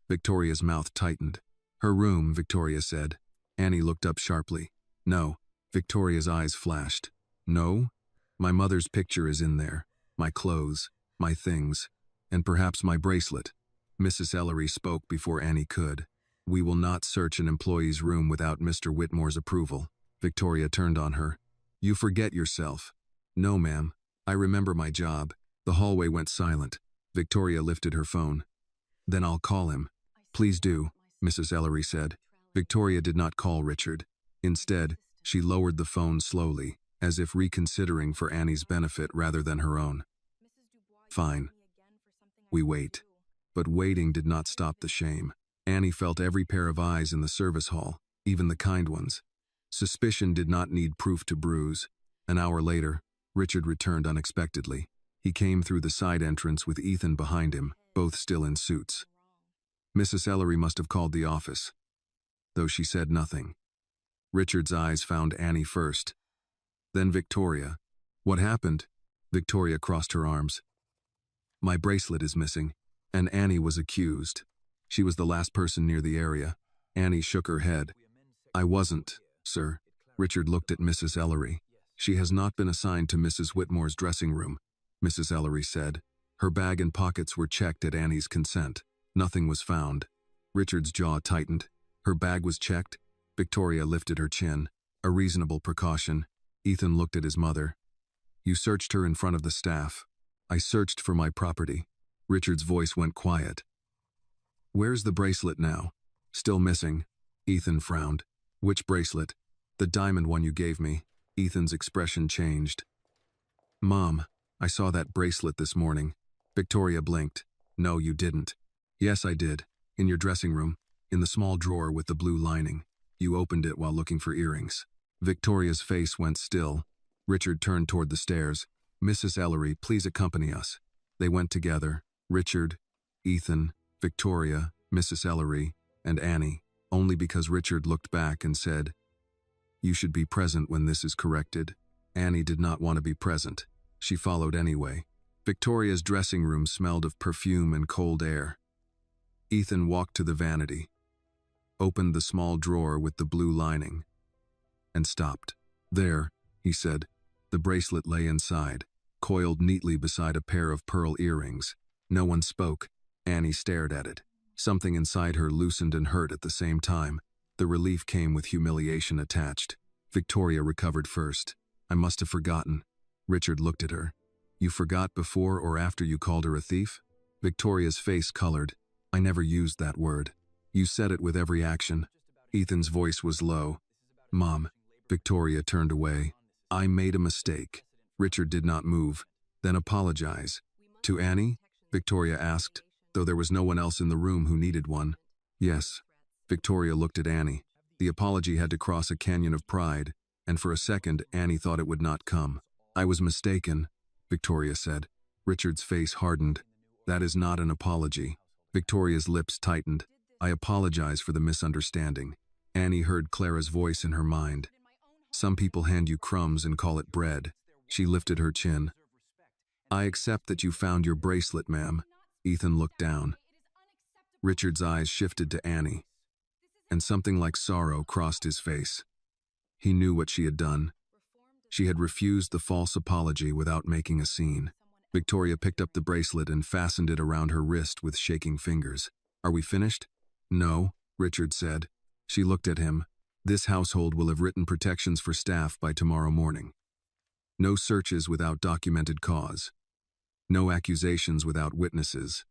Victoria's mouth tightened. "Her room," Victoria said. Annie looked up sharply. "No." Victoria's eyes flashed. "No? My mother's picture is in there. My clothes, my things, and perhaps my bracelet." Mrs. Ellery spoke before Annie could. "We will not search an employee's room without Mr. Whitmore's approval." Victoria turned on her. "You forget yourself." "No, ma'am. I remember my job." The hallway went silent. Victoria lifted her phone. "Then I'll call him." "Please do," Mrs. Ellery said. Victoria did not call Richard. Instead, she lowered the phone slowly, as if reconsidering for Annie's benefit rather than her own. "Fine. We wait." But waiting did not stop the shame. Annie felt every pair of eyes in the service hall, even the kind ones. Suspicion did not need proof to bruise. An hour later, Richard returned unexpectedly. He came through the side entrance with Ethan behind him, both still in suits. Mrs. Ellery must have called the office, though she said nothing. Richard's eyes found Annie first. Then Victoria. What happened? Victoria crossed her arms. My bracelet is missing, and Annie was accused. She was the last person near the area. Annie shook her head. I wasn't, sir. Richard looked at Mrs. Ellery. She has not been assigned to Mrs. Whitmore's dressing room, Mrs. Ellery said. Her bag and pockets were checked at Annie's consent. Nothing was found. Richard's jaw tightened. Her bag was checked. Victoria lifted her chin. A reasonable precaution. Ethan looked at his mother. You searched her in front of the staff. I searched for my property. Richard's voice went quiet. Where's the bracelet now? Still missing. Ethan frowned. Which bracelet? The diamond one you gave me. Ethan's expression changed. Mom, I saw that bracelet this morning. Victoria blinked. No, you didn't. Yes, I did. In your dressing room, in the small drawer with the blue lining. You opened it while looking for earrings. Victoria's face went still. Richard turned toward the stairs. Mrs. Ellery, please accompany us. They went together. Richard, Ethan, Victoria, Mrs. Ellery, and Annie, only because Richard looked back and said, You should be present when this is corrected. Annie did not want to be present. She followed anyway. Victoria's dressing room smelled of perfume and cold air. Ethan walked to the vanity, opened the small drawer with the blue lining, and stopped. There, he said. The bracelet lay inside, coiled neatly beside a pair of pearl earrings. No one spoke. Annie stared at it. Something inside her loosened and hurt at the same time. The relief came with humiliation attached. Victoria recovered first. I must have forgotten. Richard looked at her. You forgot before or after you called her a thief? Victoria's face colored. I never used that word. You said it with every action. Ethan's voice was low. Mom. Victoria turned away. I made a mistake. Richard did not move. Then apologize. To Annie? Victoria asked, though there was no one else in the room who needed one. Yes. Victoria looked at Annie. The apology had to cross a canyon of pride, and for a second Annie thought it would not come. I was mistaken, Victoria said. Richard's face hardened. That is not an apology. Victoria's lips tightened. I apologize for the misunderstanding. Annie heard Clara's voice in her mind. Some people hand you crumbs and call it bread. She lifted her chin. I accept that you found your bracelet, ma'am. Ethan looked down. Richard's eyes shifted to Annie, and something like sorrow crossed his face. He knew what she had done. She had refused the false apology without making a scene. Victoria picked up the bracelet and fastened it around her wrist with shaking fingers. Are we finished? No, Richard said. She looked at him. This household will have written protections for staff by tomorrow morning. No searches without documented cause. No accusations without witnesses.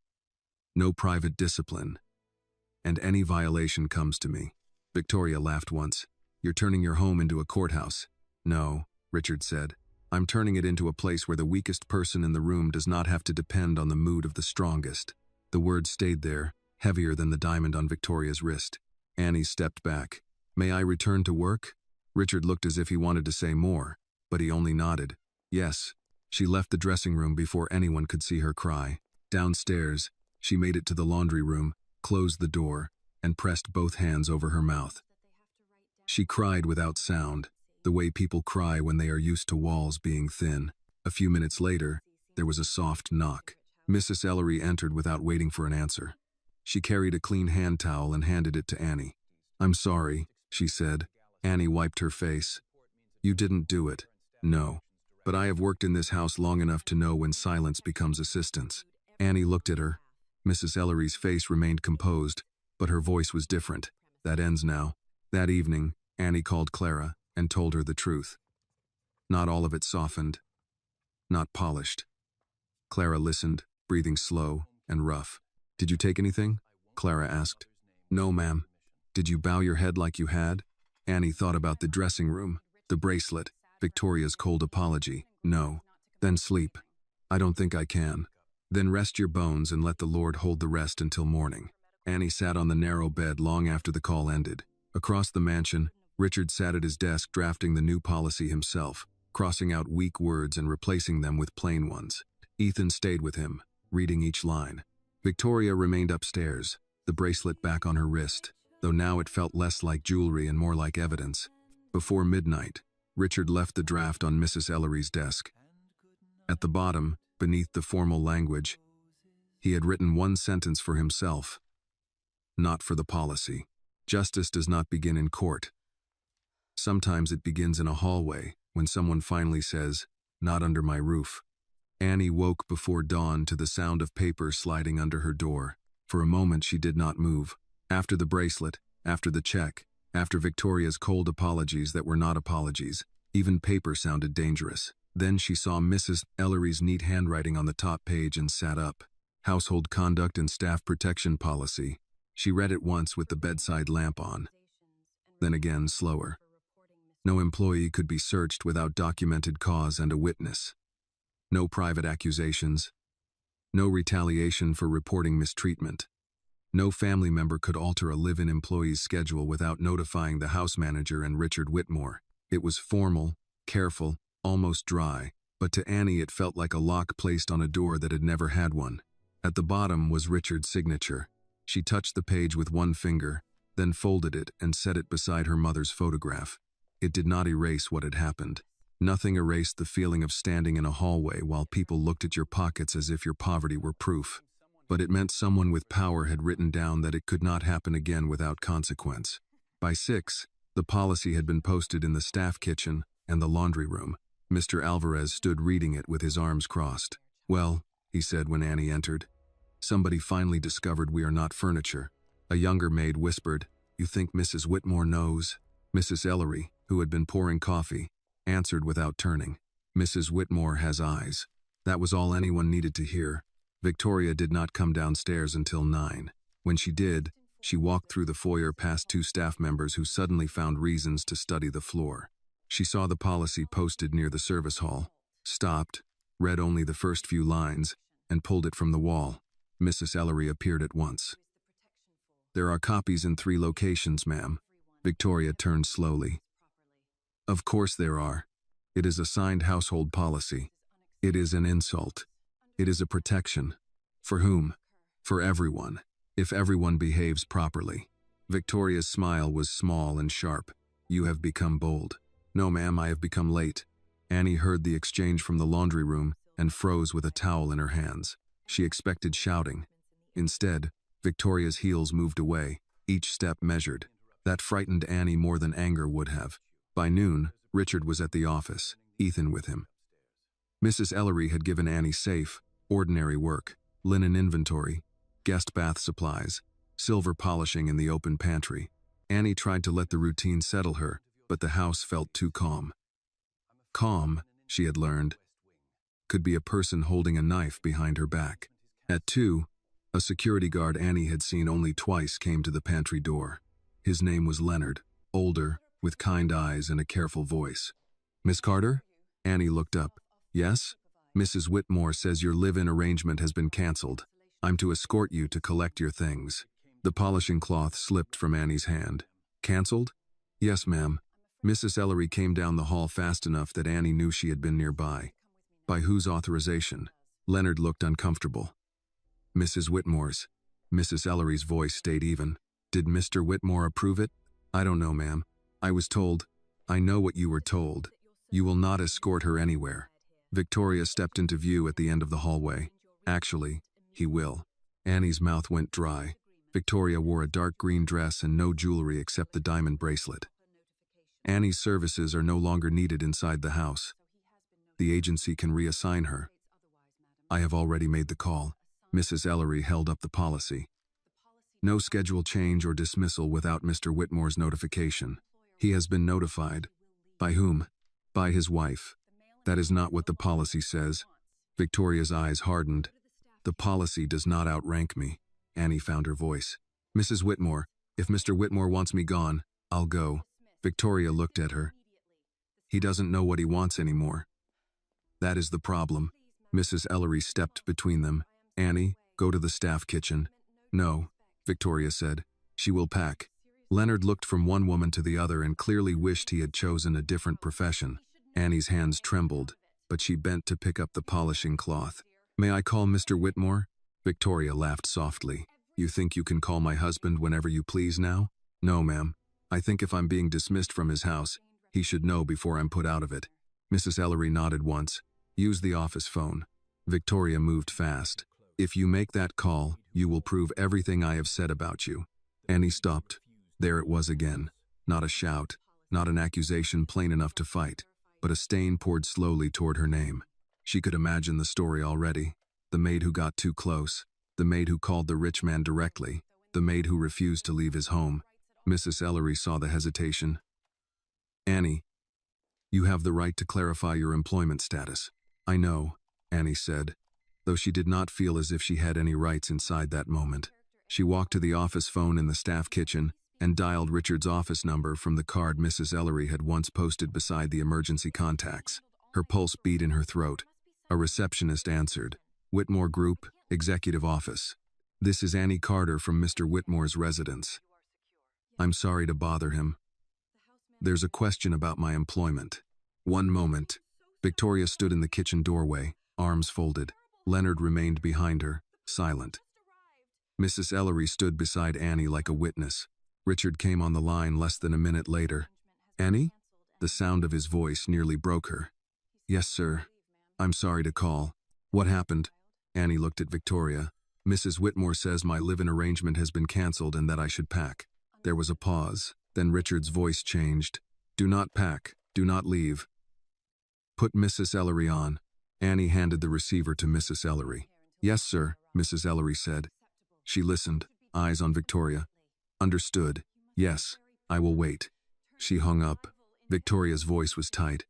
No private discipline. And any violation comes to me. Victoria laughed once. You're turning your home into a courthouse. No, Richard said. I'm turning it into a place where the weakest person in the room does not have to depend on the mood of the strongest. The words stayed there, heavier than the diamond on Victoria's wrist. Annie stepped back. May I return to work? Richard looked as if he wanted to say more, but he only nodded. Yes. She left the dressing room before anyone could see her cry. Downstairs, she made it to the laundry room, closed the door, and pressed both hands over her mouth. She cried without sound, the way people cry when they are used to walls being thin. A few minutes later, there was a soft knock. Mrs. Ellery entered without waiting for an answer. She carried a clean hand towel and handed it to Annie. I'm sorry, she said. Annie wiped her face. You didn't do it. No. But I have worked in this house long enough to know when silence becomes assistance. Annie looked at her. Mrs. Ellery's face remained composed, but her voice was different. That ends now. That evening, Annie called Clara and told her the truth. Not all of it softened. Not polished. Clara listened, breathing slow and rough. Did you take anything? Clara asked. No, ma'am. Did you bow your head like you had? Annie thought about the dressing room, the bracelet, Victoria's cold apology. No. Then sleep. I don't think I can. Then rest your bones and let the Lord hold the rest until morning. Annie sat on the narrow bed long after the call ended. Across the mansion, Richard sat at his desk drafting the new policy himself, crossing out weak words and replacing them with plain ones. Ethan stayed with him, reading each line. Victoria remained upstairs, the bracelet back on her wrist, though now it felt less like jewelry and more like evidence. Before midnight, Richard left the draft on Mrs. Ellery's desk. At the bottom, beneath the formal language, he had written one sentence for himself. Not for the policy. Justice does not begin in court. Sometimes it begins in a hallway, when someone finally says, "Not under my roof." Annie woke before dawn to the sound of paper sliding under her door. For a moment she did not move. After the bracelet, after the check, after Victoria's cold apologies that were not apologies, even paper sounded dangerous. Then she saw Mrs. Ellery's neat handwriting on the top page and sat up. Household Conduct and Staff Protection Policy. She read it once with the bedside lamp on. Then again, slower. No employee could be searched without documented cause and a witness. No private accusations. No retaliation for reporting mistreatment. No family member could alter a live-in employee's schedule without notifying the house manager and Richard Whitmore. It was formal, careful, almost dry, but to Annie it felt like a lock placed on a door that had never had one. At the bottom was Richard's signature. She touched the page with one finger, then folded it and set it beside her mother's photograph. It did not erase what had happened. Nothing erased the feeling of standing in a hallway while people looked at your pockets as if your poverty were proof. But it meant someone with power had written down that it could not happen again without consequence. By 6, the policy had been posted in the staff kitchen and the laundry room. Mr. Alvarez stood reading it with his arms crossed. "Well," he said when Annie entered, "somebody finally discovered we are not furniture." A younger maid whispered, "You think Mrs. Whitmore knows?" Mrs. Ellery, who had been pouring coffee, answered without turning. "Mrs. Whitmore has eyes." That was all anyone needed to hear. Victoria did not come downstairs until 9. When she did, she walked through the foyer past 2 staff members who suddenly found reasons to study the floor. She saw the policy posted near the service hall, stopped, read only the first few lines, and pulled it from the wall. Mrs. Ellery appeared at once. "There are copies in 3 locations, ma'am." Victoria turned slowly. "Of course there are. It is a signed household policy. It is an insult. It is a protection. For whom? For everyone, if everyone behaves properly." Victoria's smile was small and sharp. "You have become bold." "No, ma'am, I have become late." Annie heard the exchange from the laundry room and froze with a towel in her hands. She expected shouting. Instead, Victoria's heels moved away, each step measured. That frightened Annie more than anger would have. By noon, Richard was at the office, Ethan with him. Mrs. Ellery had given Annie safe, ordinary work, linen inventory, guest bath supplies, silver polishing in the open pantry. Annie tried to let the routine settle her, but the house felt too calm. Calm, she had learned, could be a person holding a knife behind her back. At 2, a security guard Annie had seen only twice came to the pantry door. His name was Leonard, older, with kind eyes and a careful voice. "Miss Carter?" Annie looked up. "Yes?" "Mrs. Whitmore says your live-in arrangement has been canceled. I'm to escort you to collect your things." The polishing cloth slipped from Annie's hand. "Canceled?" "Yes, ma'am." Mrs. Ellery came down the hall fast enough that Annie knew she had been nearby. "By whose authorization?" Leonard looked uncomfortable. "Mrs. Whitmore's." Mrs. Ellery's voice stayed even. "Did Mr. Whitmore approve it?" "I don't know, ma'am. I was told." "I know what you were told. You will not escort her anywhere." Victoria stepped into view at the end of the hallway. "Actually, he will." Annie's mouth went dry. Victoria wore a dark green dress and no jewelry except the diamond bracelet. Annie's services are no longer needed inside the house. The agency can reassign her. "I have already made the call." Mrs. Ellery held up the policy. "No schedule change or dismissal without Mr. Whitmore's notification. He has been notified." "By whom?" "By his wife." "That is not what the policy says." Victoria's eyes hardened. "The policy does not outrank me." Annie found her voice. "Mrs. Whitmore, if Mr. Whitmore wants me gone, I'll go." Victoria looked at her. "He doesn't know what he wants anymore." "That is the problem." Mrs. Ellery stepped between them. "Annie, go to the staff kitchen." "No," Victoria said. "She will pack." Leonard looked from one woman to the other and clearly wished he had chosen a different profession. Annie's hands trembled, but she bent to pick up the polishing cloth. "May I call Mr. Whitmore?" Victoria laughed softly. "You think you can call my husband whenever you please now?" "No, ma'am. I think if I'm being dismissed from his house, He should know before I'm put out of it. Mrs. Ellery nodded once. Use the office phone. Victoria moved fast. If you make that call, you will prove everything I have said about you. Annie stopped. There it was again. Not a shout, not an accusation plain enough to fight, but a stain poured slowly toward her name. She could imagine the story already. The maid who got too close, the maid who called the rich man directly, the maid who refused to leave his home. Mrs. Ellery saw the hesitation. Annie, you have the right to clarify your employment status. I know, Annie said, though she did not feel as if she had any rights inside that moment. She walked to the office phone in the staff kitchen and dialed Richard's office number from the card Mrs. Ellery had once posted beside the emergency contacts. Her pulse beat in her throat. A receptionist answered. Whitmore Group, Executive Office. This is Annie Carter from Mr. Whitmore's residence. I'm sorry to bother him. There's a question about my employment. One moment. Victoria stood in the kitchen doorway, arms folded. Leonard remained behind her, silent. Mrs. Ellery stood beside Annie like a witness. Richard came on the line less than a minute later. Annie? The sound of his voice nearly broke her. Yes, sir. I'm sorry to call. What happened? Annie looked at Victoria. Mrs. Whitmore says my live-in arrangement has been cancelled and that I should pack. There was a pause. Then Richard's voice changed. Do not pack. Do not leave. Put Mrs. Ellery on. Annie handed the receiver to Mrs. Ellery. Yes, sir, Mrs. Ellery said. She listened, eyes on Victoria. Understood. Yes, I will wait. She hung up. Victoria's voice was tight.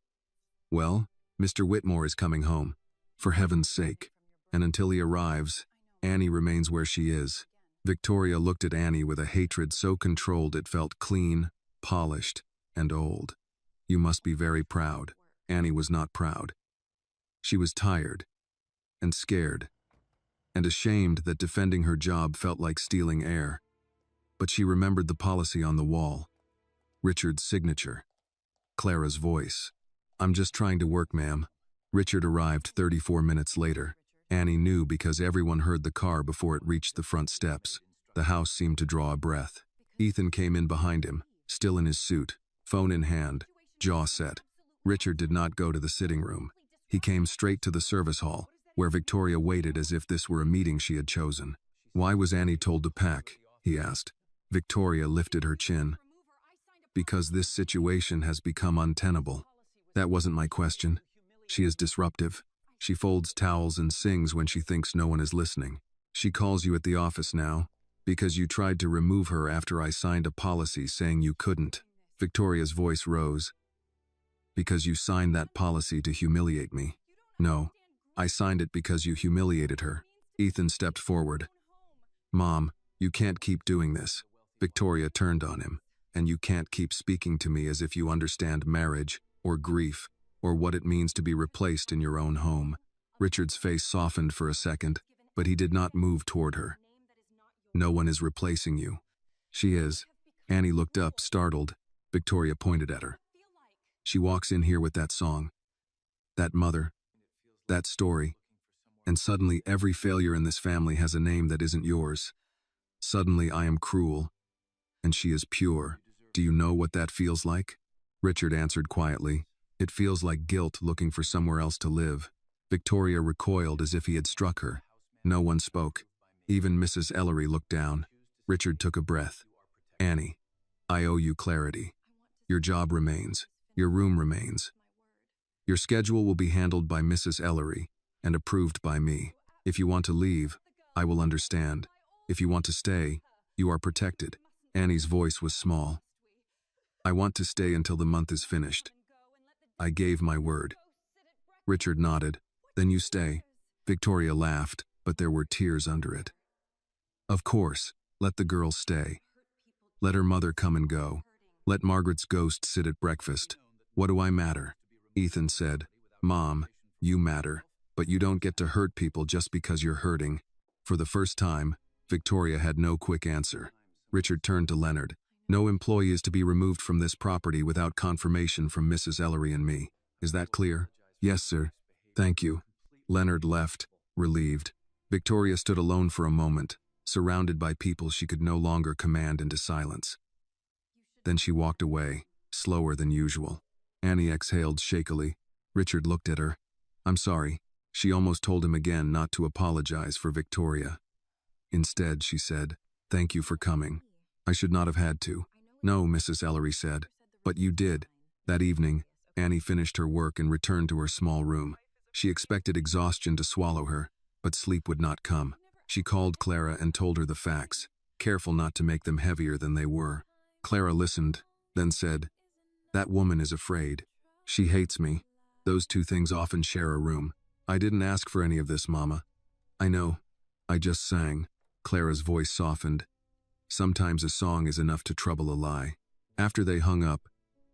Well, Mr. Whitmore is coming home. For heaven's sake. And until he arrives, Annie remains where she is. Victoria looked at Annie with a hatred so controlled it felt clean, polished, and old. You must be very proud. Annie was not proud. She was tired, and scared, and ashamed that defending her job felt like stealing air. But she remembered the policy on the wall. Richard's signature. Clara's voice. I'm just trying to work, ma'am. Richard arrived 34 minutes later. Annie knew because everyone heard the car before it reached the front steps. The house seemed to draw a breath. Ethan came in behind him, still in his suit, phone in hand, jaw set. Richard did not go to the sitting room. He came straight to the service hall, where Victoria waited as if this were a meeting she had chosen. Why was Annie told to pack? He asked. Victoria lifted her chin. Because this situation has become untenable. That wasn't my question. She is disruptive. She folds towels and sings when she thinks no one is listening. She calls you at the office now, because you tried to remove her after I signed a policy saying you couldn't. Victoria's voice rose. Because you signed that policy to humiliate me. No, I signed it because you humiliated her. Ethan stepped forward. Mom, you can't keep doing this. Victoria turned on him. And you can't keep speaking to me as if you understand marriage, or grief, or what it means to be replaced in your own home. Richard's face softened for a second, but he did not move toward her. No one is replacing you. She is. Annie looked up, startled. Victoria pointed at her. She walks in here with that song. That mother. That story. And suddenly every failure in this family has a name that isn't yours. Suddenly I am cruel. And she is pure. Do you know what that feels like? Richard answered quietly. It feels like guilt looking for somewhere else to live. Victoria recoiled as if he had struck her. No one spoke. Even Mrs. Ellery looked down. Richard took a breath. Annie, I owe you clarity. Your job remains. Your room remains. Your schedule will be handled by Mrs. Ellery and approved by me. If you want to leave, I will understand. If you want to stay, you are protected. Annie's voice was small. I want to stay until the month is finished. I gave my word. Richard nodded. Then you stay. Victoria laughed, but there were tears under it. Of course, let the girl stay. Let her mother come and go. Let Margaret's ghost sit at breakfast. What do I matter? Ethan said. Mom, you matter, but you don't get to hurt people just because you're hurting. For the first time, Victoria had no quick answer. Richard turned to Leonard. No employee is to be removed from this property without confirmation from Mrs. Ellery and me. Is that clear? Yes, sir. Thank you. Leonard left, relieved. Victoria stood alone for a moment, surrounded by people she could no longer command into silence. Then she walked away, slower than usual. Annie exhaled shakily. Richard looked at her. I'm sorry. She almost told him again not to apologize for Victoria. Instead, she said, thank you for coming. I should not have had to. No, Mrs. Ellery said. But you did. That evening, Annie finished her work and returned to her small room. She expected exhaustion to swallow her, but sleep would not come. She called Clara and told her the facts, careful not to make them heavier than they were. Clara listened, then said, that woman is afraid. She hates me. Those two things often share a room. I didn't ask for any of this, Mama. I know. I just sang. Clara's voice softened. Sometimes a song is enough to trouble a lie. After they hung up,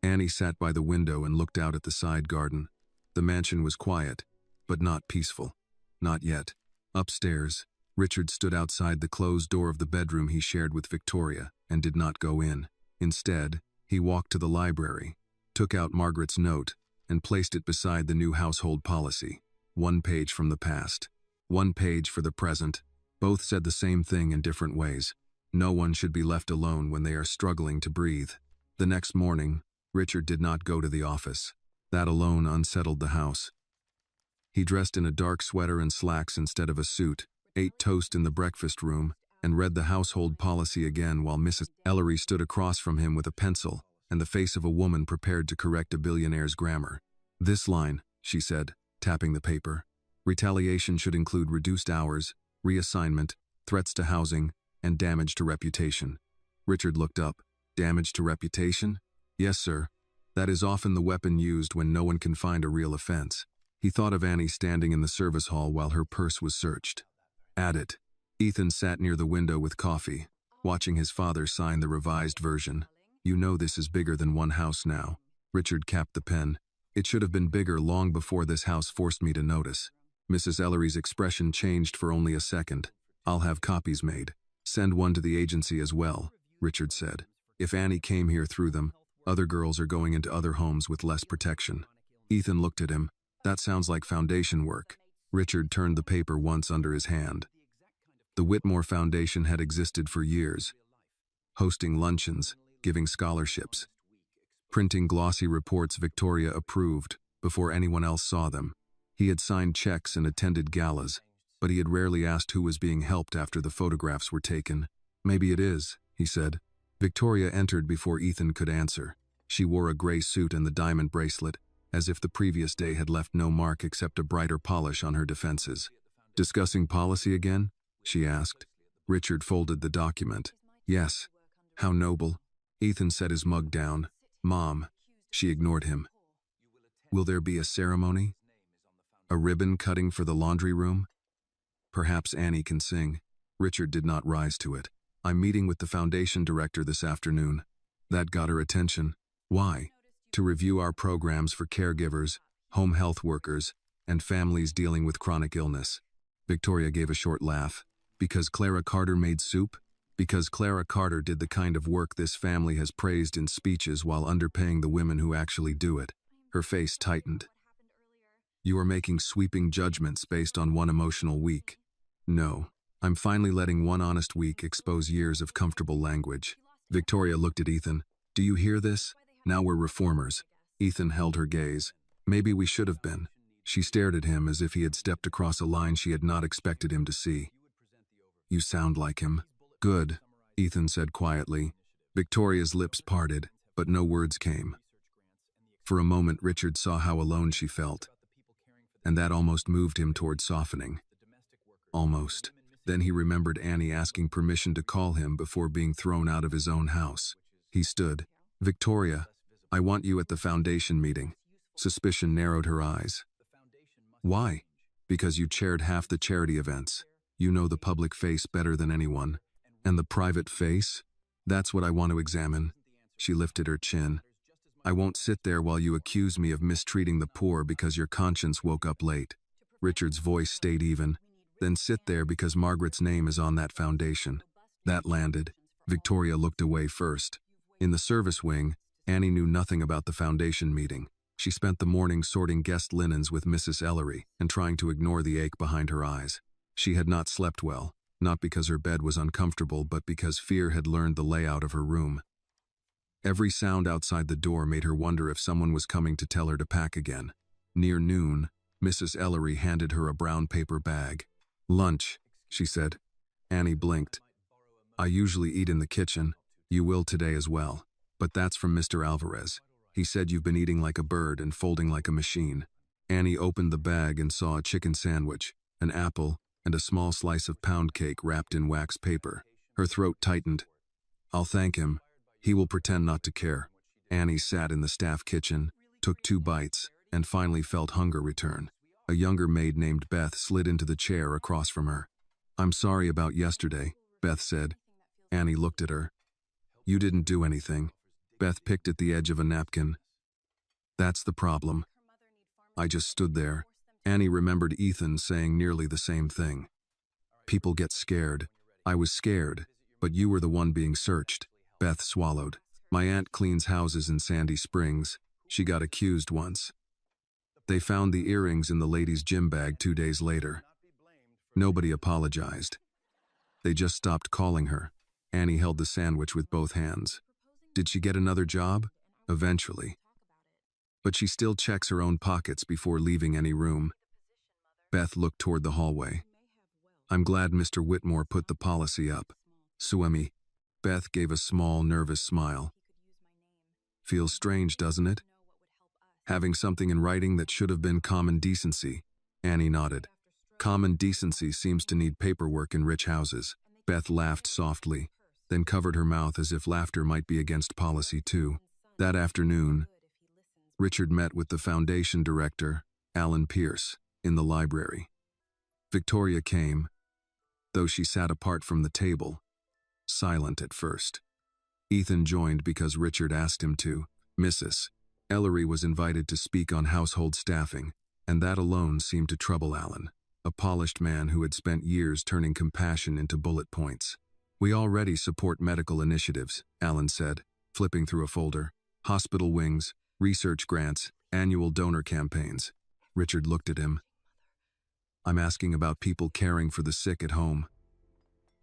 Annie sat by the window and looked out at the side garden. The mansion was quiet, but not peaceful. Not yet. Upstairs, Richard stood outside the closed door of the bedroom he shared with Victoria and did not go in. Instead, he walked to the library, took out Margaret's note, and placed it beside the new household policy. 1 page from the past, 1 page for the present. Both said the same thing in different ways. No one should be left alone when they are struggling to breathe. The next morning, Richard did not go to the office. That alone unsettled the house. He dressed in a dark sweater and slacks instead of a suit, ate toast in the breakfast room, and read the household policy again while Mrs. Ellery stood across from him with a pencil and the face of a woman prepared to correct a billionaire's grammar. This line, she said, tapping the paper. Retaliation should include reduced hours, reassignment, threats to housing, and damage to reputation. Richard looked up. Damage to reputation? Yes, sir. That is often the weapon used when no one can find a real offense. He thought of Annie standing in the service hall while her purse was searched. Add it. Ethan sat near the window with coffee, watching his father sign the revised version. You know this is bigger than one house now. Richard capped the pen. It should have been bigger long before this house forced me to notice. Mrs. Ellery's expression changed for only a second. I'll have copies made. Send one to the agency as well, Richard said. If Annie came here through them, other girls are going into other homes with less protection. Ethan looked at him. That sounds like foundation work. Richard turned the paper once under his hand. The Whitmore Foundation had existed for years, hosting luncheons, giving scholarships, printing glossy reports Victoria approved before anyone else saw them. He had signed checks and attended galas, but he had rarely asked who was being helped after the photographs were taken. Maybe it is, he said. Victoria entered before Ethan could answer. She wore a gray suit and the diamond bracelet, as if the previous day had left no mark except a brighter polish on her defenses. Discussing policy again? She asked. Richard folded the document. Yes. How noble. Ethan set his mug down. Mom. She ignored him. Will there be a ceremony? A ribbon cutting for the laundry room? Perhaps Annie can sing. Richard did not rise to it. I'm meeting with the foundation director this afternoon. That got her attention. Why? To review our programs for caregivers, home health workers, and families dealing with chronic illness. Victoria gave a short laugh. Because Clara Carter made soup? Because Clara Carter did the kind of work this family has praised in speeches while underpaying the women who actually do it. Her face tightened. You are making sweeping judgments based on one emotional week. No, I'm finally letting one honest week expose years of comfortable language. Victoria looked at Ethan. Do you hear this? Now we're reformers. Ethan held her gaze. Maybe we should have been. She stared at him as if he had stepped across a line she had not expected him to see. You sound like him. Good, Ethan said quietly. Victoria's lips parted, but no words came. For a moment, Richard saw how alone she felt, and that almost moved him toward softening. Almost. Then he remembered Annie asking permission to call him before being thrown out of his own house. He stood. Victoria, I want you at the foundation meeting. Suspicion narrowed her eyes. Why? Because you chaired half the charity events. You know the public face better than anyone. And the private face? That's what I want to examine. She lifted her chin. I won't sit there while you accuse me of mistreating the poor because your conscience woke up late. Richard's voice stayed even. Then sit there because Margaret's name is on that foundation. That landed. Victoria looked away first. In the service wing, Annie knew nothing about the foundation meeting. She spent the morning sorting guest linens with Mrs. Ellery and trying to ignore the ache behind her eyes. She had not slept well, not because her bed was uncomfortable, but because fear had learned the layout of her room. Every sound outside the door made her wonder if someone was coming to tell her to pack again. Near noon, Mrs. Ellery handed her a brown paper bag. "Lunch," she said. Annie blinked. "I usually eat in the kitchen. You will today as well. But that's from Mr. Alvarez. He said you've been eating like a bird and folding like a machine." Annie opened the bag and saw a chicken sandwich, an apple, and a small slice of pound cake wrapped in wax paper. Her throat tightened. "I'll thank him. He will pretend not to care." Annie sat in the staff kitchen, took 2 bites, and finally felt hunger return. A younger maid named Beth slid into the chair across from her. "I'm sorry about yesterday," Beth said. Annie looked at her. "You didn't do anything." Beth picked at the edge of a napkin. "That's the problem. I just stood there." Annie remembered Ethan saying nearly the same thing. "People get scared. I was scared, but you were the one being searched." Beth swallowed. "My aunt cleans houses in Sandy Springs. She got accused once. They found the earrings in the ladies' gym bag 2 days later. Nobody apologized. They just stopped calling her." Annie held the sandwich with both hands. "Did she get another job?" "Eventually. But she still checks her own pockets before leaving any room." Beth looked toward the hallway. "I'm glad Mr. Whitmore put the policy up." "Suemi." Beth gave a small, nervous smile. "Feels strange, doesn't it? Having something in writing that should have been common decency." Annie nodded. "Common decency seems to need paperwork in rich houses." Beth laughed softly, then covered her mouth as if laughter might be against policy too. That afternoon, Richard met with the foundation director, Alan Pierce, in the library. Victoria came, though she sat apart from the table, silent at first. Ethan joined because Richard asked him to. Mrs. Ellery was invited to speak on household staffing, and that alone seemed to trouble Alan, a polished man who had spent years turning compassion into bullet points. "We already support medical initiatives," Alan said, flipping through a folder. "Hospital wings, research grants, annual donor campaigns." Richard looked at him. "I'm asking about people caring for the sick at home.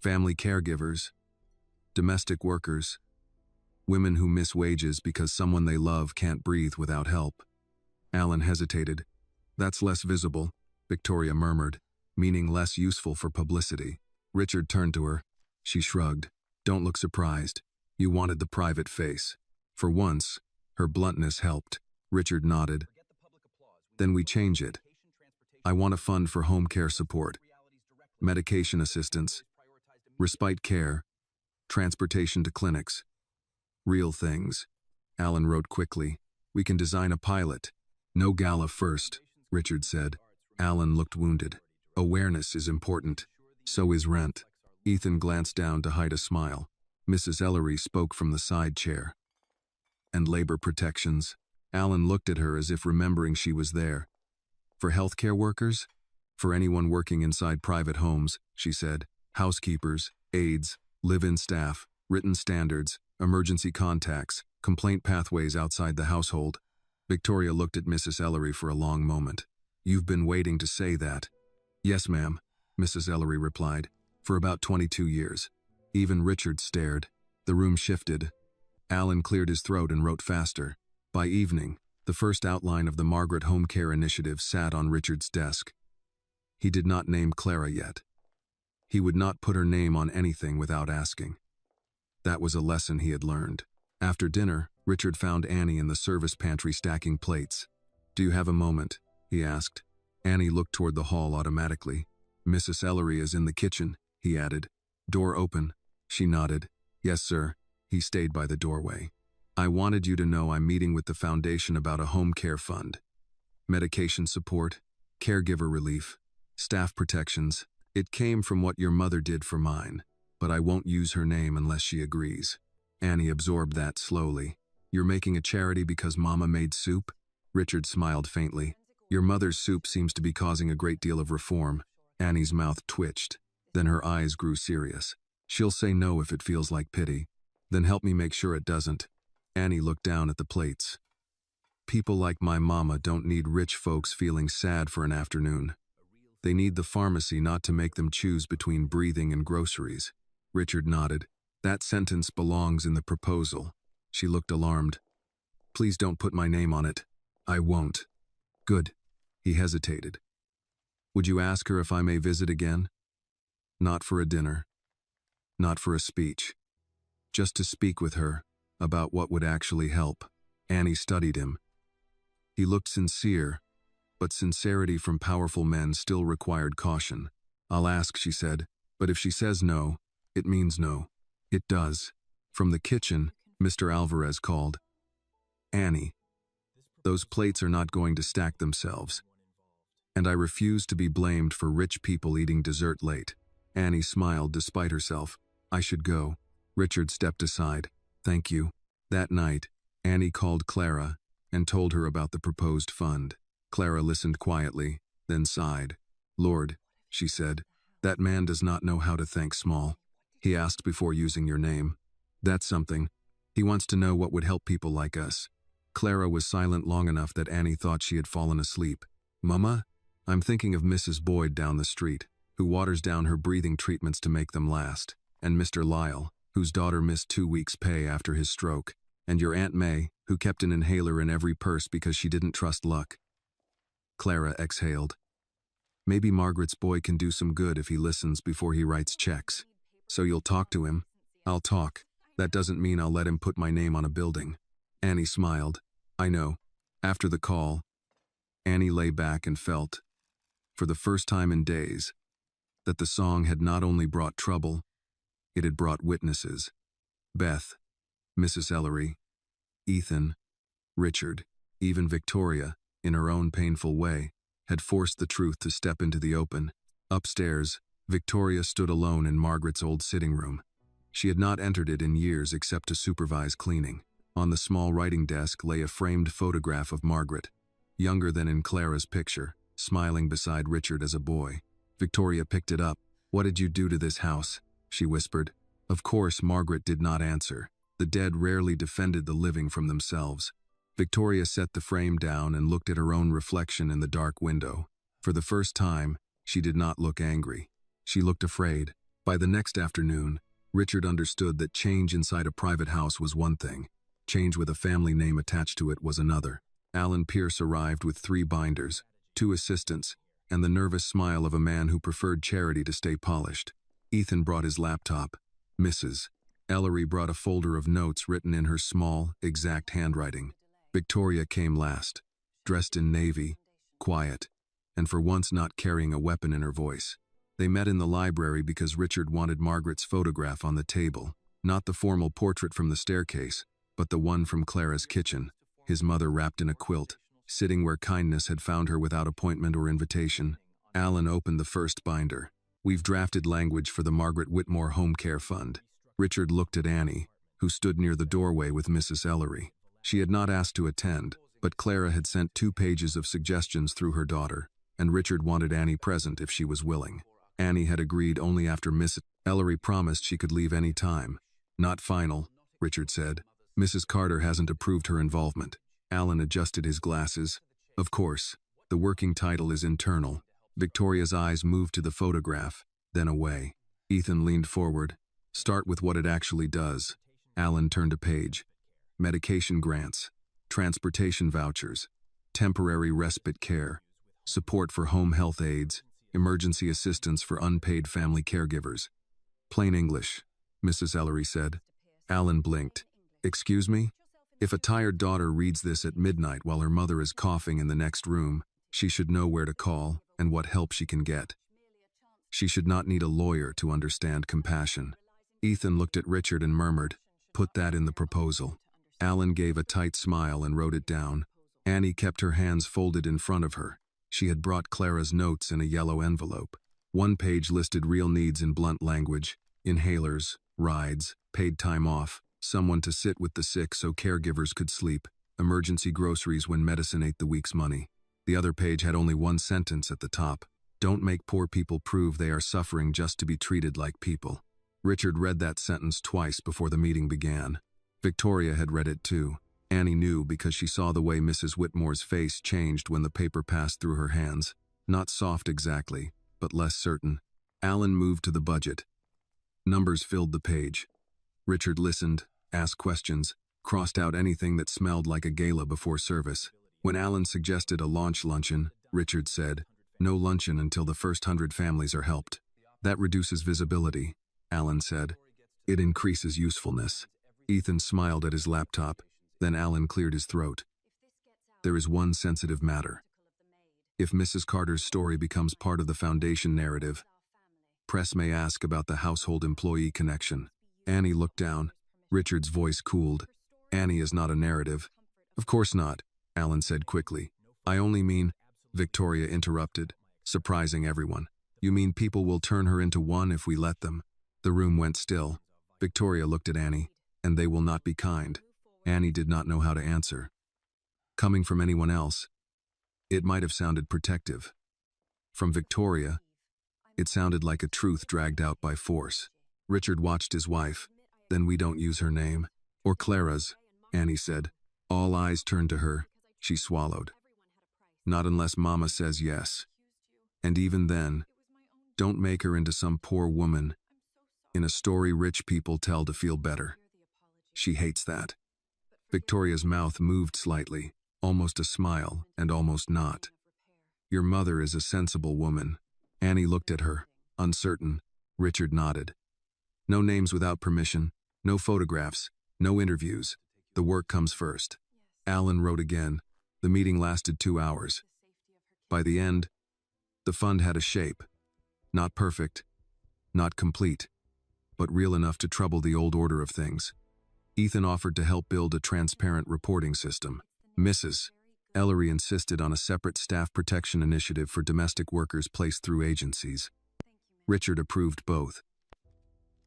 Family caregivers, domestic workers, women who miss wages because someone they love can't breathe without help." Alan hesitated. "That's less visible," Victoria murmured, "meaning less useful for publicity." Richard turned to her. She shrugged. "Don't look surprised. You wanted the private face." For once, her bluntness helped. Richard nodded. "Then we change it. I want a fund for home care support, medication assistance, respite care, transportation to clinics. Real things." Alan wrote quickly. "We can design a pilot." "No gala first," Richard said. Alan looked wounded. "Awareness is important. So is rent." Ethan glanced down to hide a smile. Mrs. Ellery spoke from the side chair. "And labor protections." Alan looked at her as if remembering she was there. "For healthcare workers? For anyone working inside private homes," she said. "Housekeepers, aides, live-in staff, written standards, emergency contacts, complaint pathways outside the household." Victoria looked at Mrs. Ellery for a long moment. "You've been waiting to say that." "Yes, ma'am," Mrs. Ellery replied. "For about 22 years. Even Richard stared. The room shifted. Alan cleared his throat and wrote faster. By evening, the first outline of the Margaret Home Care Initiative sat on Richard's desk. He did not name Clara yet. He would not put her name on anything without asking. That was a lesson he had learned. After dinner, Richard found Annie in the service pantry stacking plates. "Do you have a moment?" he asked. Annie looked toward the hall automatically. "Mrs. Ellery is in the kitchen," he added. "Door open." She nodded. "Yes, sir." He stayed by the doorway. "I wanted you to know I'm meeting with the foundation about a home care fund. Medication support, caregiver relief, staff protections. It came from what your mother did for mine, but I won't use her name unless she agrees." Annie absorbed that slowly. "You're making a charity because Mama made soup?" Richard smiled faintly. "Your mother's soup seems to be causing a great deal of reform." Annie's mouth twitched. Then her eyes grew serious. "She'll say no if it feels like pity. Then help me make sure it doesn't." Annie looked down at the plates. "People like my mama don't need rich folks feeling sad for an afternoon. They need the pharmacy not to make them choose between breathing and groceries." Richard nodded. "That sentence belongs in the proposal." She looked alarmed. Please don't put my name on it. I won't. Good. He hesitated. Would you ask her if I may visit again? Not for a dinner. Not for a speech. Just to speak with her about what would actually help. Annie studied him. He looked sincere, but sincerity from powerful men still required caution. I'll ask, she said, but if she says no, it means no. It does. From the kitchen, Mr. Alvarez called. Annie, those plates are not going to stack themselves. And I refuse to be blamed for rich people eating dessert late. Annie smiled despite herself. I should go. Richard stepped aside. Thank you. That night, Annie called Clara and told her about the proposed fund. Clara listened quietly, then sighed. Lord, she said, that man does not know how to thank small. He asked before using your name. That's something. He wants to know what would help people like us. Clara was silent long enough that Annie thought she had fallen asleep. Mama, I'm thinking of Mrs. Boyd down the street, who waters down her breathing treatments to make them last, and Mr. Lyle, whose daughter missed 2 weeks' pay after his stroke, and your Aunt May, who kept an inhaler in every purse because she didn't trust luck. Clara exhaled. Maybe Margaret's boy can do some good if he listens before he writes checks. So you'll talk to him? I'll talk. That doesn't mean I'll let him put my name on a building. Annie smiled. I know. After the call, Annie lay back and felt, for the first time in days, that the song had not only brought trouble, it had brought witnesses. Beth, Mrs. Ellery, Ethan, Richard, even Victoria, in her own painful way, had forced the truth to step into the open. Upstairs, Victoria stood alone in Margaret's old sitting room. She had not entered it in years except to supervise cleaning. On the small writing desk lay a framed photograph of Margaret, younger than in Clara's picture, smiling beside Richard as a boy. Victoria picked it up. What did you do to this house? She whispered. Of course, Margaret did not answer. The dead rarely defended the living from themselves. Victoria set the frame down and looked at her own reflection in the dark window. For the first time, she did not look angry. She looked afraid. By the next afternoon, Richard understood that change inside a private house was one thing. Change with a family name attached to it was another. Alan Pierce arrived with 3 binders, 2 assistants, and the nervous smile of a man who preferred charity to stay polished. Ethan brought his laptop. Mrs. Ellery brought a folder of notes written in her small, exact handwriting. Victoria came last, dressed in navy, quiet, and for once not carrying a weapon in her voice. They met in the library because Richard wanted Margaret's photograph on the table, not the formal portrait from the staircase, but the one from Clara's kitchen, his mother wrapped in a quilt, sitting where kindness had found her without appointment or invitation. Alan opened the first binder. We've drafted language for the Margaret Whitmore Home Care Fund. Richard looked at Annie, who stood near the doorway with Mrs. Ellery. She had not asked to attend, but Clara had sent 2 pages of suggestions through her daughter, and Richard wanted Annie present if she was willing. Annie had agreed only after Mrs. Ellery promised she could leave any time. Not final, Richard said. Mrs. Carter hasn't approved her involvement. Alan adjusted his glasses. Of course, the working title is internal. Victoria's eyes moved to the photograph, then away. Ethan leaned forward. Start with what it actually does. Alan turned a page. Medication grants, transportation vouchers, temporary respite care, support for home health aides, emergency assistance for unpaid family caregivers. Plain English, Mrs. Ellery said. Alan blinked. Excuse me? If a tired daughter reads this at midnight while her mother is coughing in the next room, she should know where to call and what help she can get. She should not need a lawyer to understand compassion. Ethan looked at Richard and murmured, "Put that in the proposal." Alan gave a tight smile and wrote it down. Annie kept her hands folded in front of her. She had brought Clara's notes in a yellow envelope. One page listed real needs in blunt language: inhalers, rides, paid time off, someone to sit with the sick so caregivers could sleep, emergency groceries when medicine ate the week's money. The other page had only one sentence at the top: don't make poor people prove they are suffering just to be treated like people. Richard read that sentence twice before the meeting began. Victoria had read it too. Annie knew because she saw the way Mrs. Whitmore's face changed when the paper passed through her hands. Not soft exactly, but less certain. Alan moved to the budget. Numbers filled the page. Richard listened, asked questions, crossed out anything that smelled like a gala before service. When Alan suggested a launch luncheon, Richard said, "No luncheon until the first 100 families are helped." "That reduces visibility," Alan said. "It increases usefulness." Ethan smiled at his laptop, then Alan cleared his throat. "There is one sensitive matter. If Mrs. Carter's story becomes part of the Foundation narrative, press may ask about the household employee connection." Annie looked down. Richard's voice cooled. "Annie is not a narrative." "Of course not," Alan said quickly. "I only mean," Victoria interrupted, surprising everyone. "You mean people will turn her into one if we let them?" The room went still. Victoria looked at Annie. "And they will not be kind." Annie did not know how to answer. Coming from anyone else, it might have sounded protective. From Victoria, it sounded like a truth dragged out by force. Richard watched his wife. "Then we don't use her name." "Or Clara's," Annie said. All eyes turned to her. She swallowed. "Not unless Mama says yes. And even then, don't make her into some poor woman in a story rich people tell to feel better. She hates that." Victoria's mouth moved slightly, almost a smile and almost not. "Your mother is a sensible woman." Annie looked at her, uncertain. Richard nodded. "No names without permission, no photographs, no interviews. The work comes first." Alan wrote again. The meeting lasted 2 hours. By the end, the fund had a shape. Not perfect, not complete, but real enough to trouble the old order of things. Ethan offered to help build a transparent reporting system. Mrs. Ellery insisted on a separate staff protection initiative for domestic workers placed through agencies. Richard approved both.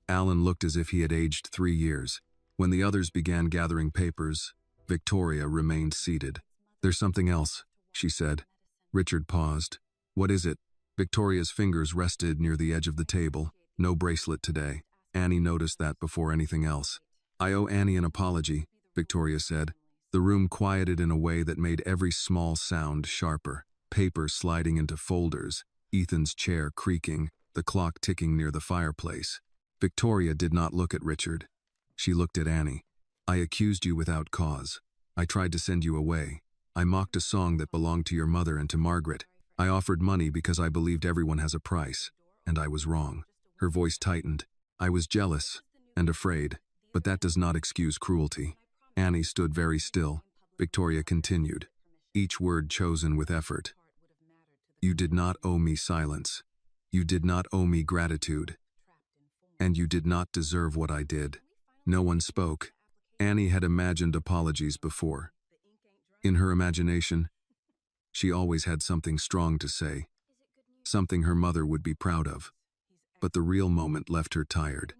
Alan looked as if he had aged 3 years. When the others began gathering papers, Victoria remained seated. "There's something else," she said. Richard paused. "What is it?" Victoria's fingers rested near the edge of the table. "No bracelet today." Annie noticed that before anything else. "I owe Annie an apology," Victoria said. The room quieted in a way that made every small sound sharper. Paper sliding into folders, Ethan's chair creaking, the clock ticking near the fireplace. Victoria did not look at Richard. She looked at Annie. "I accused you without cause. I tried to send you away. I mocked a song that belonged to your mother and to Margaret. I offered money because I believed everyone has a price, and I was wrong." Her voice tightened. "I was jealous and afraid, but that does not excuse cruelty." Annie stood very still. Victoria continued, each word chosen with effort. "You did not owe me silence. You did not owe me gratitude. And you did not deserve what I did." No one spoke. Annie had imagined apologies before. In her imagination, she always had something strong to say, something her mother would be proud of. But the real moment left her tired.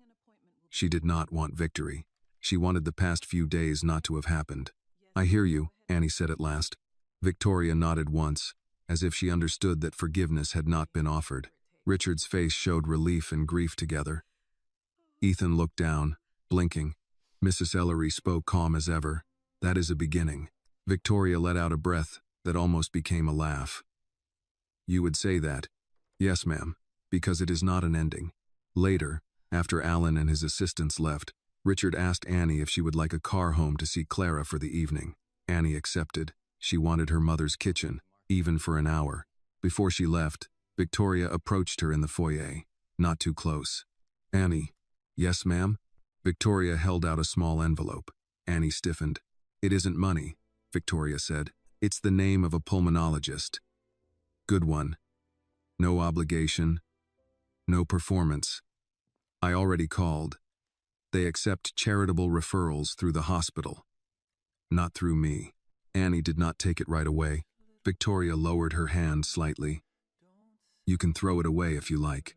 She did not want victory. She wanted the past few days not to have happened. "I hear you," Annie said at last. Victoria nodded once, as if she understood that forgiveness had not been offered. Richard's face showed relief and grief together. Ethan looked down, blinking. Mrs. Ellery spoke calm as ever. "That is a beginning." Victoria let out a breath that almost became a laugh. "You would say that?" "Yes, ma'am, because it is not an ending." Later, after Alan and his assistants left, Richard asked Annie if she would like a car home to see Clara for the evening. Annie accepted. She wanted her mother's kitchen, even for an hour. Before she left, Victoria approached her in the foyer. Not too close. "Annie." "Yes, ma'am?" Victoria held out a small envelope. Annie stiffened. "It isn't money," Victoria said. "It's the name of a pulmonologist. Good one. No obligation. No performance. I already called. They accept charitable referrals through the hospital. Not through me." Annie did not take it right away. Victoria lowered her hand slightly. "You can throw it away if you like."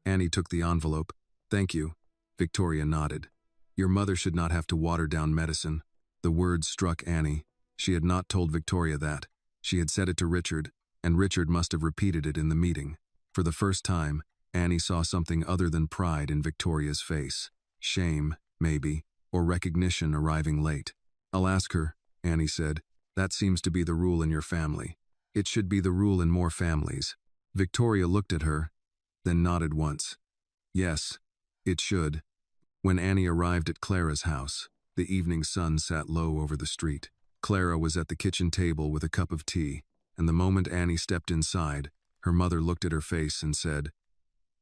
Annie took the envelope. "Thank you." Victoria nodded. "Your mother should not have to water down medicine." The words struck Annie. She had not told Victoria that. She had said it to Richard, and Richard must have repeated it in the meeting. For the first time, Annie saw something other than pride in Victoria's face. Shame, maybe, or recognition arriving late. "I'll ask her," Annie said. "That seems to be the rule in your family. It should be the rule in more families." Victoria looked at her, then nodded once. "Yes, it should." When Annie arrived at Clara's house, The evening sun sat low over the street. Clara was at the kitchen table with a cup of tea, and the moment Annie stepped inside, her mother looked at her face and said,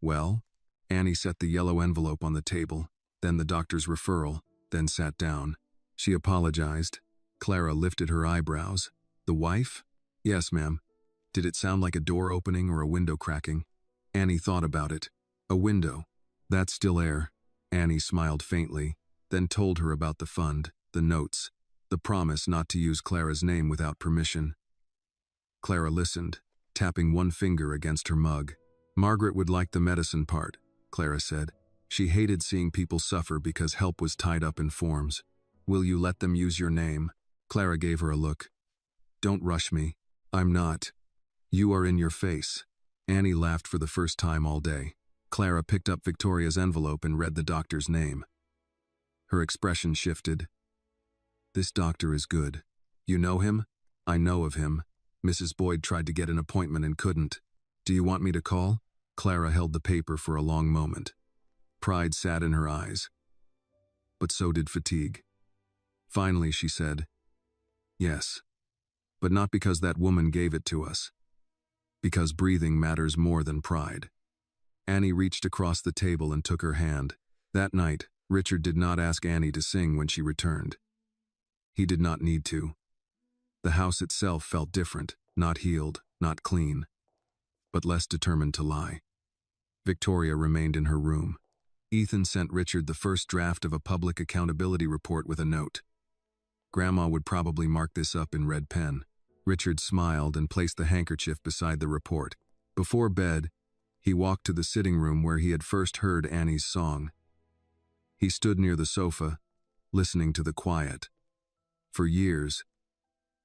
"Well?" Annie set the yellow envelope on the table, then the doctor's referral, then sat down. She apologized. Clara lifted her eyebrows. "The wife?" "Yes, ma'am." "Did it sound like a door opening or a window cracking?" Annie thought about it. "A window. That's still air." Annie smiled faintly, then told her about the fund, the notes, the promise not to use Clara's name without permission. Clara listened, tapping one finger against her mug. "Margaret would like the medicine part," Clara said. She hated seeing people suffer because help was tied up in forms. "Will you let them use your name?" Clara gave her a look. "Don't rush me. I'm not. You are in your face." Annie laughed for the first time all day. Clara picked up Victoria's envelope and read the doctor's name. Her expression shifted. "This doctor is good. You know him?" "I know of him. Mrs. Boyd tried to get an appointment and couldn't. Do you want me to call?" Clara held the paper for a long moment. Pride sat in her eyes. But so did fatigue. Finally, she said, "Yes. But not because that woman gave it to us. Because breathing matters more than pride." Annie reached across the table and took her hand. That night, Richard did not ask Annie to sing when she returned. He did not need to. The house itself felt different, not healed, not clean, but less determined to lie. Victoria remained in her room. Ethan sent Richard the first draft of a public accountability report with a note. Grandma would probably mark this up in red pen. Richard smiled and placed the handkerchief beside the report. Before bed, he walked to the sitting room where he had first heard Annie's song. He stood near the sofa, listening to the quiet. For years,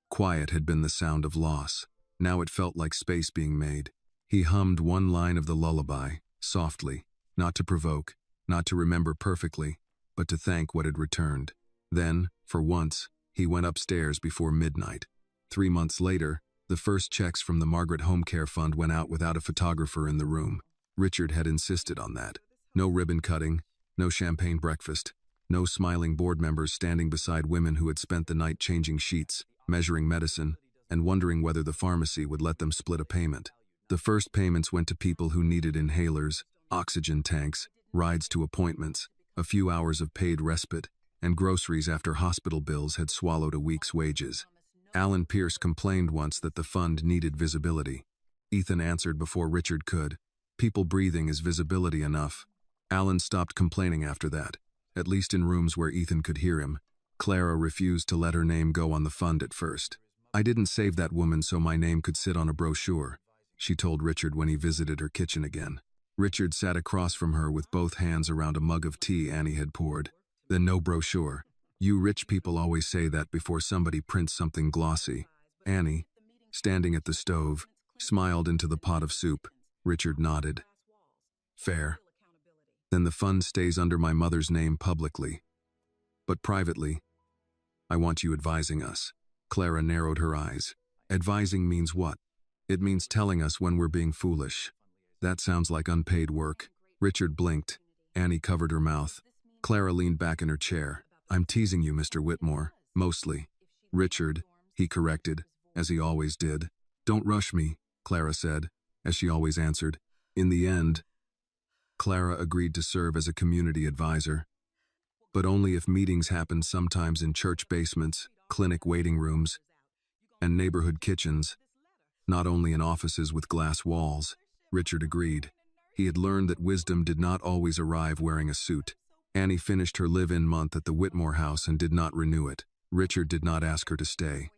quiet had been the sound of loss. Now it felt like space being made. He hummed one line of the lullaby, softly, not to provoke, not to remember perfectly, but to thank what had returned. Then, for once, he went upstairs before midnight. 3 months later, the first checks from the Margaret Home Care Fund went out without a photographer in the room. Richard had insisted on that. No ribbon cutting, no champagne breakfast, no smiling board members standing beside women who had spent the night changing sheets, measuring medicine, and wondering whether the pharmacy would let them split a payment. The first payments went to people who needed inhalers, oxygen tanks, rides to appointments, a few hours of paid respite, and groceries after hospital bills had swallowed a week's wages. Alan Pierce complained once that the fund needed visibility. Ethan answered before Richard could. "People breathing is visibility enough." Alan stopped complaining after that, at least in rooms where Ethan could hear him. Clara refused to let her name go on the fund at first. "I didn't save that woman so my name could sit on a brochure," she told Richard when he visited her kitchen again. Richard sat across from her with both hands around a mug of tea Annie had poured. "Then no brochure. You rich people always say that before somebody prints something glossy." Annie, standing at the stove, smiled into the pot of soup. Richard nodded. "Fair. Then the fund stays under my mother's name publicly. But privately, I want you advising us." Clara narrowed her eyes. "Advising means what?" "It means telling us when we're being foolish." "That sounds like unpaid work." Richard blinked. Annie covered her mouth. Clara leaned back in her chair. "I'm teasing you, Mr. Whitmore, mostly." "Richard," he corrected, as he always did. "Don't rush me," Clara said, as she always answered. In the end, Clara agreed to serve as a community advisor, but only if meetings happened sometimes in church basements, clinic waiting rooms, and neighborhood kitchens, not only in offices with glass walls. Richard agreed. He had learned that wisdom did not always arrive wearing a suit. Annie finished her live-in month at the Whitmore house and did not renew it. Richard did not ask her to stay.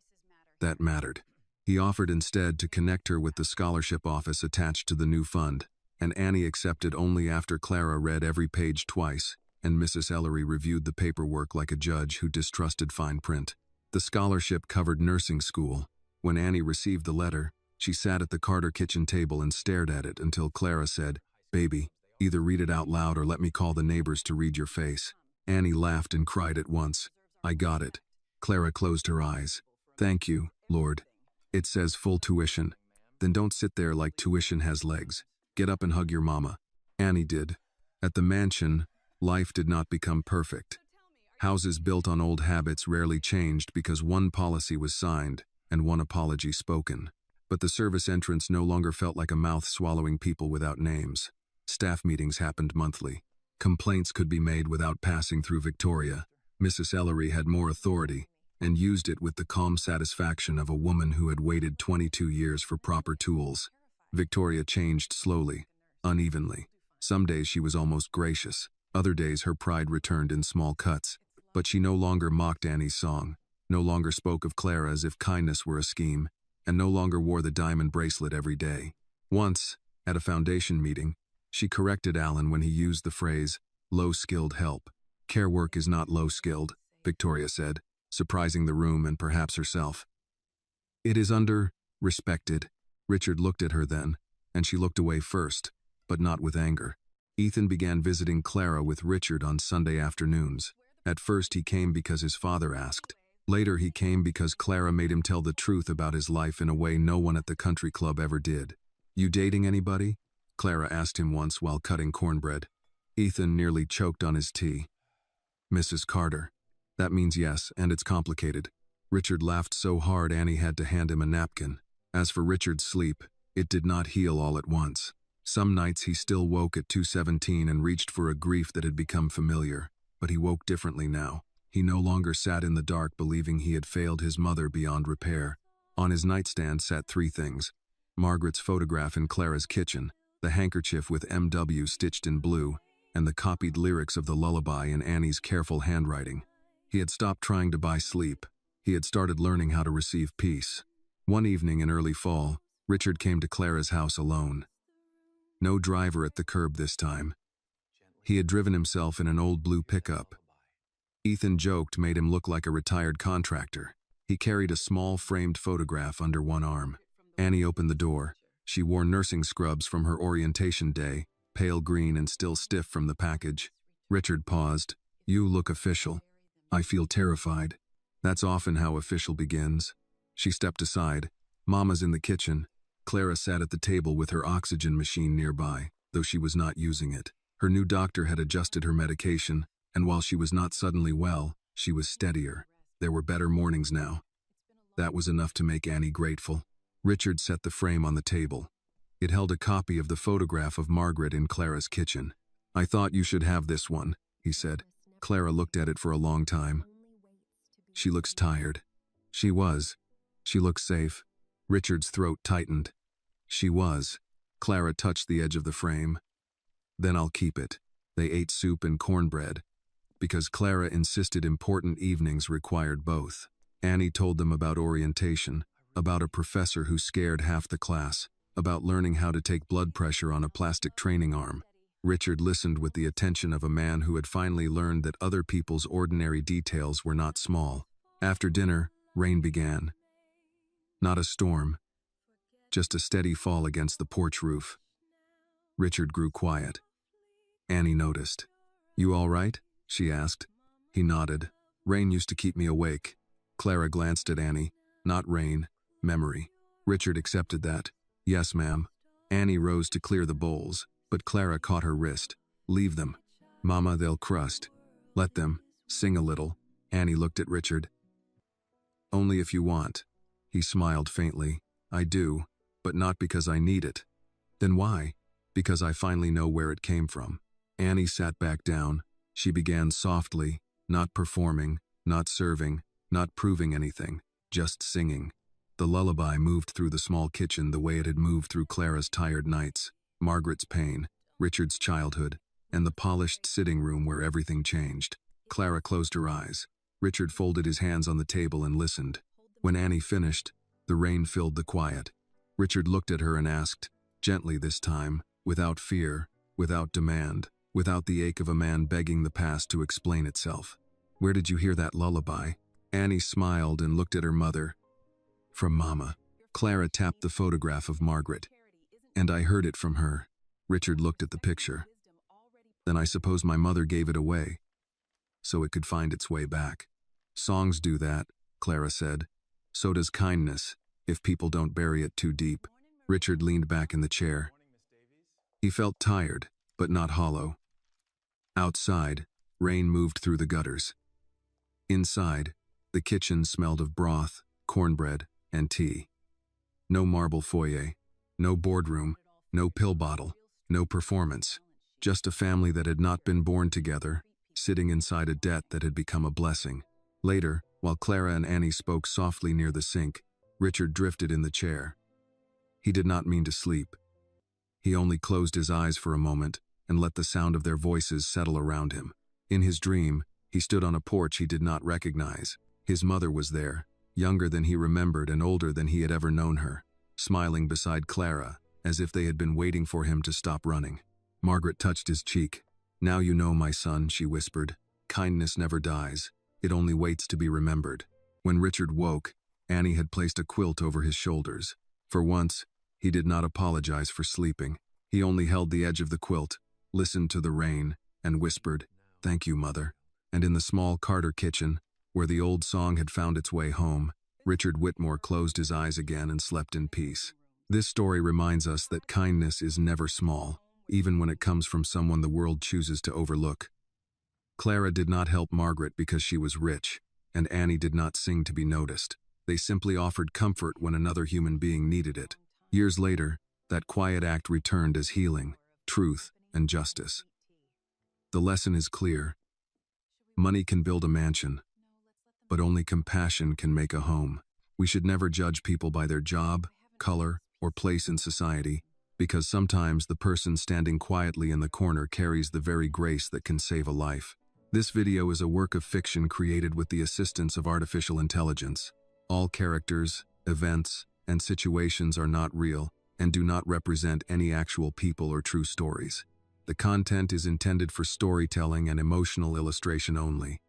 That mattered. He offered instead to connect her with the scholarship office attached to the new fund, and Annie accepted only after Clara read every page twice, and Mrs. Ellery reviewed the paperwork like a judge who distrusted fine print. The scholarship covered nursing school. When Annie received the letter, she sat at the Carter kitchen table and stared at it until Clara said, "Baby, either read it out loud or let me call the neighbors to read your face." Annie laughed and cried at once. "I got it." Clara closed her eyes. "Thank you, Lord. It says full tuition. Then don't sit there like tuition has legs. Get up and hug your mama." Annie did. At the mansion, life did not become perfect. Houses built on old habits rarely changed because one policy was signed and one apology spoken. But the service entrance no longer felt like a mouth swallowing people without names. Staff meetings happened monthly. Complaints could be made without passing through Victoria. Mrs. Ellery had more authority and used it with the calm satisfaction of a woman who had waited 22 years for proper tools. Victoria changed slowly, unevenly. Some days she was almost gracious. Other days her pride returned in small cuts. But she no longer mocked Annie's song, no longer spoke of Clara as if kindness were a scheme, and no longer wore the diamond bracelet every day. Once, at a foundation meeting, she corrected Alan when he used the phrase, low-skilled help. Care work is not low-skilled, Victoria said, surprising the room and perhaps herself. It is respected. Richard looked at her then, and she looked away first, but not with anger. Ethan began visiting Clara with Richard on Sunday afternoons. At first he came because his father asked. Later he came because Clara made him tell the truth about his life in a way no one at the country club ever did. You dating anybody? Clara asked him once while cutting cornbread. Ethan nearly choked on his tea. Mrs. Carter. That means yes, and it's complicated. Richard laughed so hard Annie had to hand him a napkin. As for Richard's sleep, it did not heal all at once. Some nights he still woke at 2:17 and reached for a grief that had become familiar, but he woke differently now. He no longer sat in the dark believing he had failed his mother beyond repair. On his nightstand sat three things: Margaret's photograph in Clara's kitchen, the handkerchief with MW stitched in blue, and the copied lyrics of the lullaby in Annie's careful handwriting. He had stopped trying to buy sleep. He had started learning how to receive peace. One evening in early fall, Richard came to Clara's house alone. No driver at the curb this time. He had driven himself in an old blue pickup. Ethan joked made him look like a retired contractor. He carried a small framed photograph under one arm. Annie opened the door. She wore nursing scrubs from her orientation day, pale green and still stiff from the package. Richard paused. You look official. I feel terrified. That's often how official begins. She stepped aside. Mama's in the kitchen. Clara sat at the table with her oxygen machine nearby, though she was not using it. Her new doctor had adjusted her medication, and while she was not suddenly well, she was steadier. There were better mornings now. That was enough to make Annie grateful. Richard set the frame on the table. It held a copy of the photograph of Margaret in Clara's kitchen. I thought you should have this one, he said. Clara looked at it for a long time. She looks tired. She was. She looks safe. Richard's throat tightened. She was. Clara touched the edge of the frame. Then I'll keep it. They ate soup and cornbread, because Clara insisted important evenings required both. Annie told them about orientation, about a professor who scared half the class, about learning how to take blood pressure on a plastic training arm. Richard listened with the attention of a man who had finally learned that other people's ordinary details were not small. After dinner, rain began. Not a storm, just a steady fall against the porch roof. Richard grew quiet. Annie noticed. You all right? She asked. He nodded. Rain used to keep me awake. Clara glanced at Annie. Not rain, memory. Richard accepted that. Yes, ma'am. Annie rose to clear the bowls, but Clara caught her wrist. Leave them. Mama, they'll crust. Let them. Sing a little. Annie looked at Richard. Only if you want. He smiled faintly. I do, but not because I need it. Then why? Because I finally know where it came from. Annie sat back down. She began softly, not performing, not serving, not proving anything, just singing. The lullaby moved through the small kitchen the way it had moved through Clara's tired nights, Margaret's pain, Richard's childhood, and the polished sitting room where everything changed. Clara closed her eyes. Richard folded his hands on the table and listened. When Annie finished, the rain filled the quiet. Richard looked at her and asked, gently this time, without fear, without demand, without the ache of a man begging the past to explain itself. Where did you hear that lullaby? Annie smiled and looked at her mother. From Mama. Clara tapped the photograph of Margaret. And I heard it from her. Richard looked at the picture. Then I suppose my mother gave it away, so it could find its way back. Songs do that, Clara said. So does kindness, if people don't bury it too deep. Richard leaned back in the chair. He felt tired, but not hollow. Outside, rain moved through the gutters. Inside, the kitchen smelled of broth, cornbread, and tea. No marble foyer, no boardroom, no pill bottle, no performance. Just a family that had not been born together, sitting inside a debt that had become a blessing. Later, while Clara and Annie spoke softly near the sink, Richard drifted in the chair. He did not mean to sleep. He only closed his eyes for a moment and let the sound of their voices settle around him. In his dream, he stood on a porch he did not recognize. His mother was there, younger than he remembered and older than he had ever known her, smiling beside Clara, as if they had been waiting for him to stop running. Margaret touched his cheek. "Now you know, my son," she whispered. "Kindness never dies. It only waits to be remembered." When Richard woke, Annie had placed a quilt over his shoulders. For once, he did not apologize for sleeping. He only held the edge of the quilt, listened to the rain, and whispered, "Thank you, Mother." And in the small Carter kitchen, where the old song had found its way home, Richard Whitmore closed his eyes again and slept in peace. This story reminds us that kindness is never small, even when it comes from someone the world chooses to overlook. Clara did not help Margaret because she was rich, and Annie did not sing to be noticed. They simply offered comfort when another human being needed it. Years later, that quiet act returned as healing, truth, and justice. The lesson is clear. Money can build a mansion, but only compassion can make a home. We should never judge people by their job, color, or place in society, because sometimes the person standing quietly in the corner carries the very grace that can save a life. This video is a work of fiction created with the assistance of artificial intelligence. All characters, events, and situations are not real and do not represent any actual people or true stories. The content is intended for storytelling and emotional illustration only.